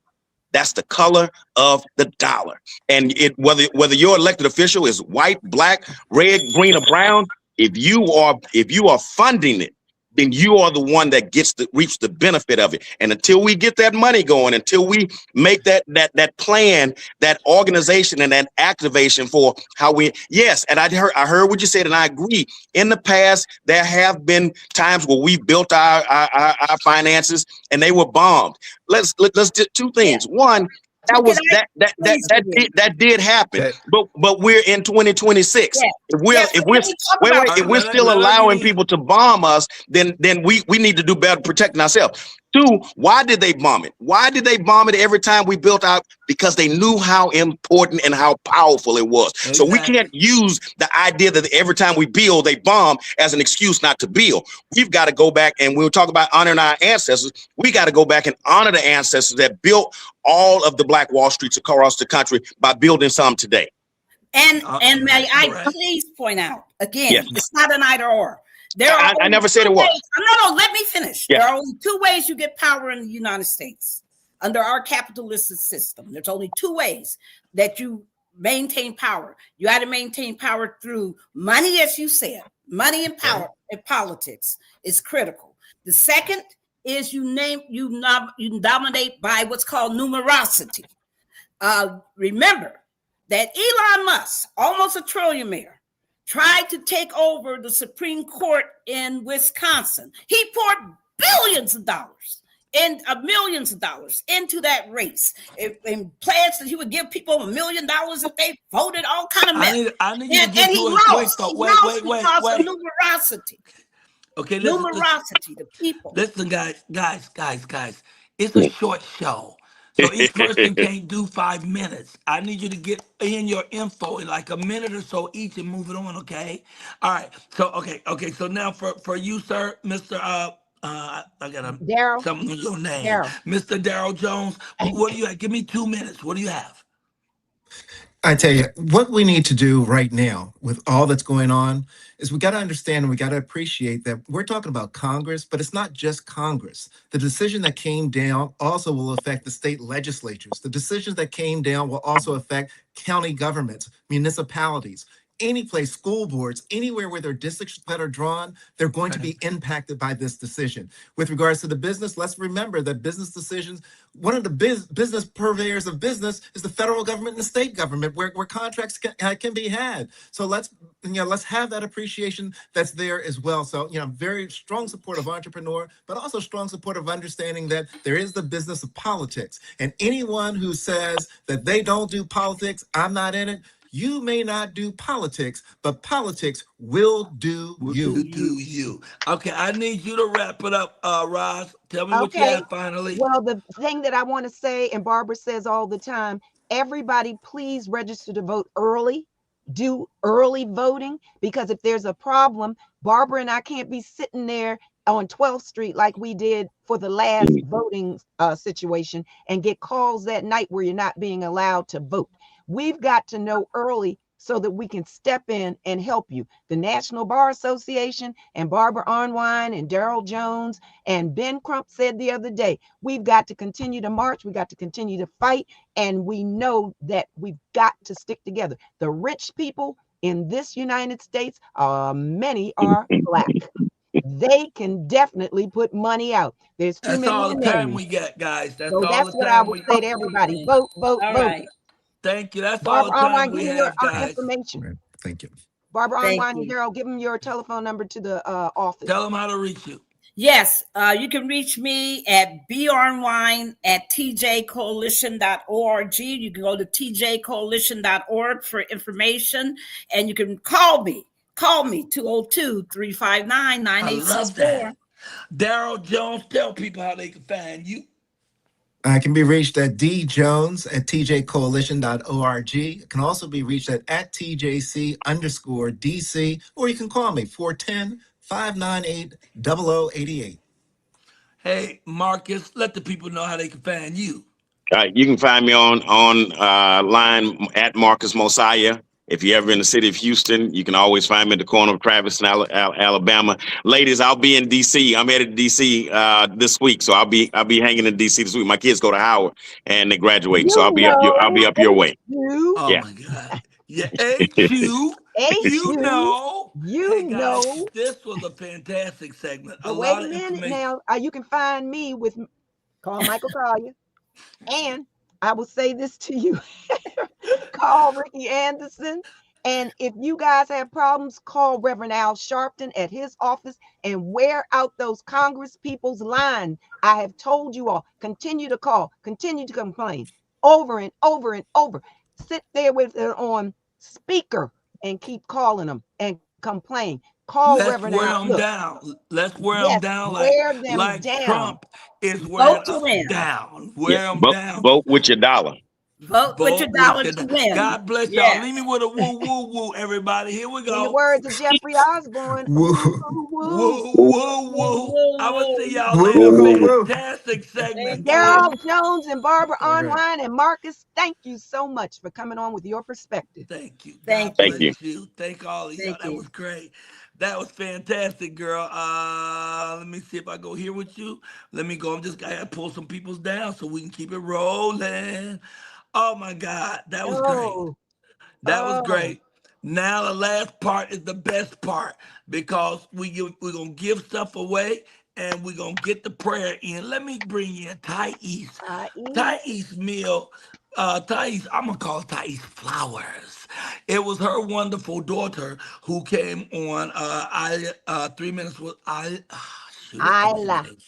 That's the color of the dollar. And whether your elected official is white, black, red, green, or brown, if you are funding it, then you are the one that reaps the benefit of it. And until we get that money going, until we make that plan, that organization, and that activation for how yes, and I heard what you said, and I agree. In the past, there have been times where we built our finances and they were bombed. Let's do two things. One, that did happen, but we're in 2026. If we're still allowing people to bomb us, then we need to do better protecting ourselves. Two, why did they bomb it? Why did they bomb it every time we built out? Because they knew how important and how powerful it was. Exactly. So we can't use the idea that every time we build, they bomb as an excuse not to build. We've got to go back, and we'll talk about honoring our ancestors. We got to go back and honor the ancestors that built all of the Black Wall Streets across the country by building some today. And may I please point out again, It's not an either or. I never said it was. No, let me finish. Yeah. There are only two ways you get power in the United States under our capitalistic system. There's only two ways that you maintain power. You got to maintain power through money, as you said. Money and power in politics is critical. The second is you dominate by what's called numerosity. Remember that Elon Musk, almost a trillionaire, tried to take over the Supreme Court in Wisconsin. He poured billions of dollars and millions of dollars into that race, and pledged that he would give people $1 million if they voted, all kind of mess. I need you to get to it quick, though. Wait. Of numerosity. Okay, numerosity, the people. Listen, guys. It's a short show. So each person can't do 5 minutes. I need you to get in your info in like a minute or so each and move it on, okay? All right. So okay. So now for you, sir, Mr. I got Daryl. something with your name. Mr. Daryl Jones. What do you have? Give me 2 minutes. What do you have? I tell you, what we need to do right now with all that's going on is we got to understand and we got to appreciate that we're talking about Congress, but it's not just Congress. The decision that came down also will affect the state legislatures. The decisions that came down will also affect county governments, municipalities, any place, school boards, anywhere where there are districts that are drawn, they're going to be impacted by this decision. With regards to the business, let's remember that business decisions, one of the business purveyors of business is the federal government and the state government, where contracts can be had. So let's have that appreciation that's there as well. So, very strong support of entrepreneur, but also strong support of understanding that there is the business of politics. And anyone who says that they don't do politics, I'm not in it, you may not do politics, but politics will do you. Okay, I need you to wrap it up, Roz. Tell me what you have finally. Well, the thing that I want to say, and Barbara says all the time, everybody please register to vote early. Do early voting, because if there's a problem, Barbara and I can't be sitting there on 12th Street like we did for the last voting situation and get calls that night where you're not being allowed to vote. We've got to know early so that we can step in and help you. The National Bar Association and Barbara Arnwine and Daryl Jones and Ben Crump said the other day, we've got to continue to march, we got to continue to fight, and we know that we've got to stick together. The rich people in this United States, many are Black. They can definitely put money out. There's too That's many all to the time name. we got, guys. That's So all that's the what I time would we. say to everybody. Vote, vote, All vote. right. Thank you. That's all Barbara the time Arnwine, we give them your have, guys. information. Thank you. Barbara Thank Arnwine and you. Daryl, give them your telephone number to the office. Tell them how to reach you. Yes, you can reach me at bornwine@tjcoalition.org. You can go to tjcoalition.org for information, and you can call me. Call me 202-359-9864. I love that. Daryl Jones, tell people how they can find you. I can be reached at djones@tjcoalition.org. It can also be reached at TJC_DC, or you can call me 410-598-0088. Hey, Marcus, let the people know how they can find you. You can find me on line at Marcus Mosiah. If you're ever in the city of Houston, you can always find me at the corner of Travis and Alabama. Ladies, I'll be in DC. I'm headed to DC this week, so I'll be hanging in DC this week. My kids go to Howard and they graduate, so I'll be up your way. Oh Yeah. my God. Yeah, HU. You know. Hey guys, this was a fantastic segment. But A wait lot a of minute information. now. You can find me with call Michael Colyar. And I will say this to you. Call Ricky Anderson. And if you guys have problems, call Reverend Al Sharpton at his office and wear out those Congress people's line. I have told you all, continue to call, continue to complain over and over and over. Sit there with it on speaker and keep calling them and complain. Call Let's Reverend wear Al. them Look, down. Let's wear them yes, down wear them like down. Trump is Vote wearing to us win. down. Yeah. Wear them down. Vote with your dollar. Vote with your Vote with dollar your to win. God bless y'all. Yes. Leave me with a woo woo woo, everybody. Here we In the go. words of Jeffrey Osborne, Woo, woo, woo. Woo woo Woo, woo. woo, I will see woo. y'all woo, later. woo, woo. Fantastic segment, Thank guys. you. Daryl Jones and Barbara All right. Arnwine and Marcus, thank you so much for coming on with your perspective. Thank you. God Thank Thank you. you. bless you. Thank all of y'all. Thank That you. was great. That was fantastic, girl. Let me see if I go here with you. Let me go. I gotta pull some people's down so we can keep it rolling. Oh my God, that was great. Oh, That was oh, great. Now the last part is the best part because we're gonna give stuff away and we're gonna get the prayer in. Let me bring in Thais. Thais. Thais Mill. Thais, I'm gonna call Thais Flowers. It was her wonderful daughter who came on 3 minutes with shoot, it's too many Isla, names.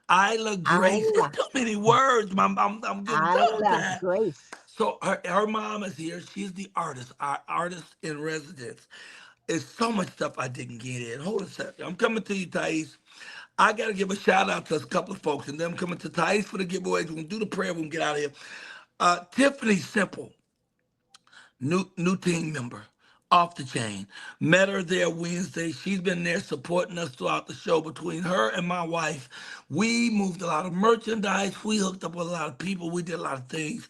Isla Grace. It's Isla, too many words. I'm getting tongue Isla tied. Grace. So her mom is here. She's the artist, our artist in residence. There's so much stuff I didn't get in. Hold a second. I'm coming to you, Thais. I got to give a shout out to a couple of folks, and then I'm coming to Thais for the giveaways. We're going to do the prayer. We're going to get out of here. Tiffany Simple, new team member, off the chain. Met her there Wednesday. She's been there supporting us throughout the show. Between her and my wife, we moved a lot of merchandise. We hooked up with a lot of people. We did a lot of things.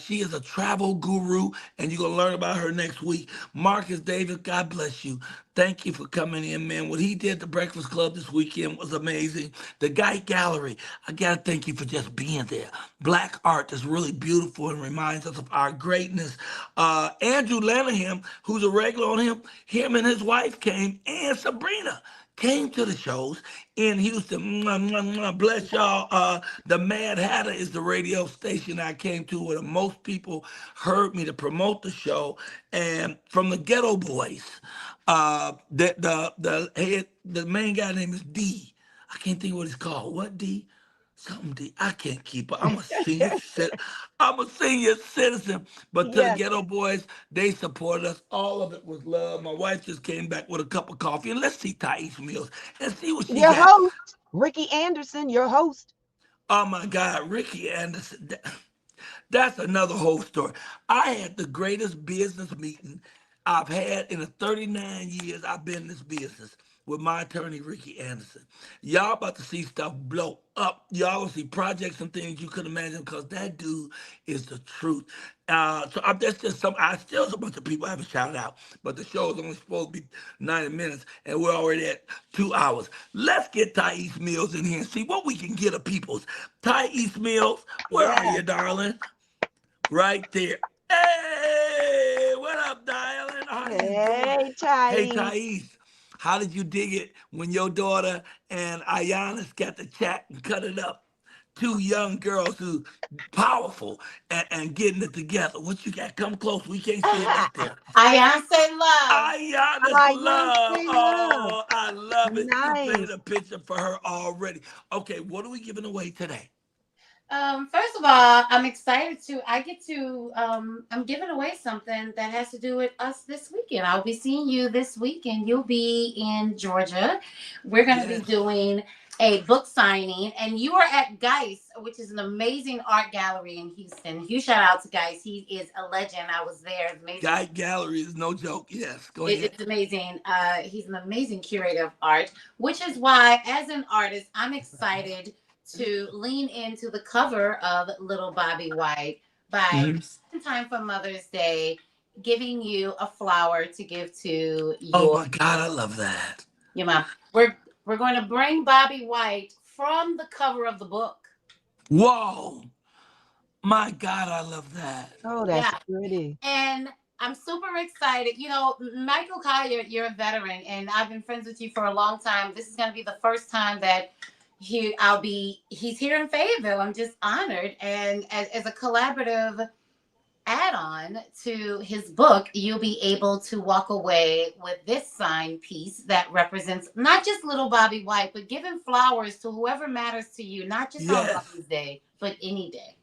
She is a travel guru, and you're gonna learn about her next week. Marcus Davis, God bless you. Thank you for coming in, man. What he did at the Breakfast Club this weekend was amazing. The Guy Gallery, I gotta thank you for just being there. Black art is really beautiful and reminds us of our greatness. Andrew Lanahan, who's a regular on him and his wife came, and Sabrina came to the shows in Houston. Mwah, mwah, mwah. Bless y'all. The Mad Hatter is the radio station I came to where the most people heard me to promote the show. And from the Ghetto Boys, the main guy name is D. I can't think what he's called. What D? Something D. I can't keep up. I'm a senior citizen. But to the Yes, Ghetto Boys, they supported us. All of it was love. My wife just came back with a cup of coffee. And let's see Thais Mills and see what she your got. host, Ricky Anderson, your host. Oh my God, Ricky Anderson. That's another whole story. I had the greatest business meeting I've had in the 39 years I've been in this business with my attorney, Ricky Anderson. Y'all about to see stuff blow up. Y'all gonna see projects and things you couldn't imagine because that dude is the truth. That's just some, I still a bunch of people I haven't shouted out, but the show is only supposed to be 90 minutes and we're already at 2 hours. Let's get Thais Mills in here and see what we can get of people's. Thais Mills, where are Yeah. you, darling? Right there. Hey, what up, darling? How you doing? Hey, Hey, Thais. Thais, how did you dig it when your daughter and Ayianis got to chat and cut it up? Two young girls who powerful and getting it together. What you got? Come close. We can't see it back there. Ayana Love. Ayianis I Love. say love. Oh, I love it. You painted Nice. a picture for her already. Okay, what are we giving away today? First of all, I'm excited I'm giving away something that has to do with us this weekend. I'll be seeing you this weekend. You'll be in Georgia. We're going to be Yes. doing a book signing, and you are at Geist, which is an amazing art gallery in Houston. Huge shout out to Geist. He is a legend. I was there. It's amazing. Guy Gallery is no joke. Yes, go ahead. It's amazing. He's an amazing curator of art, which is why, as an artist, I'm excited to lean into the cover of Little Bobby White by time for Mother's Day, giving you a flower to give to your. Oh my God, I love that. Your mom. We're going to bring Bobby White from the cover of the book. Whoa. My God, I love that. Oh, that's pretty. And I'm super excited. You know, Michael Colyar, you're a veteran, and I've been friends with you for a long time. This is going to be the first time that he's here in Fayetteville. I'm just honored. And as a collaborative add-on to his book, you'll be able to walk away with this signed piece that represents not just little Bobby White, but giving flowers to whoever matters to you, not just on Mother's Day, but any day.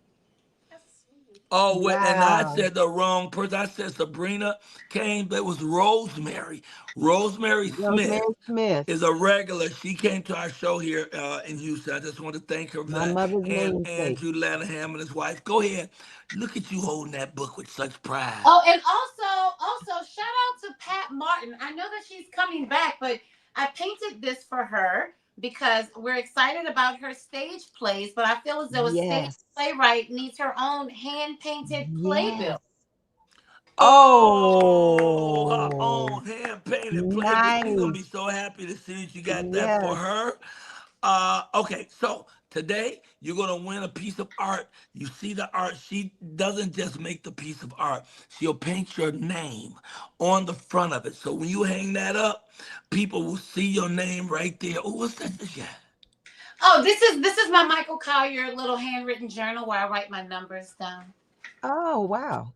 Oh, wait, and I Wow. said the wrong person. I said Sabrina came, but it was Rosemary. Rosemary Smith Smith. is a regular. She came to our show here in Houston. I just want to thank her for My that. mother's And namesake. Andrew Lanham and his wife. Go ahead. Look at you holding that book with such pride. Oh, and also shout out to Pat Martin. I know that she's coming back, but I painted this for her because we're excited about her stage plays, but I feel as though a stage playwright needs her own hand-painted playbill. Oh, her Oh, own hand-painted playbill. She's going to be nice. so happy to see that you got that for Yes. her. Okay, so today you're gonna win a piece of art. You see the art. She doesn't just make the piece of art. She'll paint your name on the front of it. So when you hang that up, people will see your name right there. Oh, what's that? Yeah. Oh, this is my Michael Colyar little handwritten journal where I write my numbers down. Oh, wow.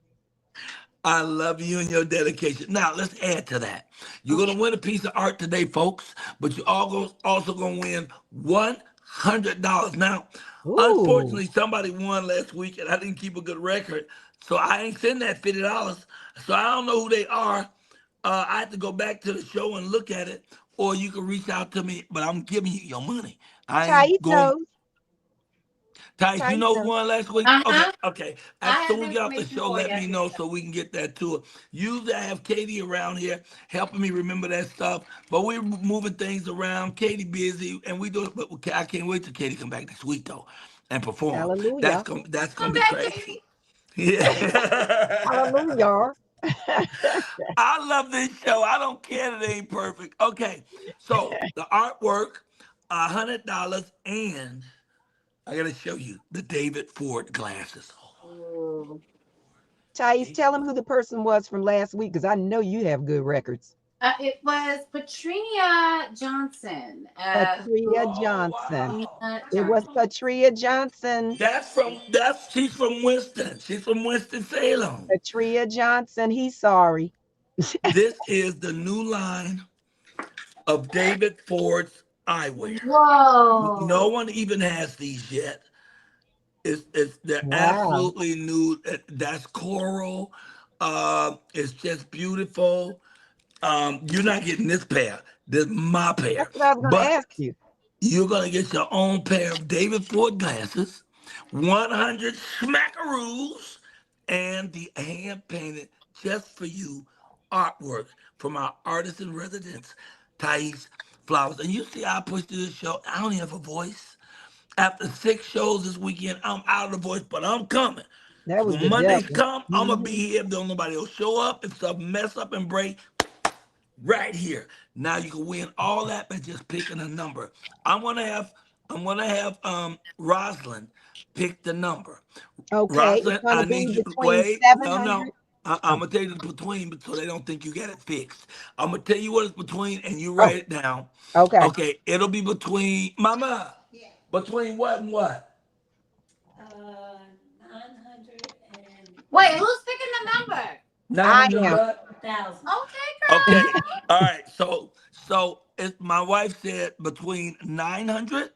I love you and your dedication. Now, let's add to that. You're going to win a piece of art today, folks, but you're also going to win $100. Now, unfortunately, somebody won last week, and I didn't keep a good record, so I ain't send that $50. So I don't know who they are. I have to go back to the show and look at it, or you can reach out to me, but I'm giving you your money. I ain't going. Thais, you know who won last week? Okay. As soon as we get off the show, let me know so we can get that to her. Usually I have Katie around here helping me remember that stuff, but we're moving things around. Katie busy, and we do it, but I can't wait till Katie come back next week, though, and perform. Hallelujah. That's gonna be crazy. Yeah. Hallelujah. I love this show. I don't care that it ain't perfect. Okay, so the artwork, $100, and I gotta show you the David Ford glasses. Thais, tell them who the person was from last week, because I know you have good records. It was Patria Johnson. Patria Johnson. It was Patria Johnson. She's from Winston. She's from Winston-Salem. Patria Johnson. He's sorry. This is the new line of David Ford's eyewear. Whoa! No one even has these yet. They're absolutely new. That's coral. It's just beautiful. You're not getting this pair. This is my pair. That's what I was going to ask you. You're gonna get your own pair of David Ford glasses, 100 smackaroos, and the hand painted just for you artwork from our artist in residence, Thais Flowers. And you see, I pushed through this show. I don't even have a voice. After 6 shows this weekend, I'm out of the voice, but I'm coming. That was When the Mondays devil. come, I'm gonna be here. If don't nobody will show up, if something mess up and break, right here. Now you can win all that by just picking a number. I'm gonna have Rosalind pick the number. Okay, it's Rosalind, going to I be need you. between Wait, no. 700. I'm Oh, gonna tell you the between so they don't think you got it fixed. I'm gonna tell you what it's between, and you oh, write it down. okay. Okay, it'll be between Mama. Between what and what? 900 and wait, who's picking the number? I 900 am. what? 1,000. Okay. All right. So my wife said between 900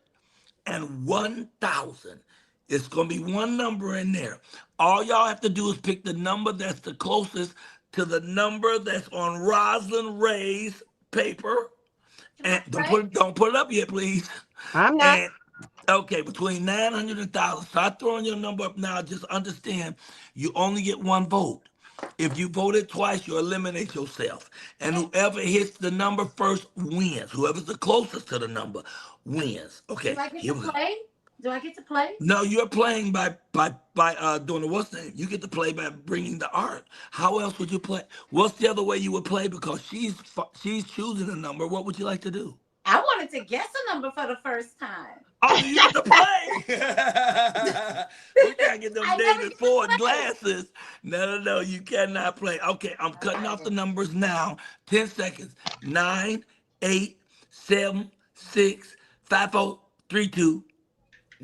and 1,000. It's gonna be one number in there. All y'all have to do is pick the number that's the closest to the number that's on Rosalind Ray's paper. And don't put it up yet, please. I'm not. And okay, between 900 and 1,000. Start throwing your number up now. Just understand, you only get one vote. If you voted twice, you eliminate yourself. And whoever hits the number first wins. Whoever's the closest to the number wins. Okay, Do I get here to we go. play? Do I get to play? No, you're playing by doing the what's name. You get to play by bringing the art. How else would you play? What's the other way you would play? Because she's choosing a number. What would you like to do? I wanted to guess a number for the first time. Oh, you get to play. We gotta get them David Ford glasses. No, you cannot play. Okay, I'm cutting off the numbers now. 10 seconds. 9, 8, 7, 6, 5, 4, 3, 2,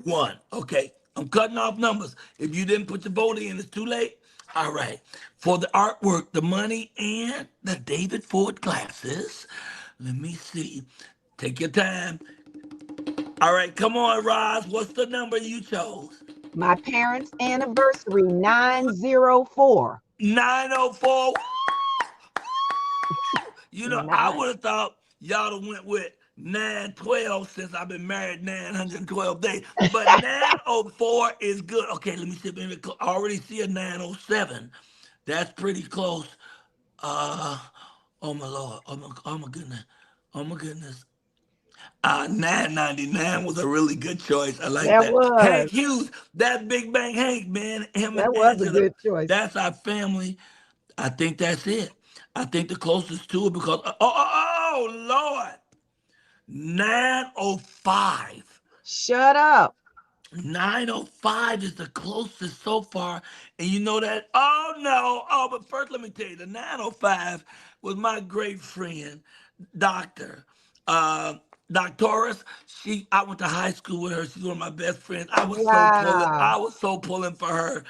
1. Okay, I'm cutting off numbers. If you didn't put your vote in, it's too late. All right. For the artwork, the money, and the David Ford glasses. Let me see. Take your time. All right, come on, Roz. What's the number you chose? My parents' anniversary, 904. 904. You know, I Nice. would have thought y'all went with 912 since I've been married 912 days. But 904 is good. Okay, let me see. Maybe I already see a 907. That's pretty close. Oh my Lord. Oh my goodness. Oh my goodness. 999 was a really good choice. I like That that. Hank was. Hughes, that Big Bang Hank, man. Him and That was a Angela, good choice. that's our family. I think that's it. I think the closest to it because, oh Lord, 905. Shut up. 905 is the closest so far. And you know that? Oh, no. Oh, but first, let me tell you, the 905 was my great friend, Dr. Doctoris. I went to high school with her. She's one of my best friends. I was so pulling. Wow. I was so pulling for her.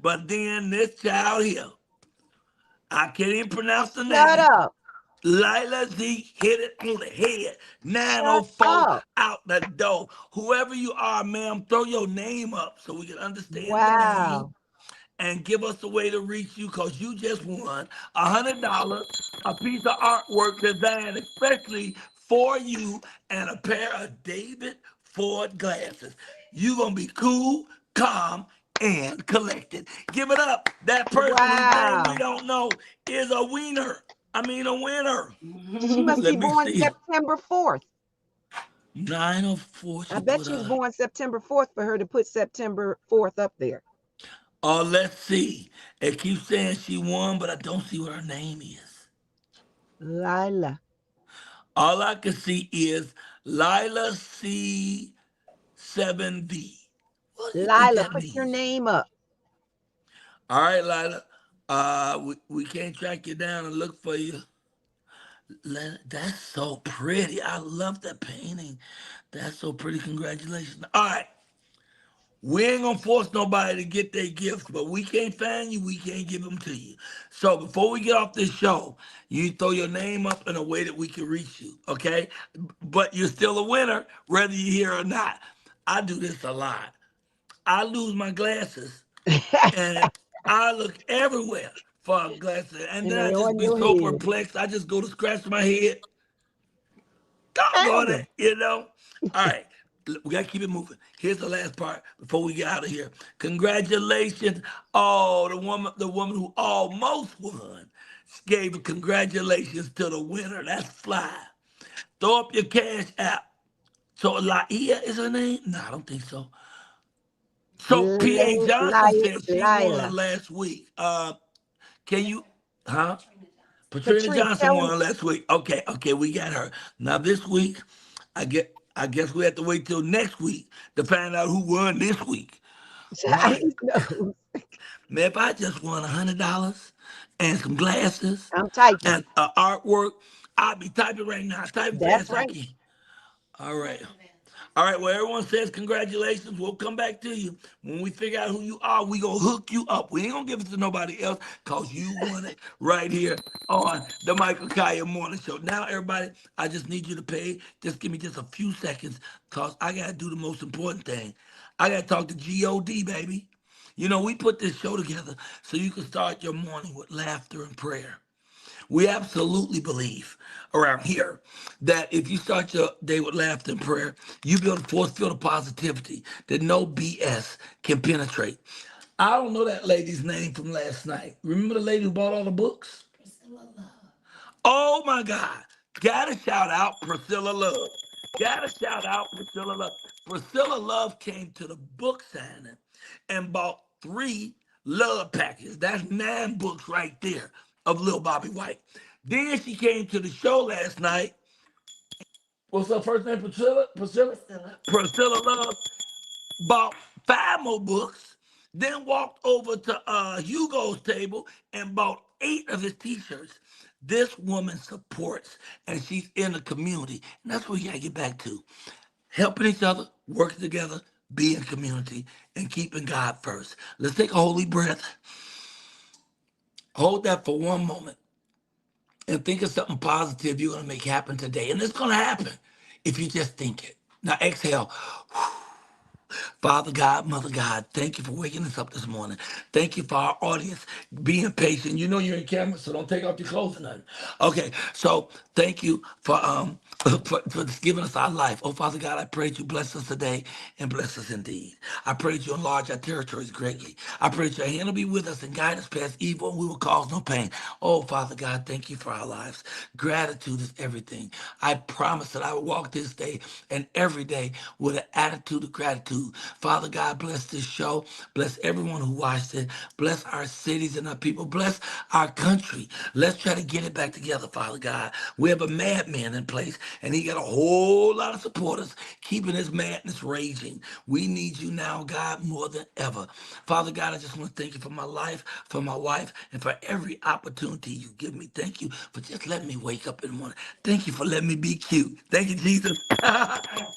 But then this child here, I can't even pronounce the Shut name. up. Lila Z hit it on the head. Shut 904 up. out the door. Whoever you are, ma'am, throw your name up so we can understand the name Wow. and give us a way to reach you because you just won $100, a piece of artwork designed especially for you, and a pair of David Ford glasses. You're going to be cool, calm, and collected. Give it up. That person whose name we Wow. don't know is a winner. A winner. She must be Let me born see. September 4th. 904. I bet she was born September 4th for her to put September 4th up there. Oh, let's see. It keeps saying she won, but I don't see what her name is. Lila. All I can see is Lila C7V. What do you think Lila, that put your means? name up. All right, Lila. We can't track you down and look for you. That's so pretty. I love that painting. That's so pretty. Congratulations. All right. We ain't gonna force nobody to get their gifts, but we can't find you. We can't give them to you. So before we get off this show, you throw your name up in a way that we can reach you, okay? But you're still a winner, whether you're here or not. I do this a lot. I lose my glasses, and I look everywhere for glasses, and then I they're just on be your so head. perplexed. I just go to scratch my head. Doggone it, you know? All right. We gotta keep it moving. Here's the last part before we get out of here. Congratulations. Oh, the woman who almost won. gave a congratulations to the winner. That's fly. Throw up your cash app. So Laia is her name? No, I don't think so. So P.A. Johnson said she Lila. won last week. Can you, huh? Patrina Patrice, Johnson tell him. won last week. Okay, we got her. Now this week, I guess we have to wait till next week to find out who won this week. Right. Man, if I just won $100 and some glasses I'm typing. and artwork, I'll be typing right now. Type That's fast I right. can. All right. All right, well, everyone says congratulations. We'll come back to you. When we figure out who you are, we going to hook you up. We ain't going to give it to nobody else because you won it right here on the Michael Colyar Morning Show. Now, everybody, I just need you to pay. Just give me just a few seconds because I got to do the most important thing. I got to talk to G.O.D., baby. You know, we put this show together so you can start your morning with laughter and prayer. We absolutely believe around here that if you start your day with laughter and prayer, you build a force field of positivity that no BS can penetrate. I don't know that lady's name from last night. Remember the lady who bought all the books? Oh my God. Gotta shout out Priscilla Love. Gotta shout out Priscilla Love. Priscilla Love came to the book signing and bought 3 love packages. That's 9 books right there of Lil Bobby White. Then she came to the show last night. What's her first name? Priscilla? Priscilla Love bought 5 more books, then walked over to Hugo's table and bought 8 of his t-shirts. This woman supports and she's in the community. And that's what you gotta get back to. Helping each other, working together, being community, and keeping God first. Let's take a holy breath. Hold that for one moment and think of something positive you're gonna make happen today. And it's gonna happen if you just think it. Now exhale. Father God, Mother God, thank you for waking us up this morning. Thank you for our audience being patient. You know you're in camera, so don't take off your clothes or nothing. Okay, so thank you for for giving us our life. Oh, Father God, I pray that you bless us today and bless us indeed. I pray that you enlarge our territories greatly. I pray that your hand will be with us and guide us past evil and we will cause no pain. Oh, Father God, thank you for our lives. Gratitude is everything. I promise that I will walk this day and every day with an attitude of gratitude. Father God, bless this show. Bless everyone who watched it. Bless our cities and our people. Bless our country. Let's try to get it back together, Father God. We have a madman in place, and he got a whole lot of supporters keeping his madness raging. We need you now, God, more than ever. Father God, I just want to thank you for my life, for my wife, and for every opportunity you give me. Thank you for just letting me wake up in the morning. Thank you for letting me be cute. Thank you, Jesus.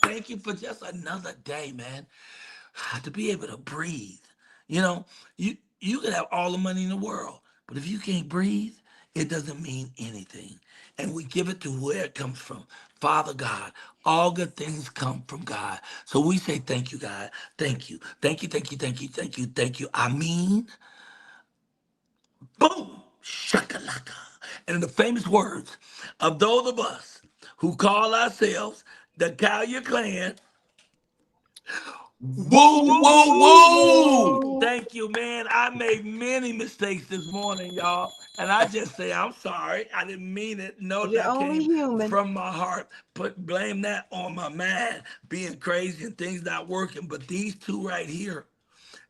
Thank you for just another day, man. To be able to breathe. You know, you can have all the money in the world, but if you can't breathe, it doesn't mean anything. And we give it to where it comes from. Father God, all good things come from God. So we say thank you, God. Thank you. Thank you, thank you, thank you, thank you, thank you. I mean, boom, shakalaka. And in the famous words of those of us who call ourselves the Collier Clan, woo, Woo, woo, woo, woo, woo. woo. Thank you, man. I made many mistakes this morning, y'all. And I just say, I'm sorry. I didn't mean it. No, You're that only came human. from my heart. Blame that on my mind being crazy and things not working. But these two right here,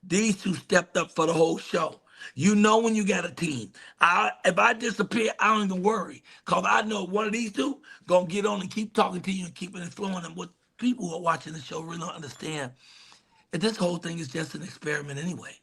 these two stepped up for the whole show. You know when you got a team. If I disappear, I don't even worry. Because I know one of these two going to get on and keep talking to you and keeping it flowing. And what people who are watching the show really don't understand, and this whole thing is just an experiment anyway.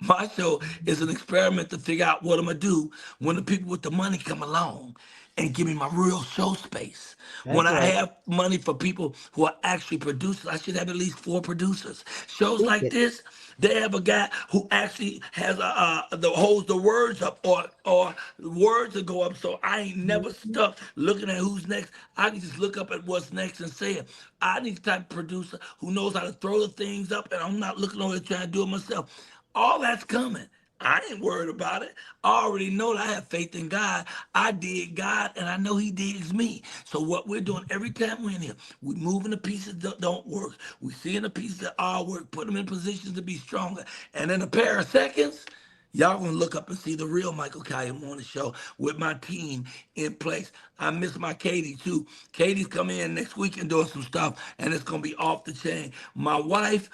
My show is an experiment to figure out what I'm gonna do when the people with the money come along and give me my real show space. When That's I right. have money for people who are actually producers, I should have at least 4 producers. Shows Speak like it. this, they have a guy who actually has the holds the words up or words that go up. So I ain't never Mhm. stuck looking at who's next. I can just look up at what's next and say it. I need the type of producer who knows how to throw the things up, and I'm not looking over there trying to do it myself. All that's coming. I ain't worried about it. I already know that I have faith in God. I dig God, and I know He digs me. So what we're doing every time we're in here, we moving the pieces that don't work. We seeing the pieces that are work, put them in positions to be stronger. And in a pair of seconds, Y'all gonna look up and see the real Michael Collier Morning Show with my team in place. I miss my Katie too. Katie's coming in next week and doing some stuff, and it's gonna be off the chain. My wife,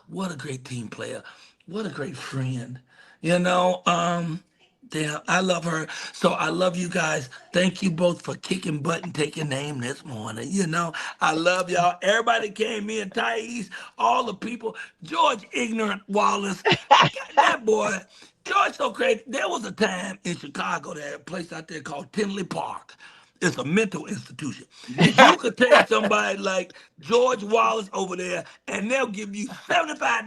what a great team player, what a great friend. You know, damn, I love her. So I love you guys. Thank you both for kicking butt and taking name this morning. You know, I love y'all. Everybody came in, Thais, all the people. George Ignorant Wallace, that boy, George so crazy. There was a time in Chicago, there a place out there called Tinley Park. It's a mental institution. You could take somebody like George Wallace over there, and they'll give you $75.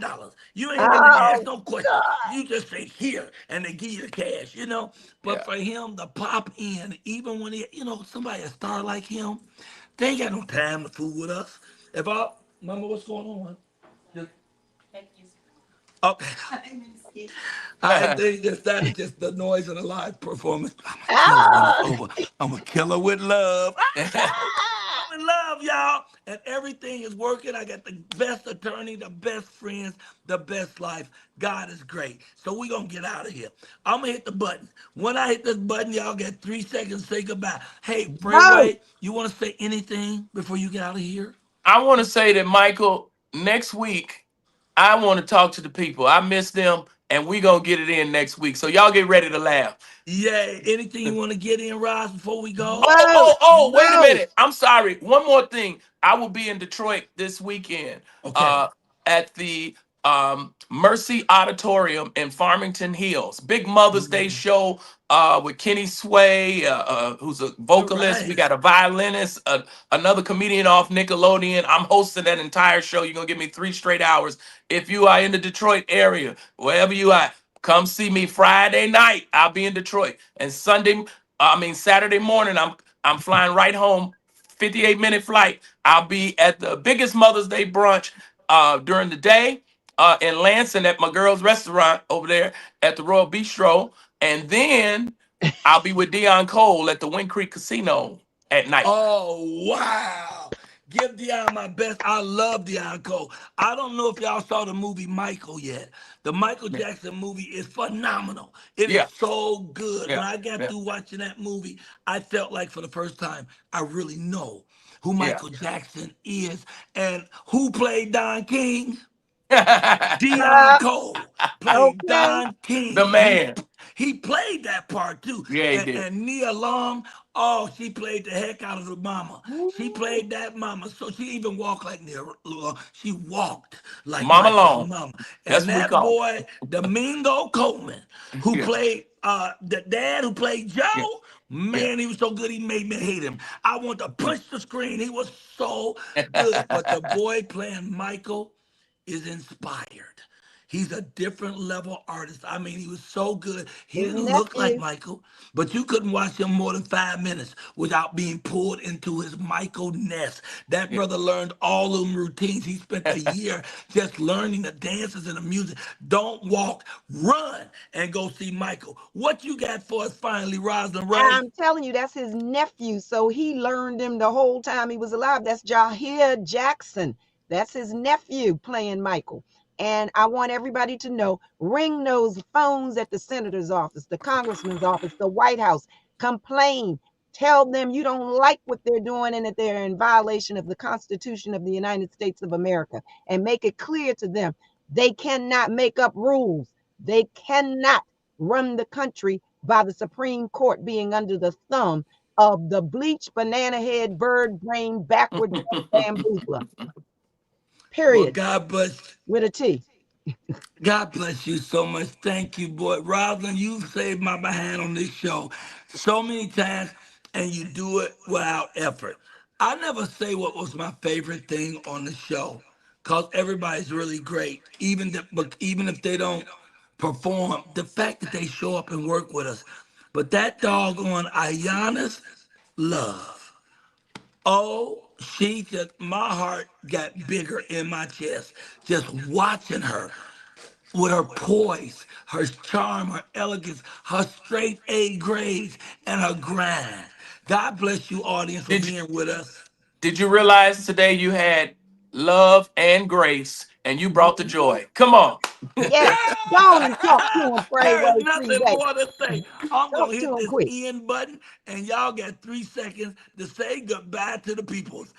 You ain't even ask Oh no questions. God. You just say here, and they give you the cash. You know. But Yeah. for him to pop in, even when he, somebody a star like him, they ain't got no time to fool with us. If I remember what's going on, just okay. I think just the noise in the live performance. I'm a killer when it's Ah. over. I'm a killer with love. I'm in love, y'all. And everything is working. I got the best attorney, the best friends, the best life. God is great. So we're going to get out of here. I'm going to hit the button. When I hit this button, y'all get 3 seconds to say goodbye. Hey, Go. Freeway, you want to say anything before you get out of here? I want to say that, Michael, next week, I want to talk to the people. I miss them, and we going to get it in next week. So y'all get ready to laugh. Yeah. Anything you want to get in, Roz, before we go? No. Wait a No. minute. I'm sorry. One more thing. I will be in Detroit this weekend Okay. uh, at the Mercy Auditorium in Farmington Hills. Big Mother's Day show with Kenny Sway, who's a All vocalist. We right. got a violinist, another comedian off Nickelodeon. I'm hosting that entire show. You're going to give me 3 straight hours. If you are in the Detroit area, wherever you are, come see me Friday night. I'll be in Detroit. And Saturday morning, I'm flying right home, 58-minute flight. I'll be at the biggest Mother's Day brunch during the day in Lansing at my girl's restaurant over there at the Royal Bistro. And then I'll be with Dion Cole at the Wind Creek Casino at night. Oh, wow. Give Dion my best. I love Dion Cole. I don't know if y'all saw the movie Michael yet. The Michael Yeah. Jackson movie is phenomenal. It is Yeah. so good. When Yeah. I got Yeah. through watching that movie, I felt like for the first time, I really know who Michael Jackson is. And who played Don King? Dion Uh, Cole played okay. Don The King. man. He played that part too. Yeah, he did. And Nia Long, oh, she played the heck out of the mama. She Ooh. played that mama. So she even walked like Nia Long. She walked like Mama Michael's Long. mama. That's And what we that call boy, Domingo Coleman, him. who Yeah. played the dad who played Yeah. Joe, Yeah. man, he was so good he made me hate him. I want to punch the screen. He was so good. But the boy playing Michael is inspired. He's a different level artist. I mean, he was so good. He His didn't look like nephew. Michael, but you couldn't watch him more than 5 minutes without being pulled into his Michael nest. That brother learned all them routines. He spent a year just learning the dances and the music. Don't walk, run and go see Michael. What you got for us finally, Rosalind Ray? I'm telling you, that's his nephew. So he learned him the whole time he was alive. That's Jahir Jackson. That's his nephew playing Michael. And I want everybody to know, ring those phones at the senator's office, the congressman's office, the White House. Complain. Tell them you don't like what they're doing and that they're in violation of the Constitution of the United States of America. And make it clear to them they cannot make up rules. They cannot run the country by the Supreme Court being under the thumb of the bleached banana head bird brain backward bamboozler. Well, Period. God bless. With a T. God bless you so much. Thank you, boy. Rosalind, you've saved my behind on this show so many times, and you do it without effort. I never say what was my favorite thing on the show, because everybody's really great. But even if they don't perform, the fact that they show up and work with us. But that doggone Ayianis Love. Oh, she just, my heart got bigger in my chest just watching her with her poise, her charm, her elegance, her straight A grades, and her grind. God bless you, audience, for Did you being with us. did you realize today you had Love and Grace and you brought the joy. Come on. Yes, go on and talk to him, There is Freeway nothing Freeway. more to say. I'm Talk going to to hit him this quick. end button, and y'all got 3 seconds to say goodbye to the peoples.